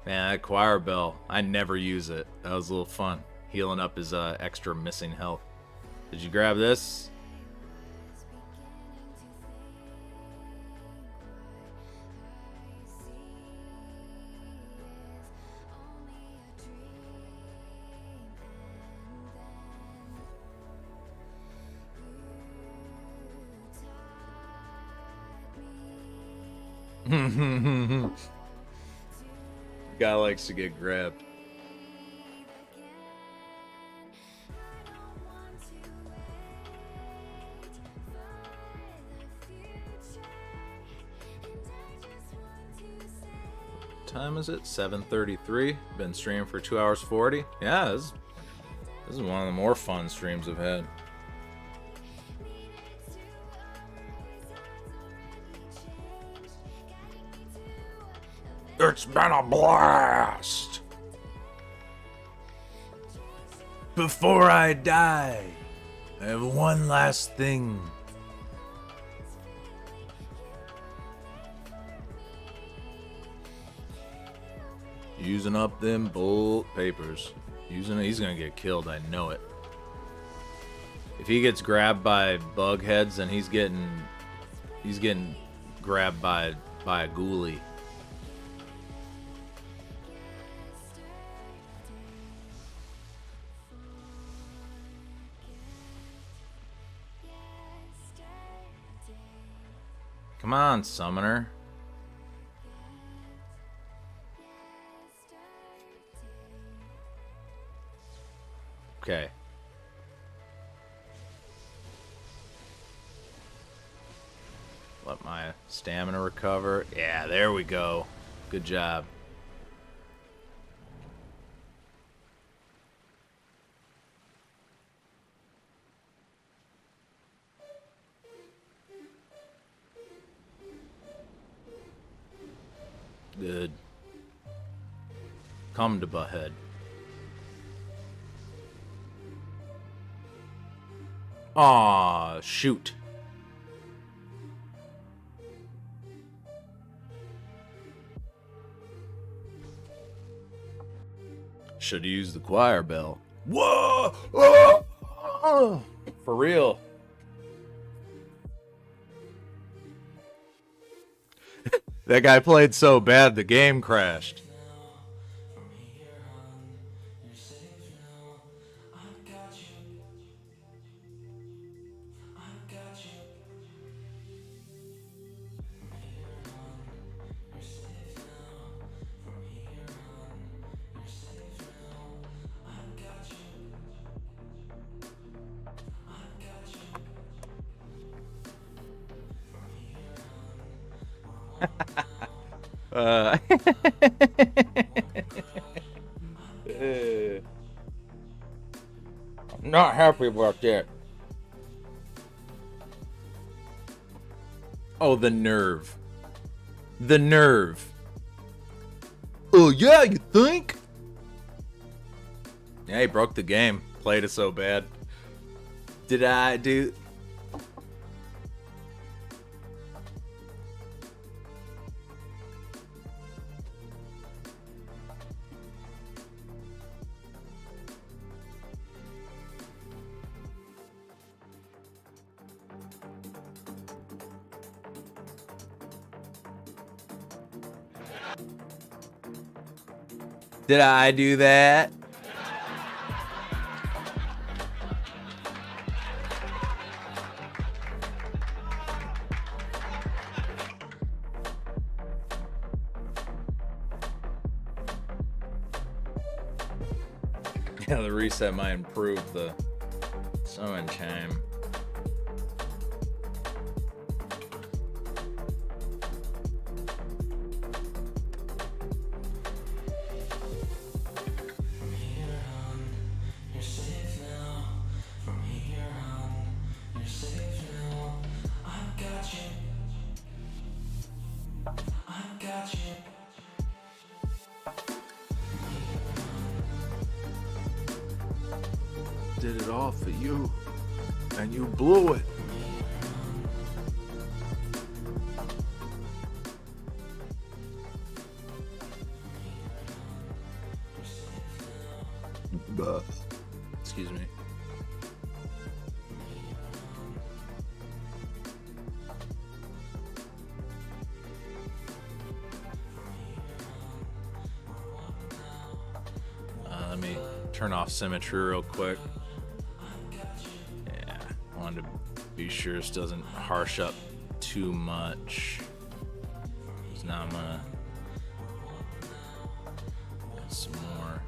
Man, that choir bell, I never use it. That was a little fun. Healing up his extra missing health. Did you grab this? Guy likes to get grabbed. Time is it? 7:33. Been streaming for 2 hours 40. Yeah, this is one of the more fun streams I've had. It's been a blast! Before I die, I have one last thing. Using up them bolt papers. He's gonna get killed, I know it. If he gets grabbed by bug heads, then he's getting grabbed by a ghoulie. Come on, summoner. Okay. Let my stamina recover. Yeah, there we go. Good job. Come to Butthead. Aw, shoot. Should use the choir bell. Whoa! Oh! For real. That guy played so bad the game crashed. I'm not happy about that. Oh, the nerve. The nerve. Oh, yeah, you think? Yeah, he broke the game. Played it so bad. Did I do... Did I do that? Yeah, the reset might improve the summon time. Did it all for you, and you blew it. Excuse me. Let me turn off symmetry real quick. Yeah, I wanted to be sure this doesn't harsh up too much. 'Cause now I'm gonna get some more.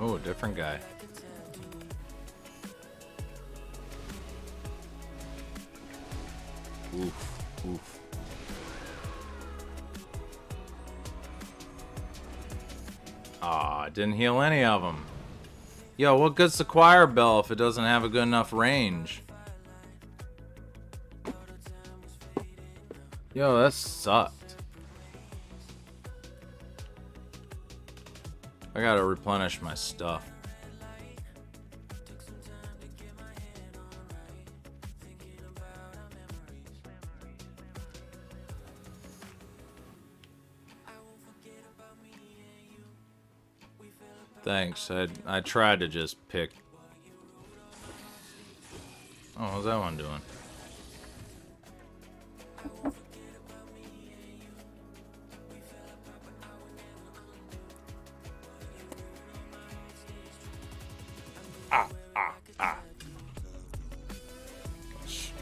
Oh, a different guy. Oof, oof. Aw, didn't heal any of them. Yo, what good's the choir bell if it doesn't have a good enough range? Yo, that sucked. I gotta replenish my stuff. Thanks. I tried to just pick. Oh, what's that one doing?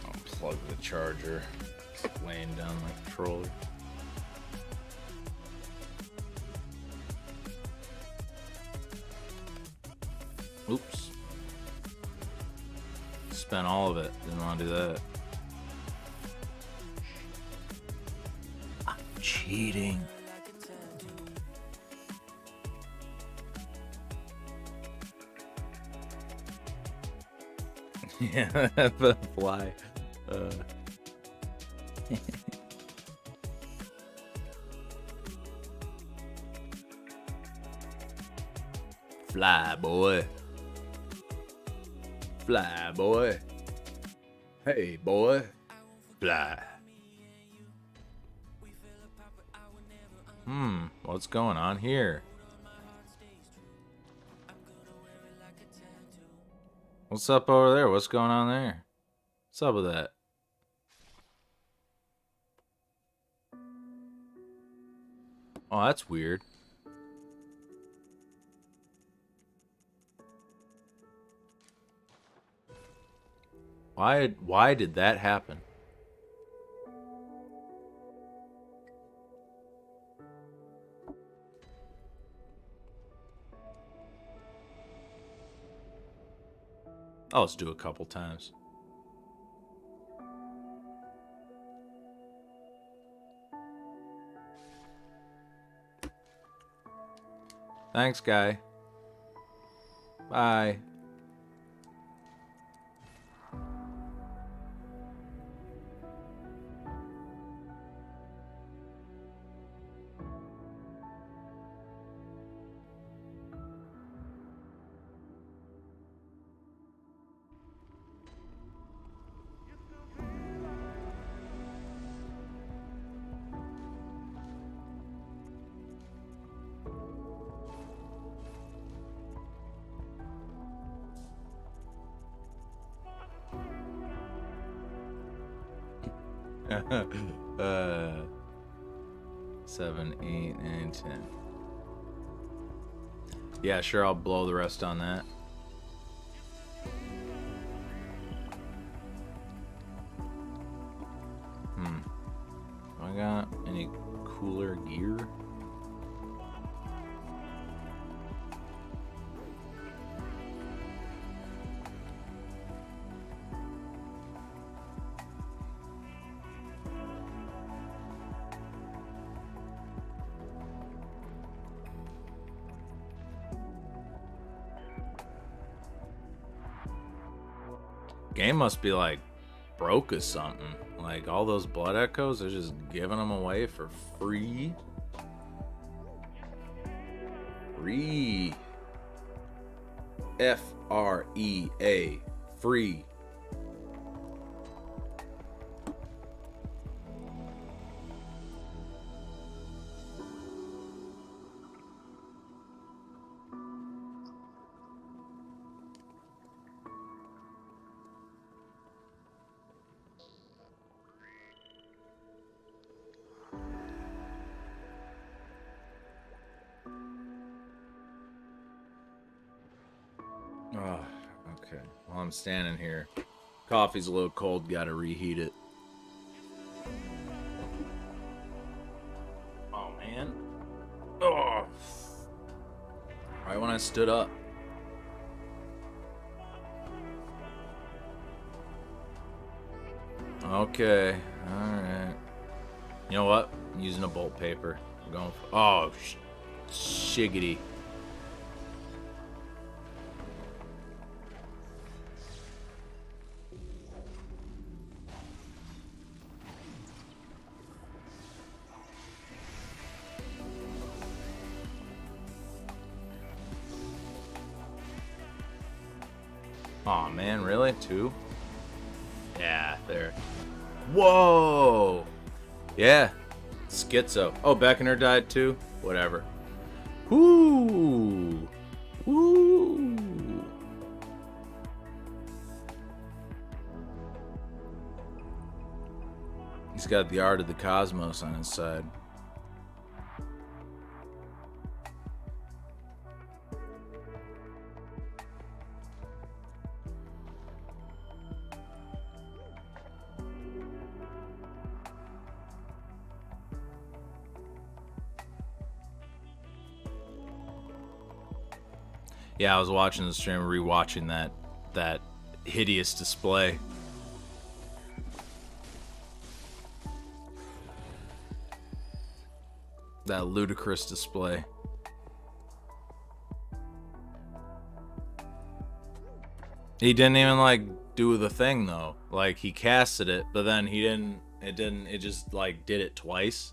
Unplug the charger. It's laying down my controller. Oops. Spent all of it. Didn't want to do that. I'm cheating. Yeah, the fly. Fly, boy. Fly, boy. Hey, boy. Fly. What's going on here? What's up over there? What's going on there? What's up with that? Oh, that's weird. Why did that happen? I'll just do a couple times. Thanks, guy. Bye. uh, 7, 8, 9, 10. Yeah, sure, I'll blow the rest on that. Do I got any cooler gear? Game must be like broke or something. Like all those blood echoes, they're just giving them away for free. Free. F-R-E-A. Free. Oh, okay. While I'm standing here, coffee's a little cold, gotta reheat it. Oh, man. Oh. Right when I stood up. Okay. Alright. You know what? I'm using a bolt paper. I'm going for... Oh, shiggity. Aw, man, really? 2? Yeah, there. Whoa! Yeah. Schizo. Oh, Beckoner died too? Whatever. Woo! Woo! He's got the art of the cosmos on his side. Yeah, I was watching the stream, rewatching that hideous display. That ludicrous display. He didn't even like do the thing though. Like he casted it, but then he didn't. It just like did it twice.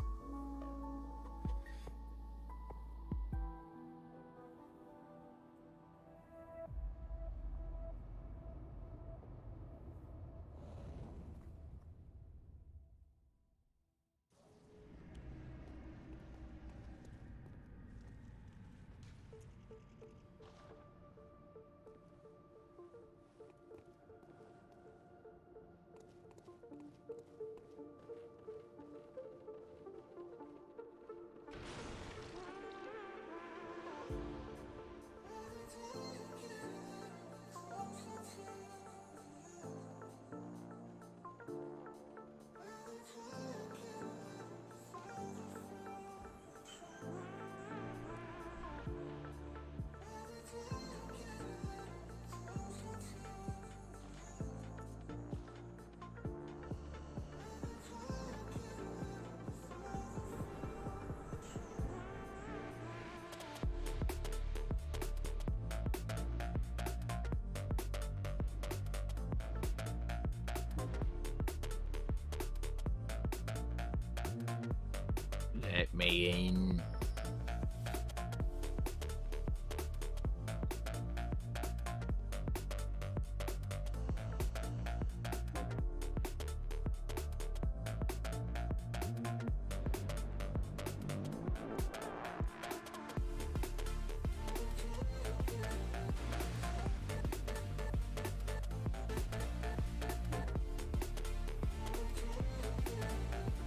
Let me in.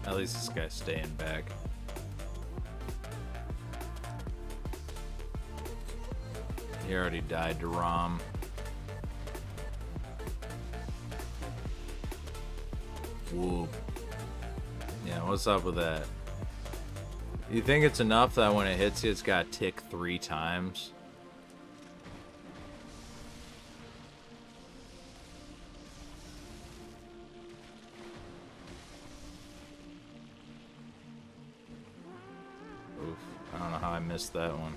At least this guy's staying back. He already died to Rom. Whoop. Yeah, what's up with that? You think it's enough that when it hits you, it's got to tick 3 times? Oof. I don't know how I missed that one.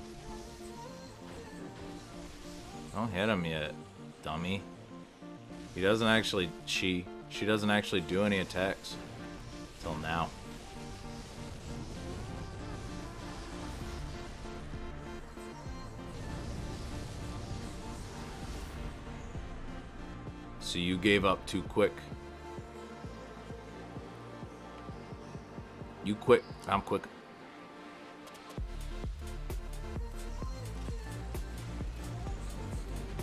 Don't hit him yet, dummy. He doesn't actually... She doesn't actually do any attacks. Till now. So you gave up too quick. You quick. I'm quick.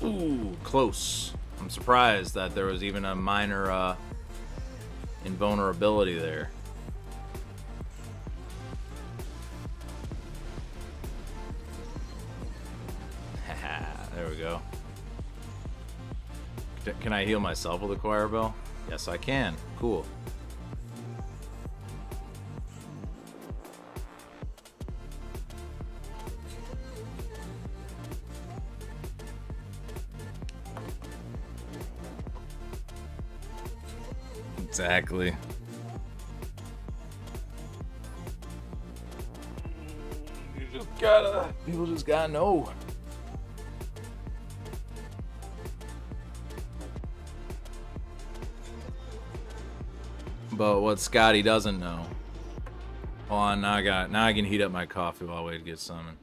Ooh, close. I'm surprised that there was even a minor invulnerability there. Haha, there we go. Can I heal myself with a choir bell? Yes, I can. Cool. Exactly. People just gotta know. But what Scotty doesn't know. Hold on, now I can heat up my coffee while I wait to get summoned.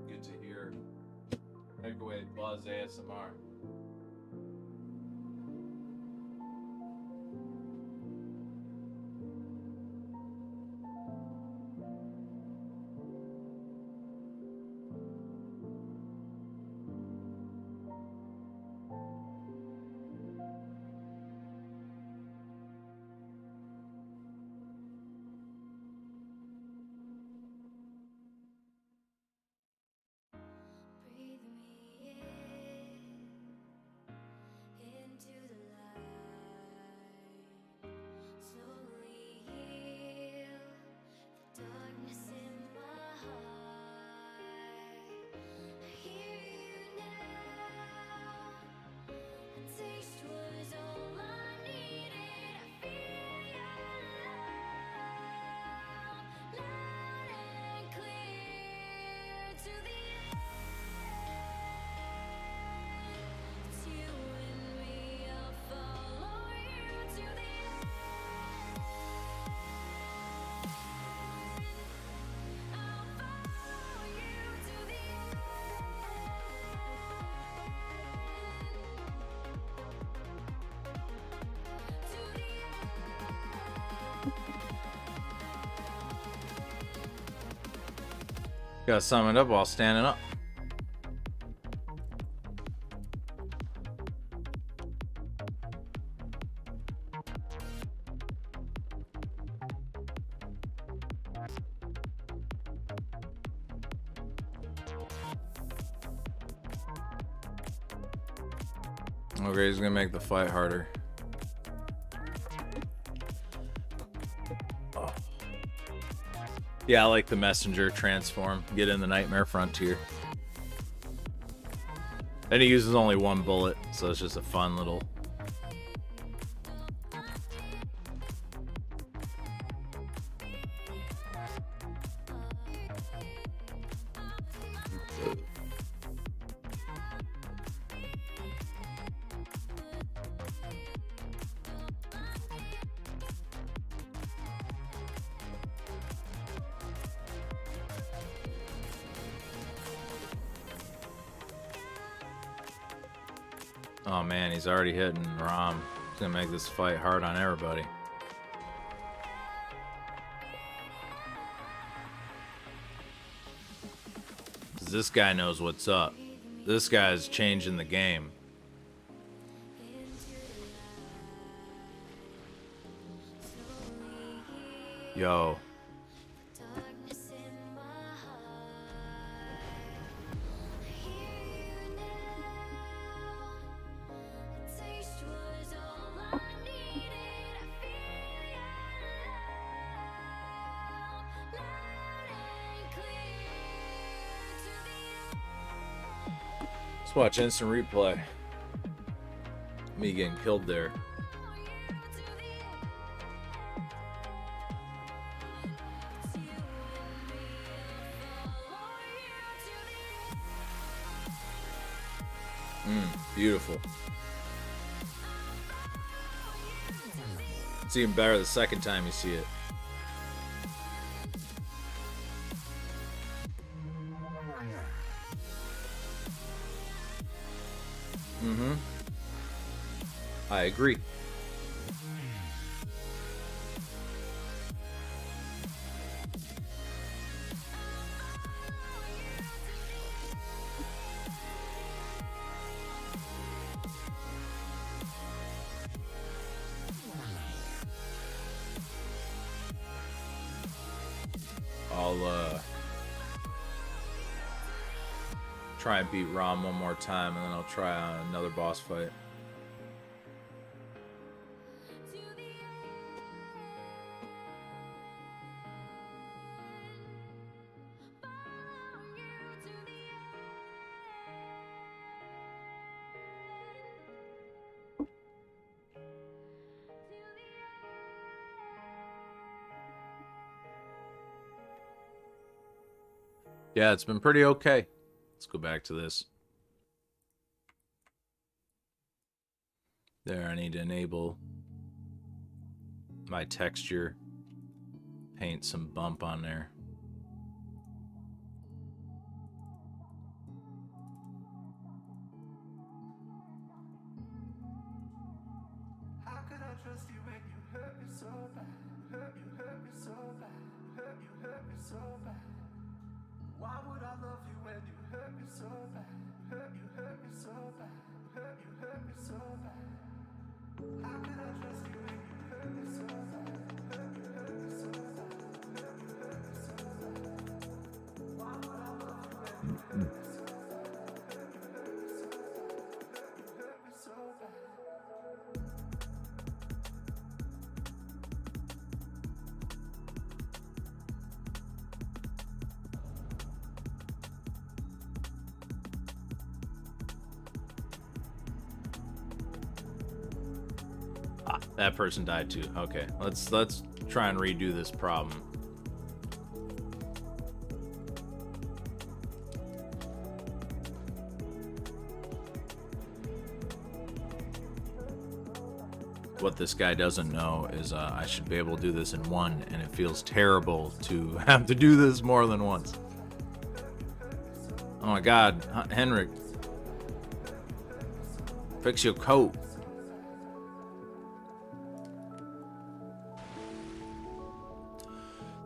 Good to hear. Take away Buzz ASMR. Breathe me into the light. Slowly heal the darkness in my heart. I hear you now. A taste was all I needed. I feel your love, loud and clear to the end. It's you and me. I'll follow you to the end. I'll follow you to the end. To the Gotta sum it up while standing up. Okay, he's gonna make the fight harder. Oh. Yeah, I like the messenger transform. Get in the Nightmare Frontier. And he uses only one bullet, so it's just a fun little... Oh man, he's already hitting Rom. He's gonna make this fight hard on everybody. Cause this guy knows what's up. This guy's changing the game. Yo. darkness in my heart. I hear you now. A taste was all I needed. I feel your love, loud and clear to the end. Let's watch instant replay. Me getting killed there. Beautiful. It's even better the second time you see it. I agree. I'll try and beat Rom one more time, and then I'll try on another boss fight. Yeah, it's been pretty okay. Let's go back to this. There, I need to enable my texture. Paint some bump on there. How could I trust you when you hurt me so bad? Hurt me so bad. Hurt me so bad. Why would I love you when you hurt me so bad? Hurt me so bad. Hurt me so bad. How could I trust you when you hurt me so bad? Hurt me so bad. Hurt me so bad. Why would I love you when you hurt me so bad? Hurt me so bad. Hurt me so bad. That person died too. Okay, let's try and redo this problem. What this guy doesn't know is I should be able to do this in one, and it feels terrible to have to do this more than once. Oh my God, Henrik, fix your coat.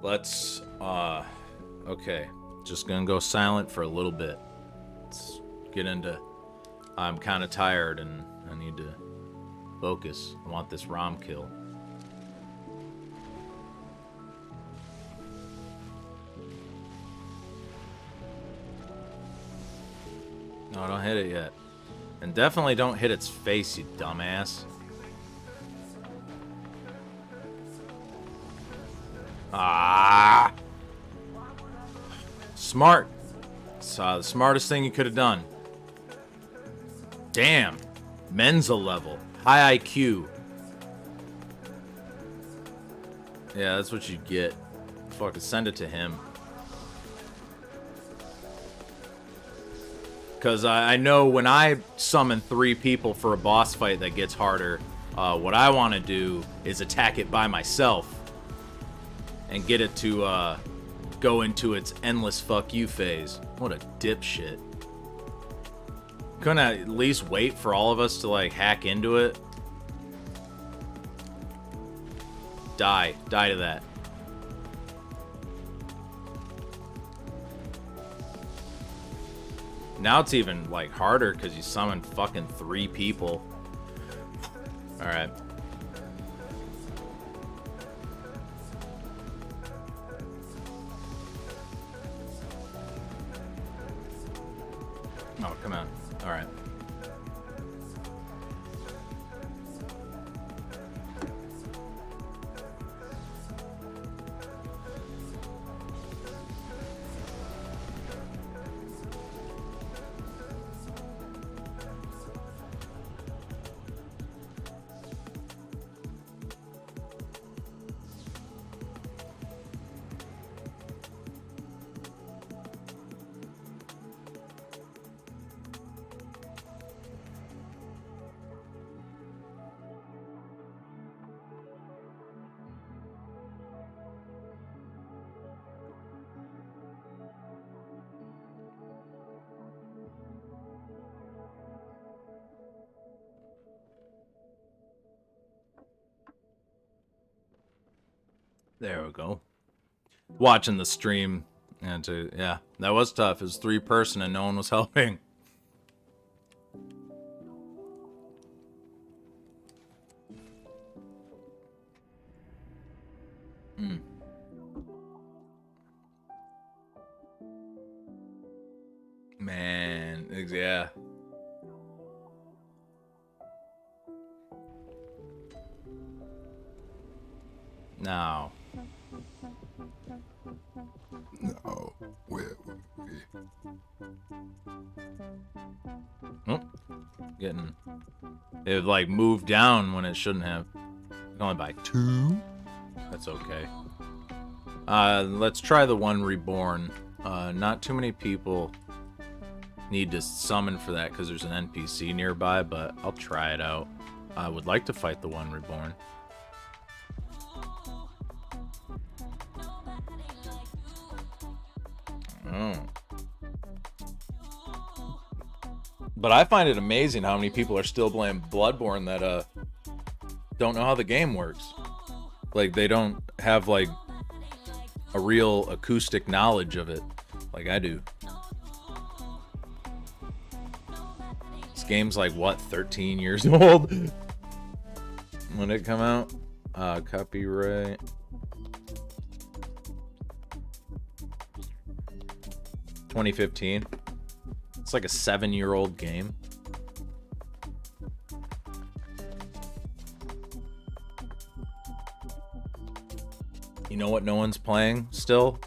Let's, okay, just gonna go silent for a little bit. Let's get into, I'm kind of tired and I need to focus. I want this ROM kill. No, don't hit it yet. And definitely don't hit its face, you dumbass. Ah! Smart. It's the smartest thing you could have done. Damn. Mensa level. High IQ. Yeah, that's what you get. Fucking send it to him. Because I know when I summon 3 people for a boss fight that gets harder, what I want to do is attack it by myself. And get it to go into its endless fuck you phase. What a dipshit. Couldn't I at least wait for all of us to like hack into it? Die. Die to that. Now it's even like harder because you summoned fucking 3 people. Alright. Oh, come on. Alright. There we go. Watching the stream, and yeah, that was tough. It was 3-person and no one was helping. Man, yeah. Now. No, where would we? Oh, getting it like moved down when it shouldn't have. Only by 2. That's okay. Let's try the one reborn. Not too many people need to summon for that because there's an NPC nearby, but I'll try it out. I would like to fight the one reborn. Oh. But I find it amazing how many people are still playing Bloodborne that don't know how the game works. Like, they don't have like a real acoustic knowledge of it like I do. This game's like, what, 13 years old? When did it come out? Copyright. $2015. It's like a 7-year-old game. You know what no one's playing still?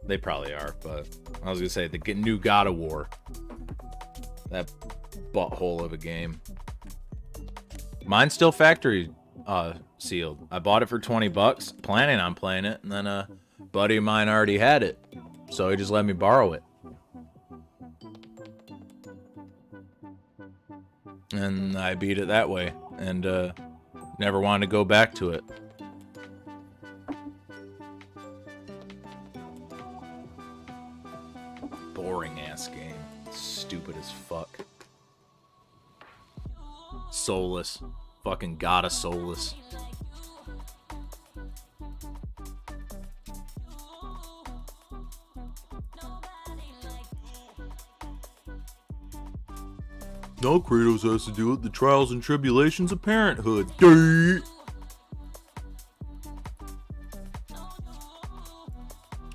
They probably are, but I was gonna say the new God of War. That butthole of a game. Mine's still factory sealed. I bought it for $20, planning on playing it, and then a buddy of mine already had it, so he just let me borrow it. And I beat it that way, and never wanted to go back to it. Boring ass game. Stupid as fuck. Soulless. Fucking gotta soulless. Now Kratos has to deal with the trials and tribulations of parenthood. Duh.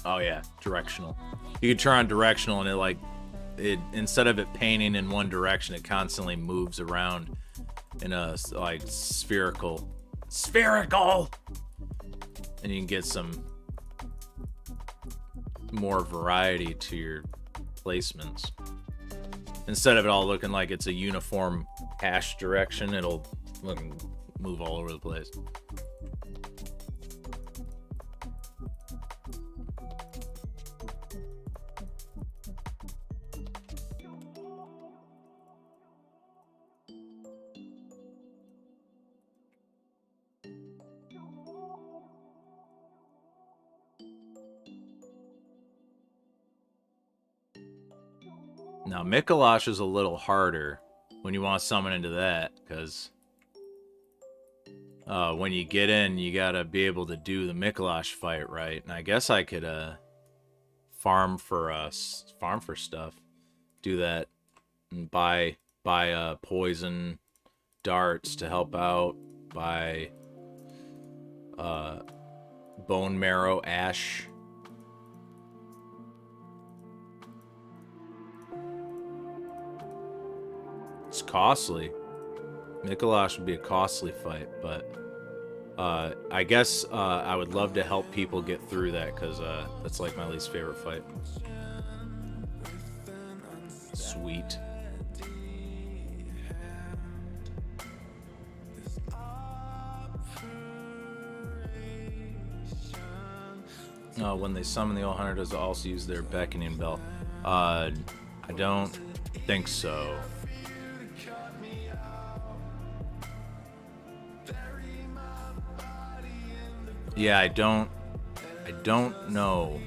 Oh yeah, directional. You can turn on directional and it instead of it painting in one direction, it constantly moves around in a like spherical, and you can get some more variety to your placements. Instead of it all looking like it's a uniform hash direction, it'll move all over the place. Now, Michelangelo is a little harder when you want to summon into that, because when you get in, you gotta be able to do the Michelangelo fight right. And I guess I could farm for stuff, do that, and buy poison darts to help out, buy bone marrow ash. It's costly. Michelangelo would be a costly fight, but I guess I would love to help people get through that, because that's like my least favorite fight. Sweet. When they summon the old hunter, does it also use their beckoning bell? I don't think so. Yeah, I don't know.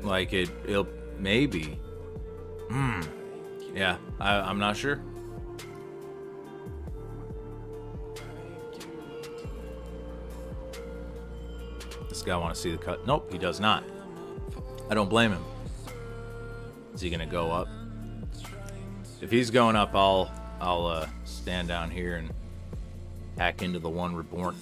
Like it'll maybe. Yeah, I'm not sure. This guy want to see the cut? Nope, he does not. I don't blame him. Is he gonna go up? If he's going up, I'll stand down here and hack into the one reborn.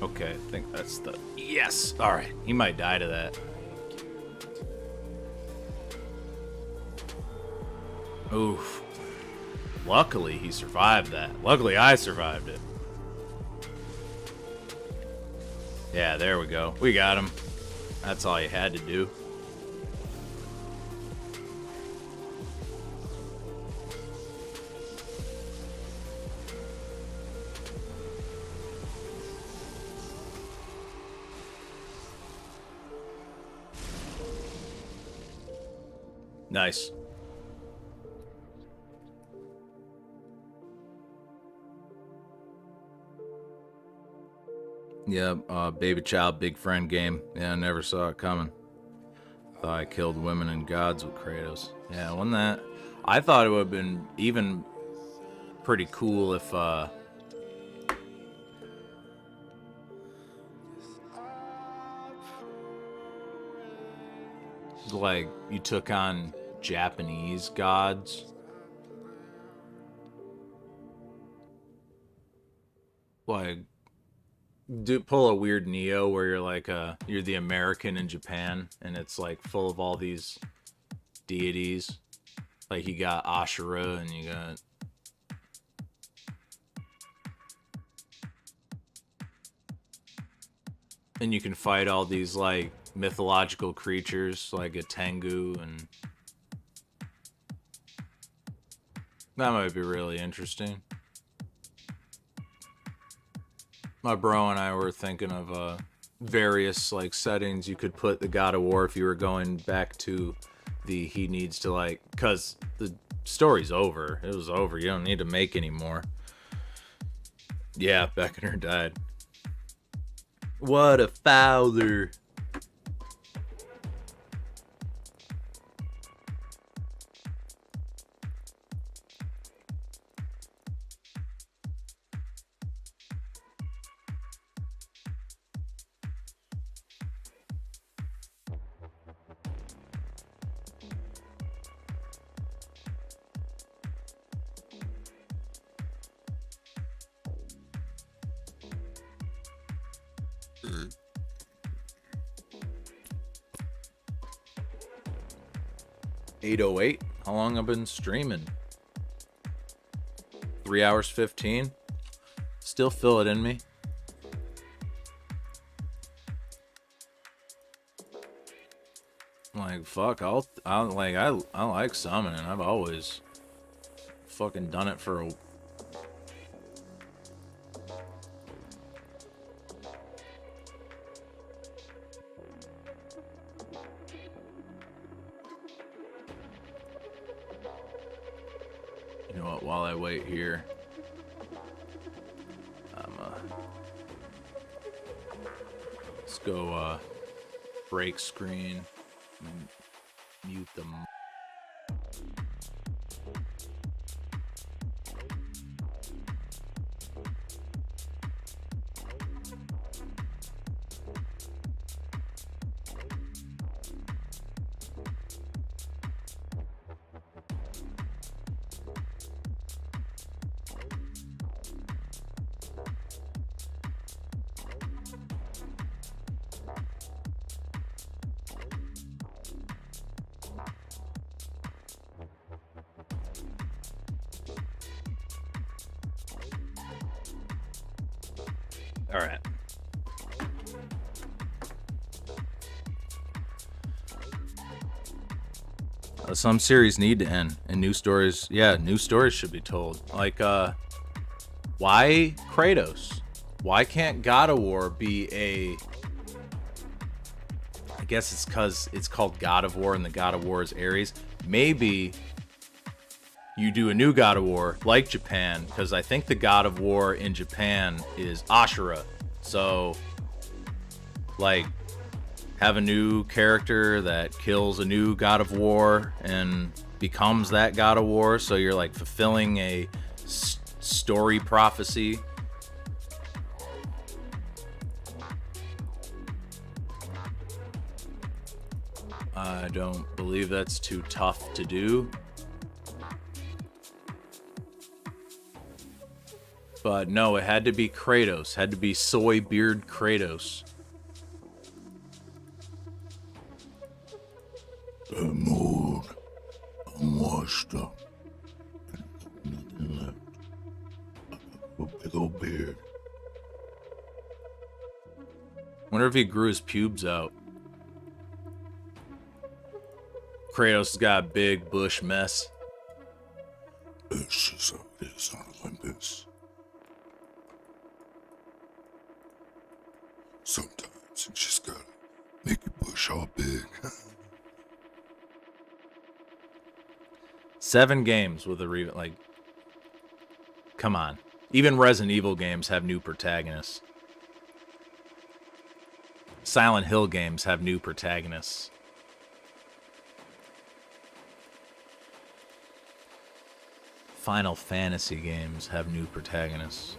Okay, I think that's the... Yes! Alright, he might die to that. Oof. Luckily, he survived that. Luckily, I survived it. Yeah, there we go. We got him. That's all you had to do. Nice. Yeah, baby child, big friend game. Yeah, I never saw it coming. Thought I killed women and gods with Kratos. Yeah, wasn't that? I thought it would have been even pretty cool if, like, you took on Japanese gods. Like, pull a weird Neo where you're like, you're the American in Japan, and it's like full of all these deities. Like, you got Ashura, and you got... And you can fight all these, like, mythological creatures, like a Tengu, and... That might be really interesting. My bro and I were thinking of various like settings you could put the God of War if you were going back to the he needs to like, cause the story's over. It was over. You don't need to make any more. Yeah, Beckoner died. What a fouler. $8:08. How long I've been streaming? 3 hours 15. Still feel it in me. Like fuck, I like summoning. I've always fucking done it for a... You know what, while I wait here, let's go break screen and mute them. All right. Some series need to end, and new stories, new stories should be told. Like, why Kratos? Why can't God of War be a... I guess it's because it's called God of War, and the God of War is Ares. Maybe you do a new God of War, like Japan, because I think the God of War in Japan is Ashura. So, like, have a new character that kills a new God of War and becomes that God of War. So you're, like, fulfilling a story prophecy. I don't believe that's too tough to do. But no, it had to be Kratos. Had to be soy beard Kratos. I'm old. I'm washed up. Nothing left. A big old beard. Wonder if he grew his pubes out. Kratos has got a big bush mess. It's just how it is on Olympus. Sometimes you just gotta make your bush all big. 7 games with a like, come on. Even Resident Evil games have new protagonists. Silent Hill games have new protagonists. Final Fantasy games have new protagonists.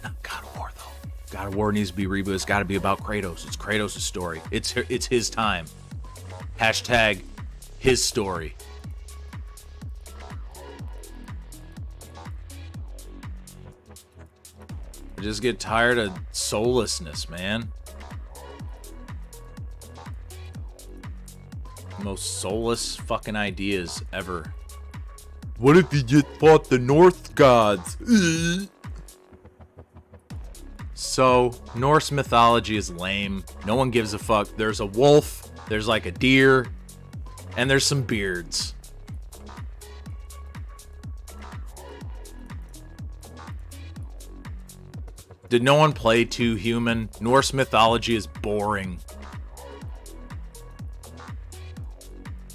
Not God of War, though. God of War needs to be rebooted. It's got to be about Kratos. It's Kratos' story. It's his time. Hashtag his story. I just get tired of soullessness, man. Most soulless fucking ideas ever. What if you just fought the Norse gods? So, Norse mythology is lame. No one gives a fuck. There's a wolf, there's like a deer, and there's some beards. Did no one play 2 Human? Norse mythology is boring.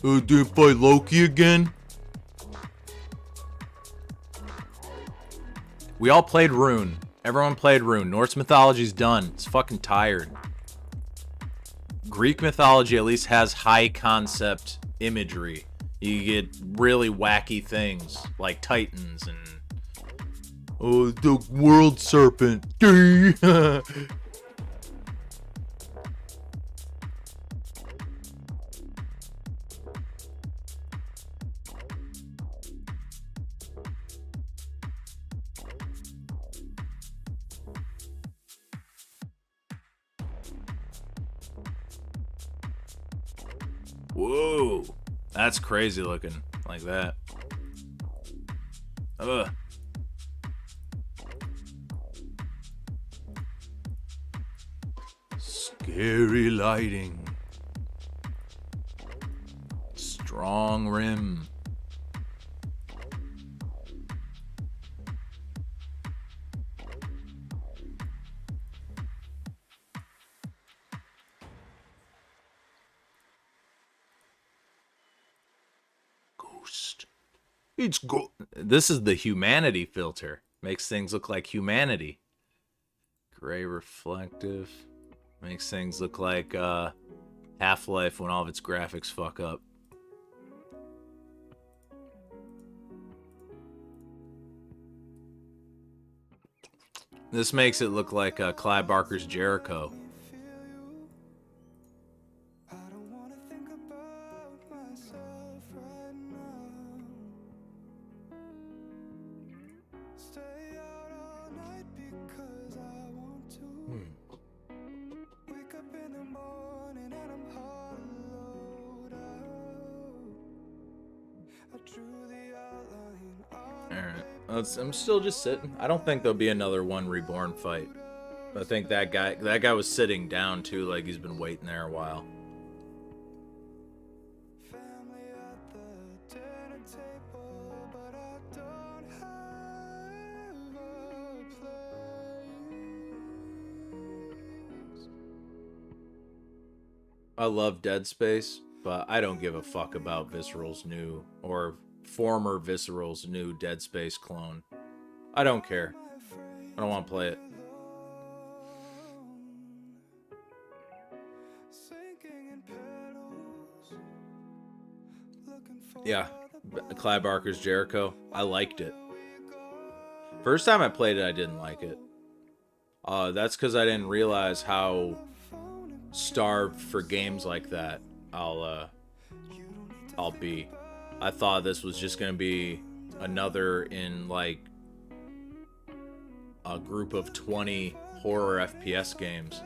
Did you fight Loki again? We all played Rune. Everyone played Rune. Norse mythology's done. It's fucking tired. Greek mythology at least has high concept imagery. You get really wacky things like Titans and the world serpent. Whoa, that's crazy looking like that. Ugh. Scary lighting. Strong rim. Ghost. It's This is the humanity filter. Makes things look like humanity. Gray reflective. Makes things look like Half-Life when all of its graphics fuck up. This makes it look like Clive Barker's Jericho. I'm still just sitting. I don't think there'll be another One Reborn fight. I think that guy was sitting down too, like he's been waiting there a while. I love Dead Space, but I don't give a fuck about Visceral's new or former Visceral's new Dead Space clone. I don't care. I don't want to play it. Yeah, Clive Barker's Jericho. I liked it. First time I played it, I didn't like it. That's because I didn't realize how starved for games like that I'll be. I thought this was just gonna be another in like a group of 20 horror FPS games.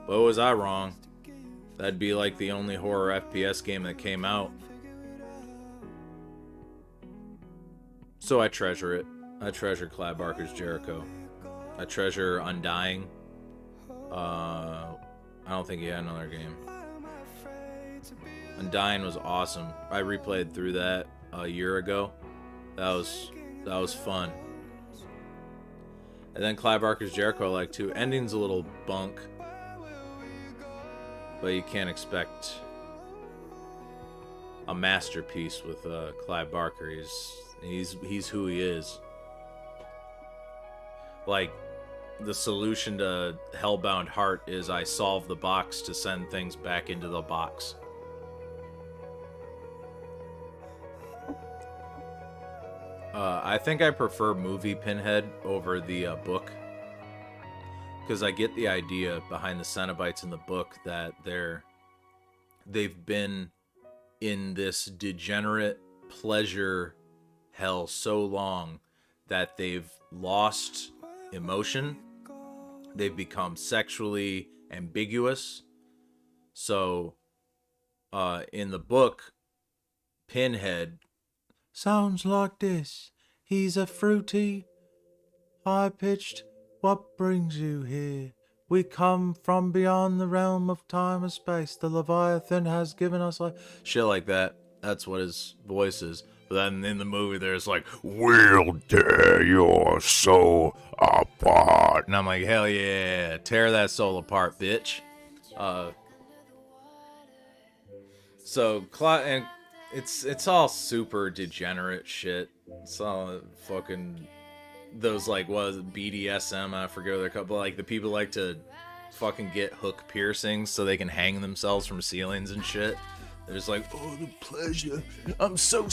But was I wrong? That'd be like the only horror FPS game that came out. So I treasure it. I treasure Clive Barker's Jericho. I treasure Undying. I don't think he had another game. Undying was awesome. I replayed through that a year ago. That was fun. And then Clive Barker's Jericho I like too. Ending's a little bunk, but you can't expect a masterpiece with Clive Barker. He's who he is. Like, the solution to Hellbound Heart is I solve the box to send things back into the box. I think I prefer movie Pinhead over the book, because I get the idea behind the Cenobites in the book that they've been in this degenerate pleasure hell so long that they've lost emotion. They've become sexually ambiguous. So in the book, Pinhead sounds like this. He's a fruity, high-pitched, what brings you here? We come from beyond the realm of time and space. The Leviathan has given us life. Shit like that. That's what his voice is. But then in the movie, there's like, we'll tear your soul apart. And I'm like, hell yeah, tear that soul apart, bitch. And it's all super degenerate shit. It's all fucking those, like, what is it, BDSM? I forget what they're called. But like the people like to fucking get hook piercings so they can hang themselves from ceilings and shit. They're just like, oh, the pleasure. I'm so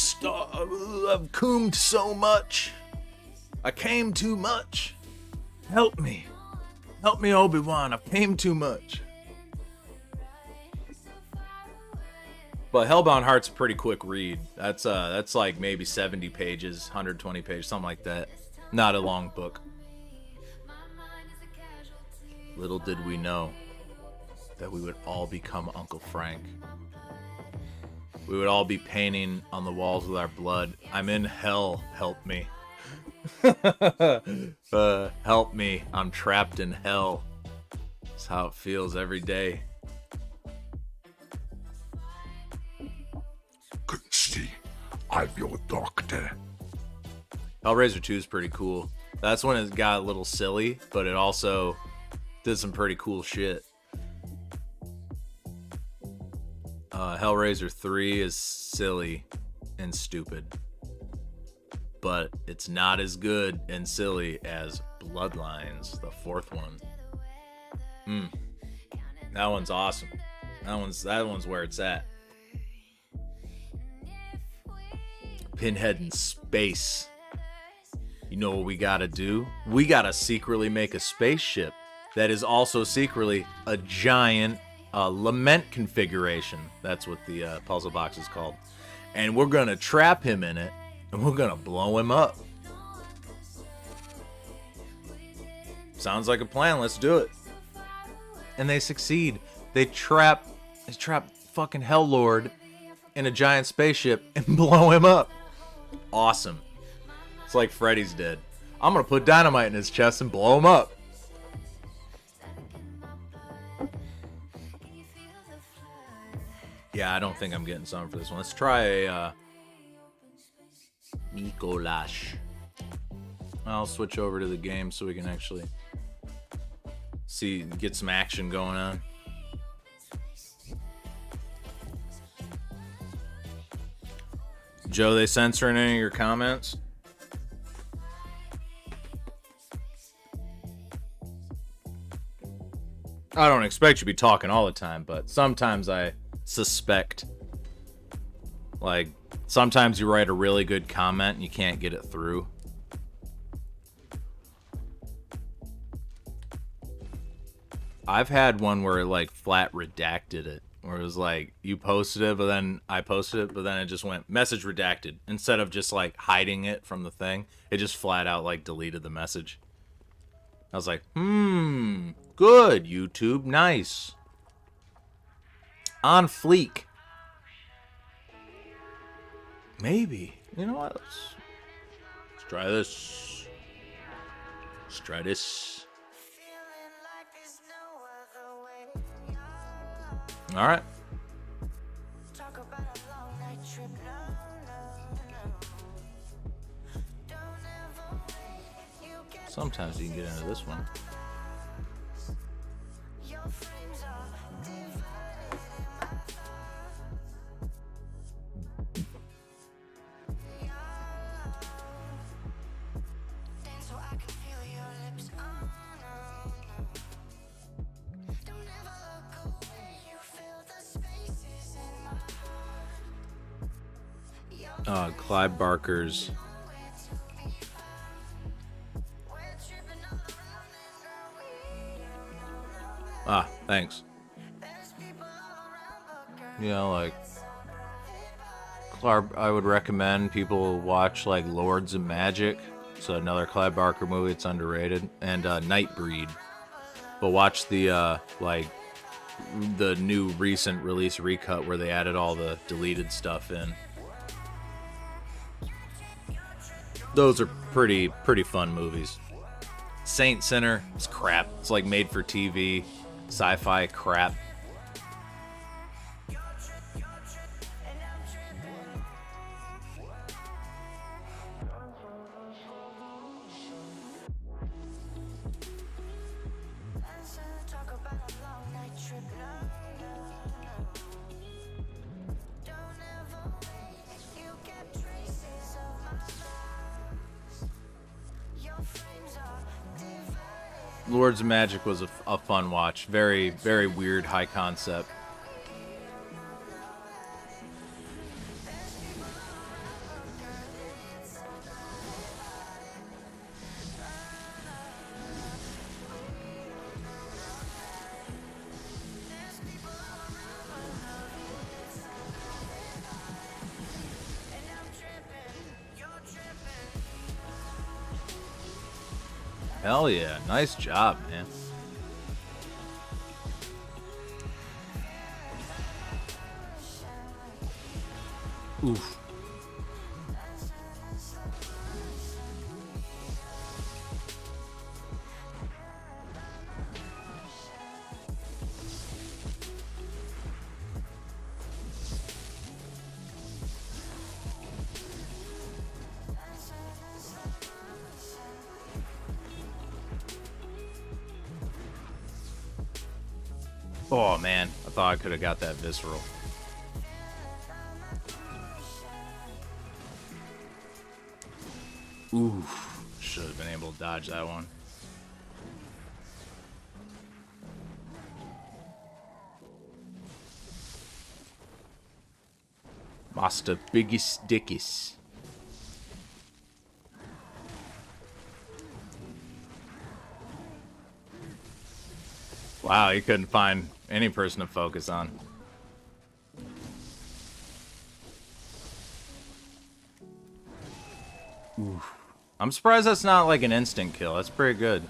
I've coomed so much. I came too much. Help me. Help me, Obi-Wan. I've came too much. But Hellbound Heart's a pretty quick read. That's like maybe 70 pages, 120 pages, something like that. Not a long book. Little did we know that we would all become Uncle Frank. We would all be painting on the walls with our blood. I'm in hell, help me. Help me, I'm trapped in hell. That's how it feels every day. Christy, I'm your doctor. Hellraiser 2 is pretty cool. That's when it got a little silly, but it also did some pretty cool shit. Hellraiser 3 is silly and stupid, but it's not as good and silly as Bloodlines, the fourth one. That one's awesome. That one's where it's at. Pinhead in space. You know what we gotta do? We gotta secretly make a spaceship that is also secretly a giant lament configuration. That's what the puzzle box is called. And we're gonna trap him in it, and we're gonna blow him up. Sounds like a plan. Let's do it. And they succeed. They trap fucking Helllord in a giant spaceship and blow him up. Awesome. It's like Freddy's did. I'm gonna put dynamite in his chest and blow him up. Yeah, I don't think I'm getting something for this one. Let's try a Nikolash. I'll switch over to the game so we can actually get some action going on. Joe, they censoring any of your comments? I don't expect you to be talking all the time, but sometimes I suspect. Like, sometimes you write a really good comment and you can't get it through. I've had one where it, like, flat redacted it. Where it was like, you posted it, but then I posted it, but then it just went, message redacted. Instead of just, like, hiding it from the thing, it just flat out, like, deleted the message. I was like, good, YouTube, nice. On fleek. Maybe. You know what? Let's try this. Let's try this. All right. Sometimes you can get into this one. Clive Barker's thanks. Yeah, like I would recommend people watch like Lords of Magic. It's another Clive Barker movie. It's underrated. And Nightbreed. But watch the like the new recent release recut where they added all the deleted stuff in. Those are pretty fun movies. Saint Sinner is crap. It's like made for TV, sci-fi crap. Lords of Magic was a fun watch. Very, very weird, high concept. Hell yeah. Nice job, man. Oof. Oh man, I thought I could have got that visceral. Oof, should have been able to dodge that one. Master Biggest Dickies. Wow, he couldn't find any person to focus on. Oof. I'm surprised that's not like an instant kill. That's pretty good.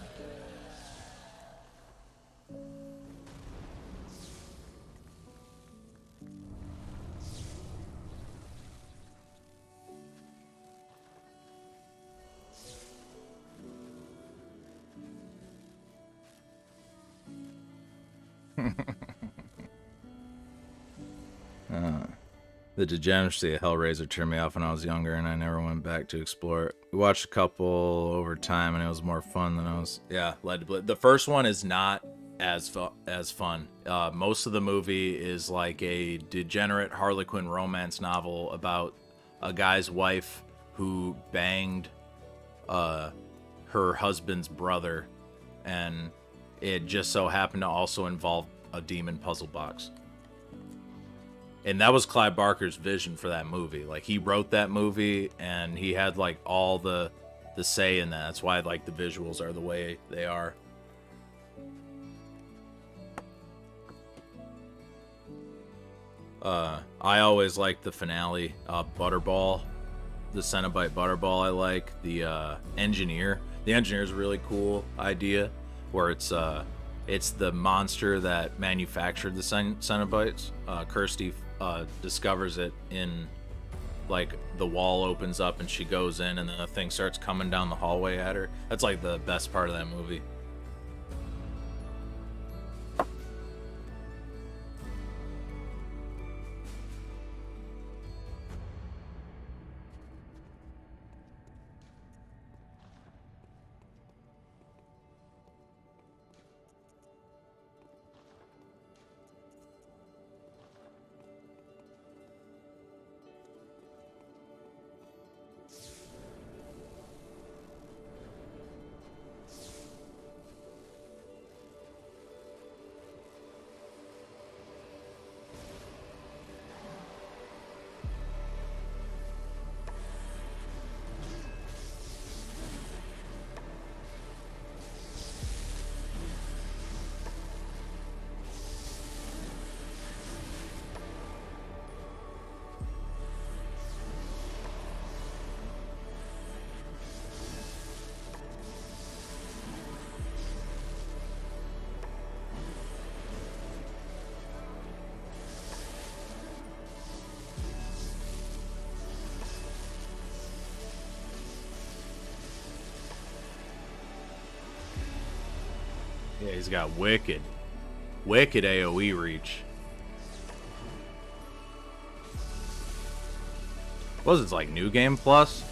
The degeneracy of Hellraiser turned me off when I was younger, and I never went back to explore it. We watched a couple over time, and it was more fun than I was. Yeah, led to Blood. The first one is not as fun. Most of the movie is like a degenerate Harlequin romance novel about a guy's wife who banged her husband's brother, and it just so happened to also involve a demon puzzle box. And that was Clive Barker's vision for that movie. Like, he wrote that movie, and he had like all the say in that. That's why like the visuals are the way they are. I always like the finale, Butterball, the Cenobite Butterball. I like the engineer. The engineer's a really cool idea, where it's the monster that manufactured the Cenobites. Kirsty discovers it in, like, the wall opens up and she goes in, and then the thing starts coming down the hallway at her. That's like the best part of that movie. Yeah, he's got wicked AoE reach. What was it, like New Game Plus?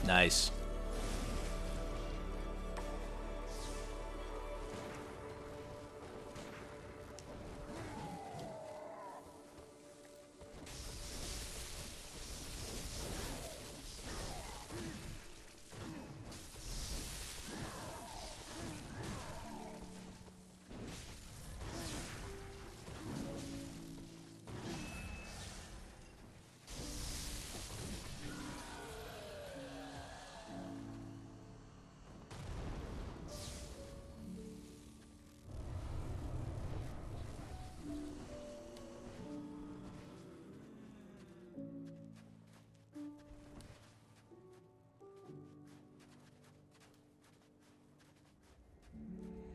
Nice.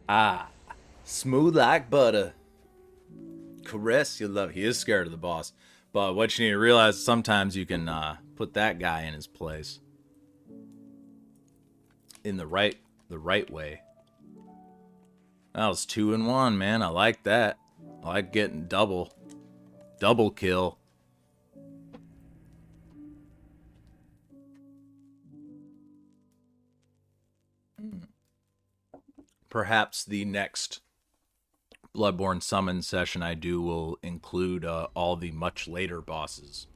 Ah, smooth like butter. Caress your love. He is scared of the boss. But what you need to realize, sometimes you can put that guy in his place. In the right way. That was 2 in 1, man. I like that. I like getting double kill. Perhaps the next Bloodborne summon session I do will include all the much later bosses.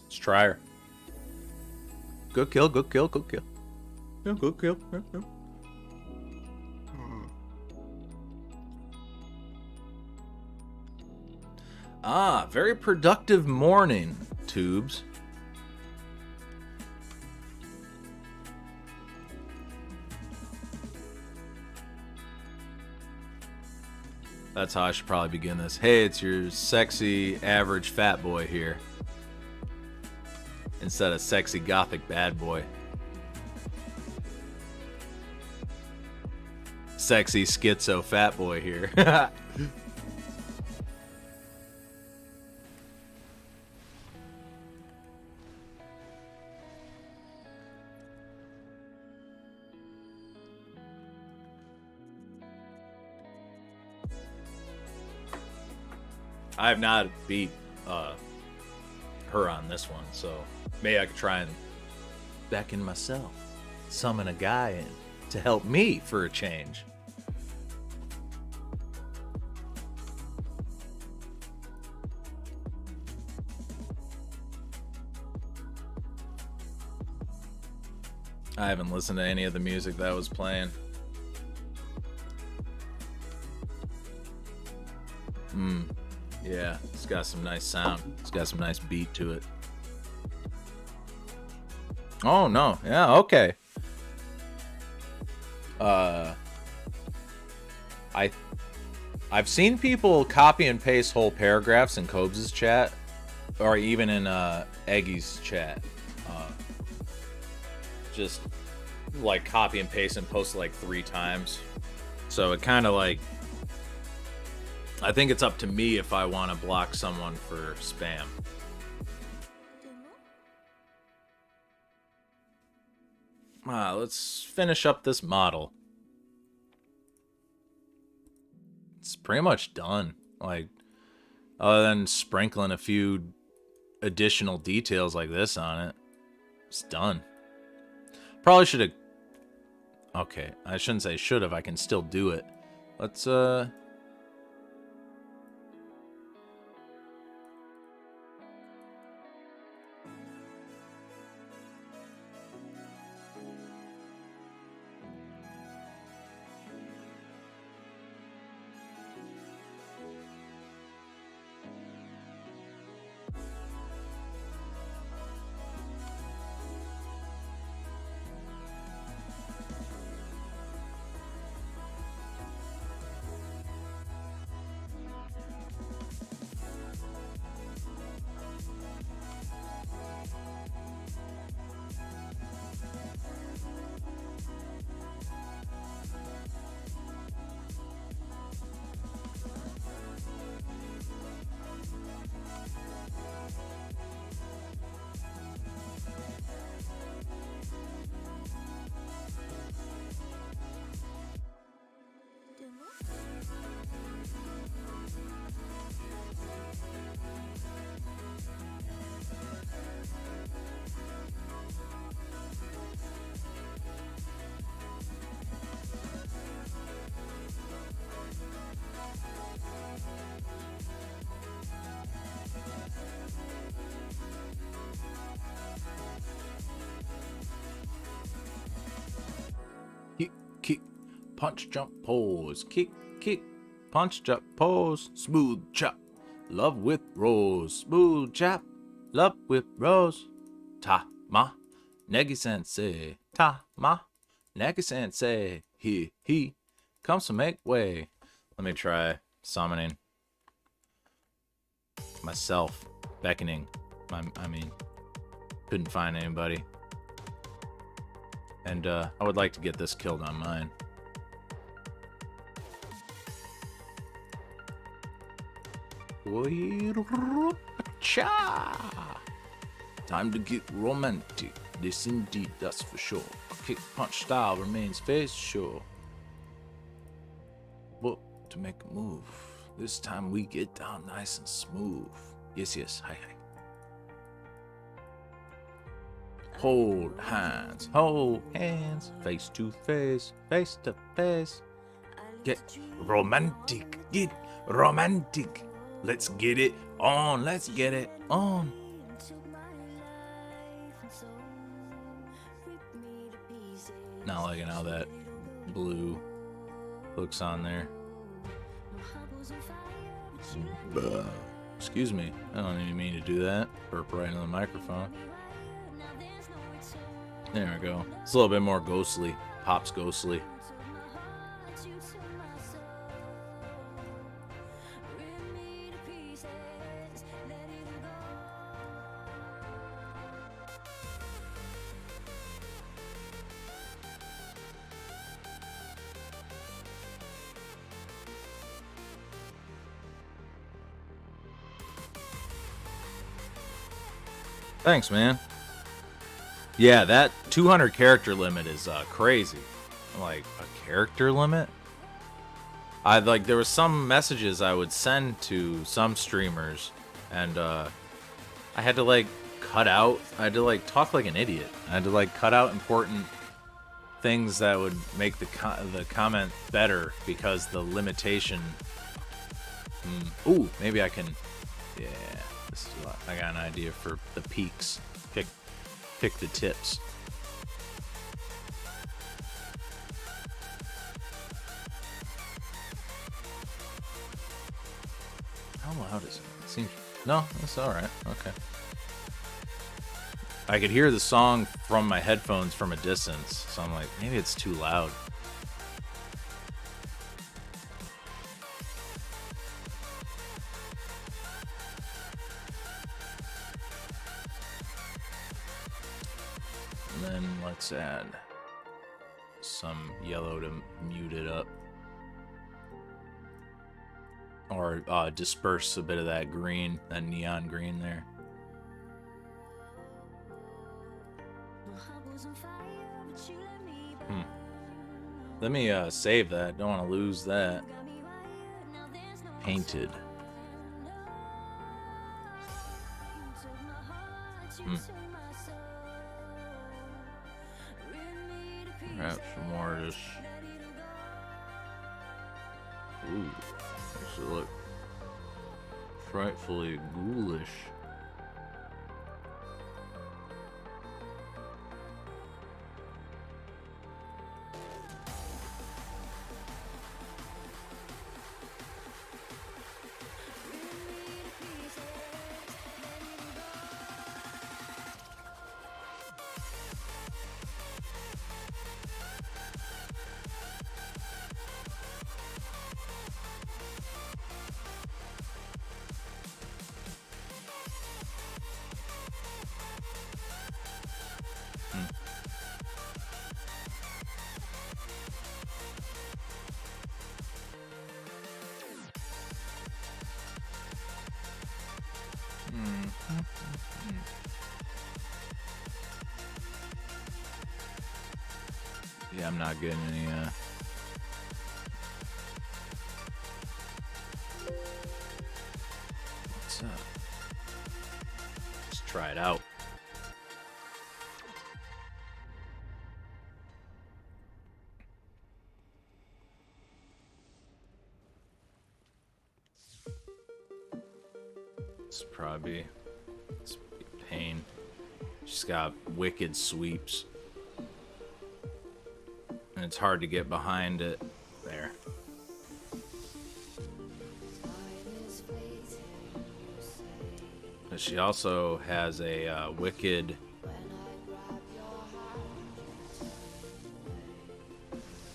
Let's try her. Good kill, good kill, good kill. Yeah, good kill. Yeah. Ah, very productive morning, Tubes. That's how I should probably begin this. Hey, it's your sexy, average fat boy here. Instead of sexy, gothic bad boy. Sexy, schizo fat boy here. I have not beat her on this one, so maybe I could try and beckon myself, summon a guy in to help me for a change. I haven't listened to any of the music that was playing. Yeah, it's got some nice sound. It's got some nice beat to it. Oh no, yeah, okay. I've seen people copy and paste whole paragraphs in Cobes' chat, or even in Eggy's chat. Just like copy and paste and post it like 3 times. So it kind of like, I think it's up to me if I want to block someone for spam. Let's finish up this model. It's pretty much done. Like, other than sprinkling a few additional details like this on it, it's done. Probably should have... Okay, I shouldn't say should have. I can still do it. Let's, kick, punch, jump, pose. Kick, punch, jump, pose. Smooth chop, love with rose. Smooth chop, love with rose. Ta ma, negi sensei. Ta ma, negi sensei. He comes to make way. Let me try summoning myself, beckoning. I mean, couldn't find anybody. And I would like to get this killed on mine. Time to get romantic. This indeed, that's for sure. Kick punch style remains face sure. But to make a move, this time we get down nice and smooth. Yes, hi. Hold hands, face to face, face to face. Get romantic, Let's get it on, Not liking how that blue looks on there. Excuse me, I don't even mean to do that. Burp right into the microphone. There we go. It's a little bit more ghostly. Pops ghostly. Thanks, man. Yeah, that 200 character limit is crazy. Like, a character limit? There was some messages I would send to some streamers, and I had to like cut out. I had to like talk like an idiot. I had to like cut out important things that would make the comment better because the limitation. Ooh, maybe I can. Yeah, I got an idea for the peaks. Pick the tips. No, that's alright. Okay. I could hear the song from my headphones from a distance, so I'm like, maybe it's too loud. And then let's add some yellow to mute it up. Or disperse a bit of that green, that neon green there. Let me save that. Don't want to lose that. Painted. Perhaps some more of this. Ooh, makes it look frightfully ghoulish. Yeah, I'm not getting any, what's up? Let's try it out. It's probably pain. She's got wicked sweeps. And it's hard to get behind it. There. But she also has a wicked...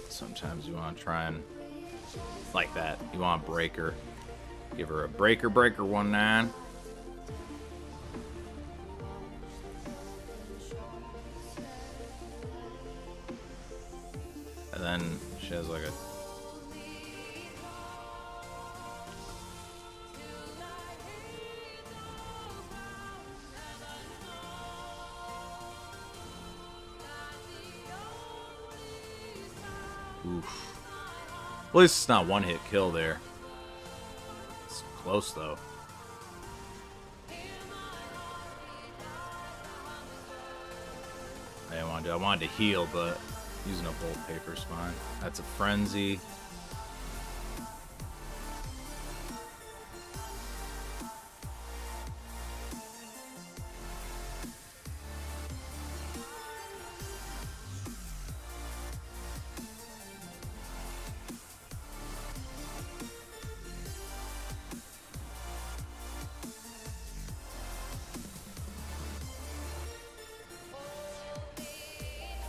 Sometimes you want to try and... Like that. You want to break her. Give her a breaker 1-9. And then she has like a... Oof. At least it's not one hit kill there. It's close though. I wanted to heal, but using a bolt paper spine. That's a frenzy.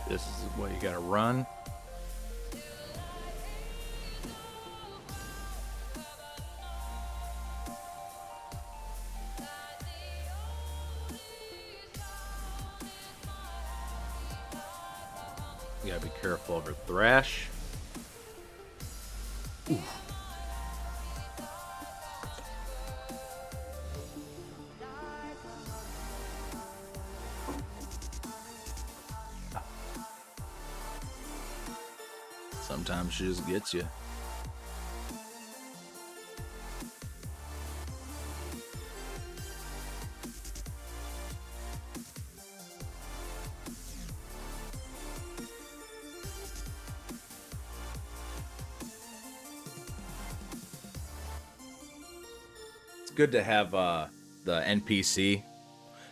This is what you gotta run. You gotta be careful over Thrash. Ooh. Sometimes she just gets you. It's good to have the NPC.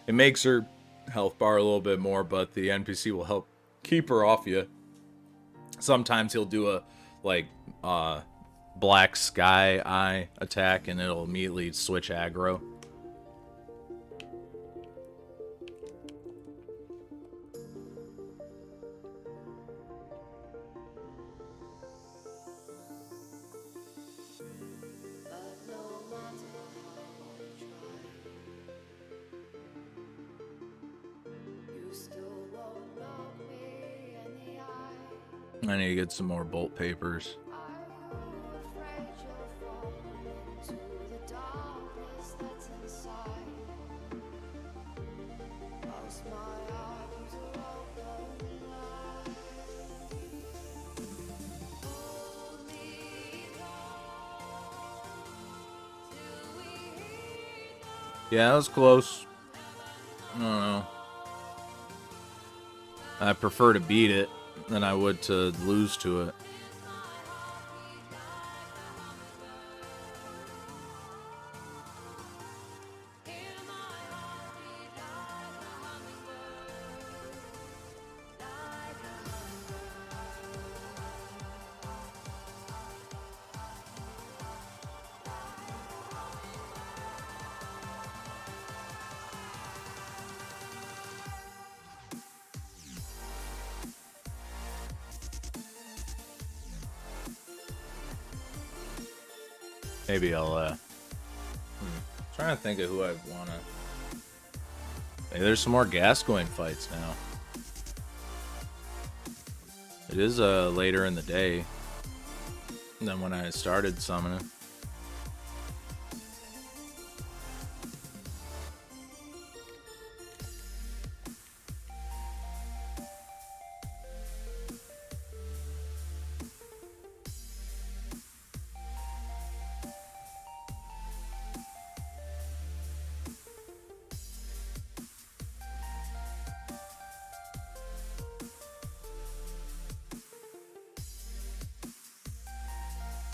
It makes her health bar a little bit more, but the NPC will help keep her off you. Sometimes he'll do a black sky eye attack and it'll immediately switch aggro. I need to get some more bolt papers. Yeah, that was close. I don't know. I prefer to beat it than I would to lose to it. Maybe I'll, trying to think of who I'd wanna... Hey, there's some more Gascoigne fights now. It is, later in the day than when I started summoning.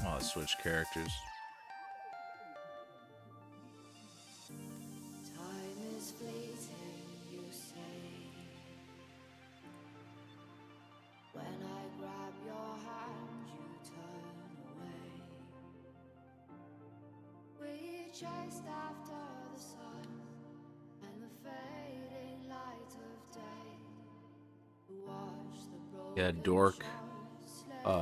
Oh, I'll switch characters. Time is fleeting, you say. When I grab your hand, you turn away. We chased after the sun and the fading light of day. Watch the broken Yeah, Dork.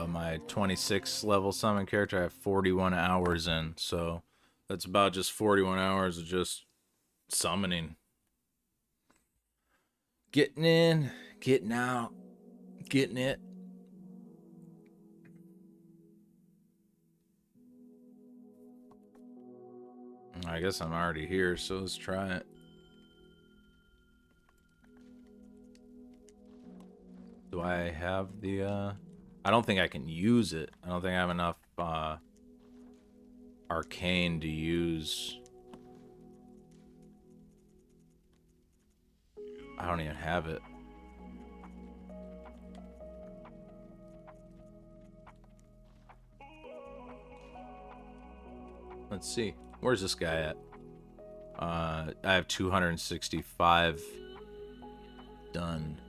My 26 level summon character I have 41 hours in, so that's about just 41 hours of just summoning. Getting in, getting out, getting it. I guess I'm already here, so let's try it. Do I have the, I don't think I can use it. I don't think I have enough, arcane to use. I don't even have it. Let's see. Where's this guy at? I have 265 done.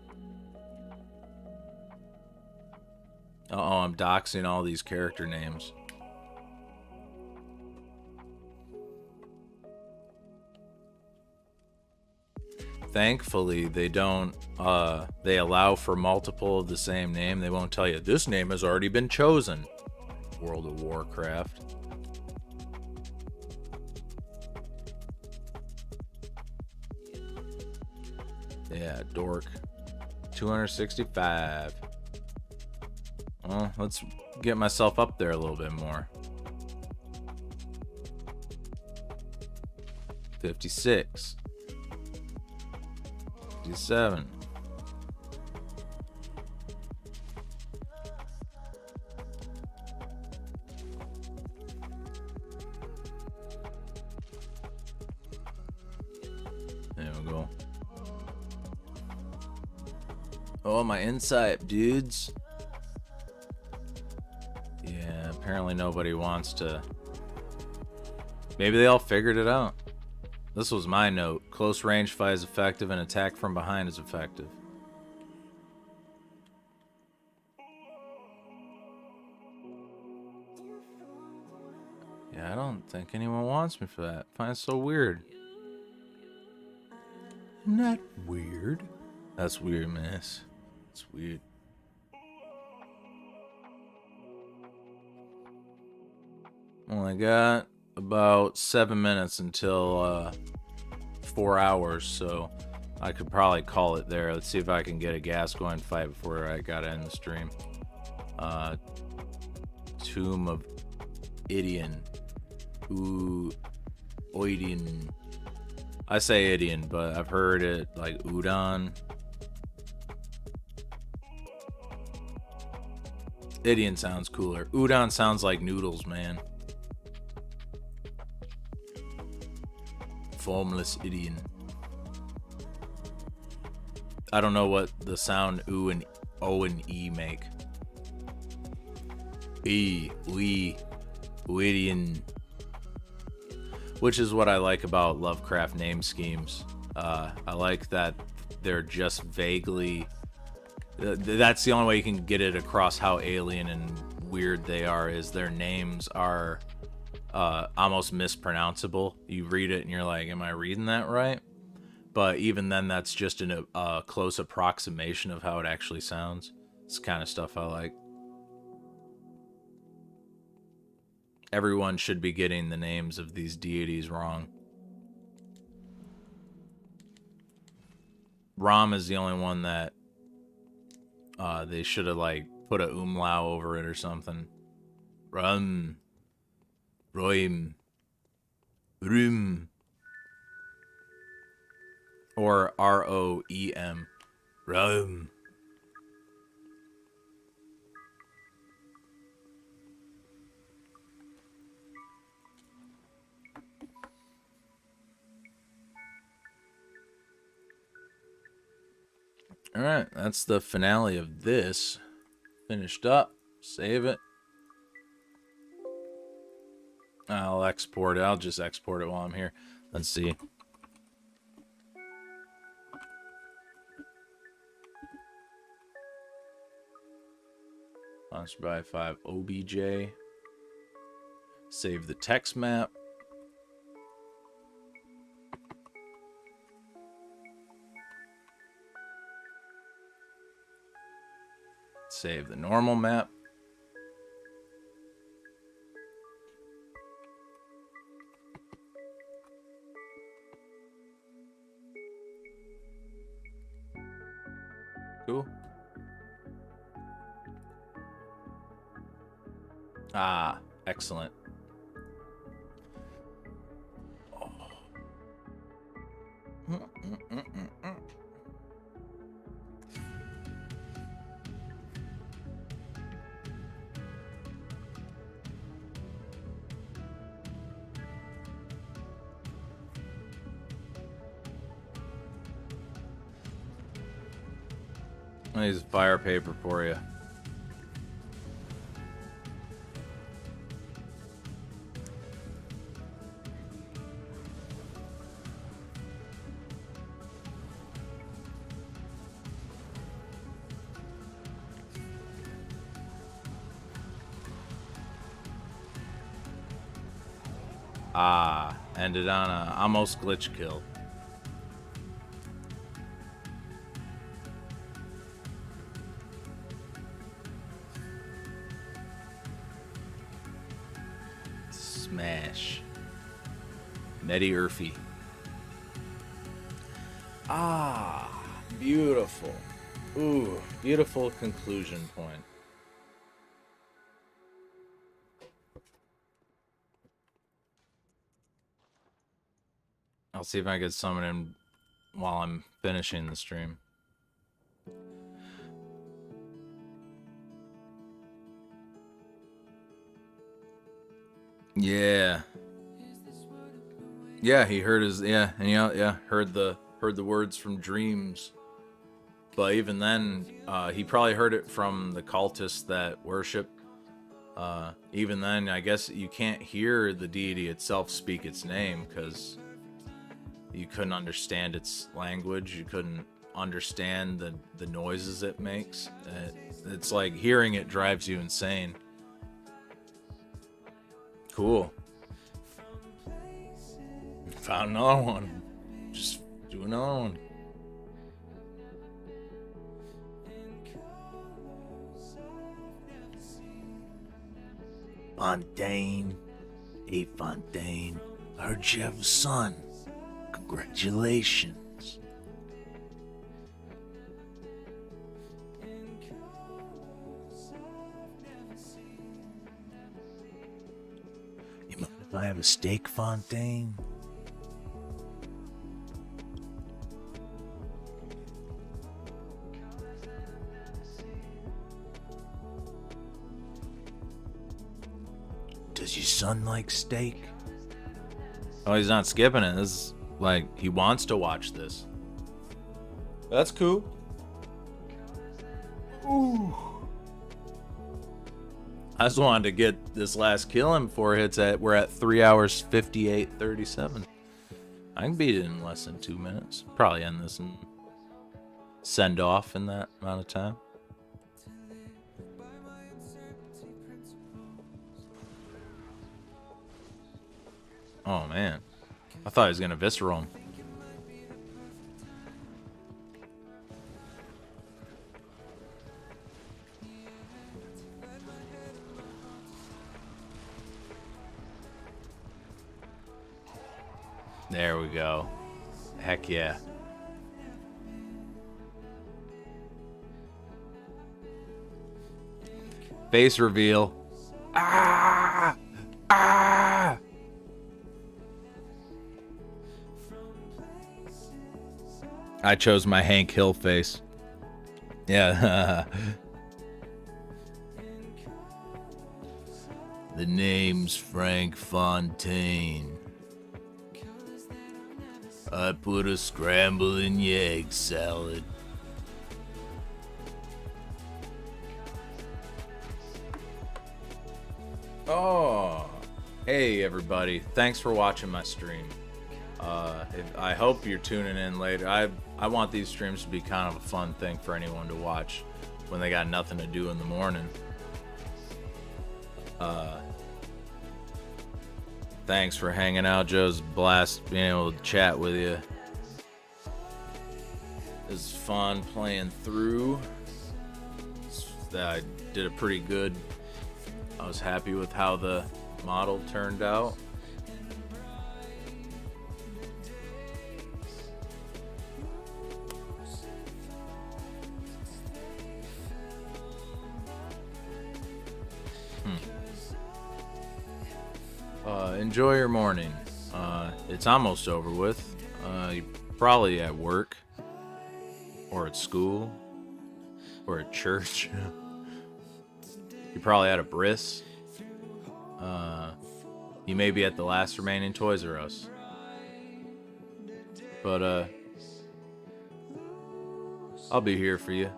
Uh-oh, I'm doxing all these character names. Thankfully, they don't, they allow for multiple of the same name. They won't tell you, this name has already been chosen. World of Warcraft. Yeah, Dork. 265. Well, let's get myself up there a little bit more. 56. 57. There we go. Oh, my insight, dudes. Yeah, apparently nobody wants to. Maybe they all figured it out. This was my note. Close range fight is effective and attack from behind is effective. Yeah, I don't think anyone wants me for that. I find it so weird. Isn't that weird? That's weird, miss. It's weird. Only got about 7 minutes until 4 hours, so I could probably call it there. Let's see if I can get a Gascoigne fight before I gotta end the stream. Tomb of Idian. Oidian. I say Idian, but I've heard it like Udon. Idian sounds cooler. Udon sounds like noodles, man. Formless Idian. I don't know what the sound oo and o and e make. Idian. Which is what I like about Lovecraft name schemes. I like that they're just vaguely... That's the only way you can get it across how alien and weird they are, is their names are almost mispronounceable. You read it and you're like, am I reading that right? But even then, that's just a close approximation of how it actually sounds. It's the kind of stuff I like. Everyone should be getting the names of these deities wrong. Ram is the only one that they should have like put a umlau over it or something. Ram, Roim, Rum, or R-O-E-M, Ram. Alright, that's the finale of this. Finished up. Save it. I'll export it. I'll just export it while I'm here. Let's see. Sponsored by 5 OBJ. Save the text map. Save the normal map. Cool. Ah, excellent. Oh. I use fire paper for you. Ah, ended on a almost glitch kill. Smash. Medi Urfi. Ah, beautiful. Ooh, beautiful conclusion point. I'll see if I can summon him while I'm finishing the stream. Yeah. Yeah, he heard his heard the words from dreams. But even then, he probably heard it from the cultists that worship. Even then, I guess you can't hear the deity itself speak its name because you couldn't understand its language. You couldn't understand the noises it makes. It's like hearing it drives you insane. Cool. Found another one. Just do another one. Fontaine. Hey, Fontaine. I heard you have a son. Congratulations. I have a steak fontaine. Does your son like steak? Oh, he's not skipping it. This is like, he wants to watch this. That's cool. Ooh. I just wanted to get this last kill in before it hits we're at 3 hours 58:37. I can beat it in less than 2 minutes. Probably end this and send off in that amount of time. Oh man, I thought he was gonna visceral him. There we go. Heck yeah. Face reveal. Ah! Ah! I chose my Hank Hill face. Yeah. The name's Frank Fontaine. I put a scramble in your egg salad. Oh, hey everybody! Thanks for watching my stream. I hope you're tuning in later. I want these streams to be kind of a fun thing for anyone to watch when they got nothing to do in the morning. Thanks for hanging out, Joe's blast being able to chat with you. It was fun playing through. I did it pretty good. I was happy with how the model turned out. Enjoy your morning. It's almost over with. You're probably at work, or at school, or at church. You're probably at a bris. You may be at the last remaining Toys R Us. But I'll be here for you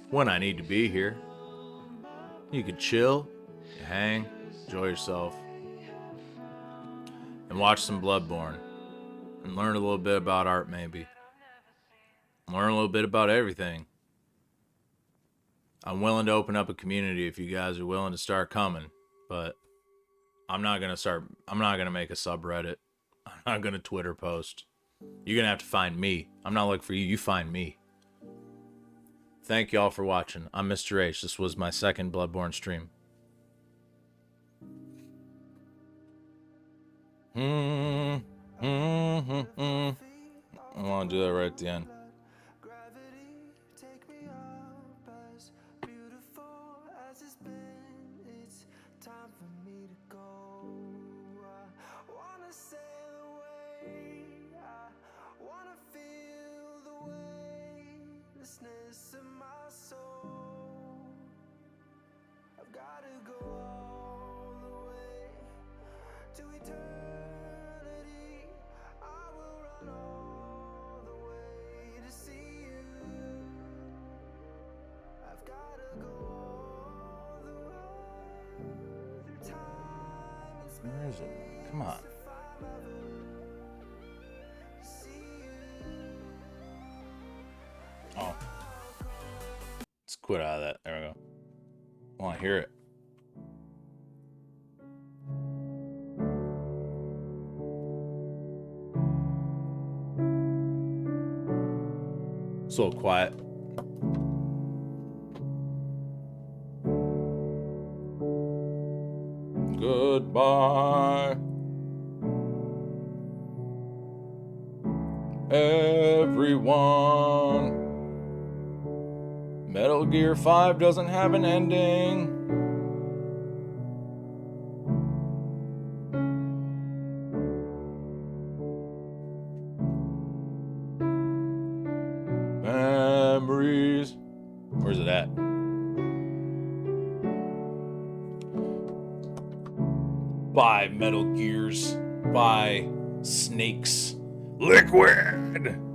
when I need to be here. You can chill, you hang, enjoy yourself, and watch some Bloodborne, and learn a little bit about art maybe. Learn a little bit about everything. I'm willing to open up a community if you guys are willing to start coming, but I'm not gonna make a subreddit. I'm not gonna Twitter post. You're gonna have to find me. I'm not looking for you, you find me. Thank y'all for watching. I'm Mr. H. This was my second Bloodborne stream. I want to do that right at the end. Where is it? Come on. Oh. Let's quit out of that. There we go. I want to hear it. It's a little quiet. Goodbye, everyone. Metal Gear 5 doesn't have an ending. it at? Buy Metal Gears. Buy Snakes. Liquid!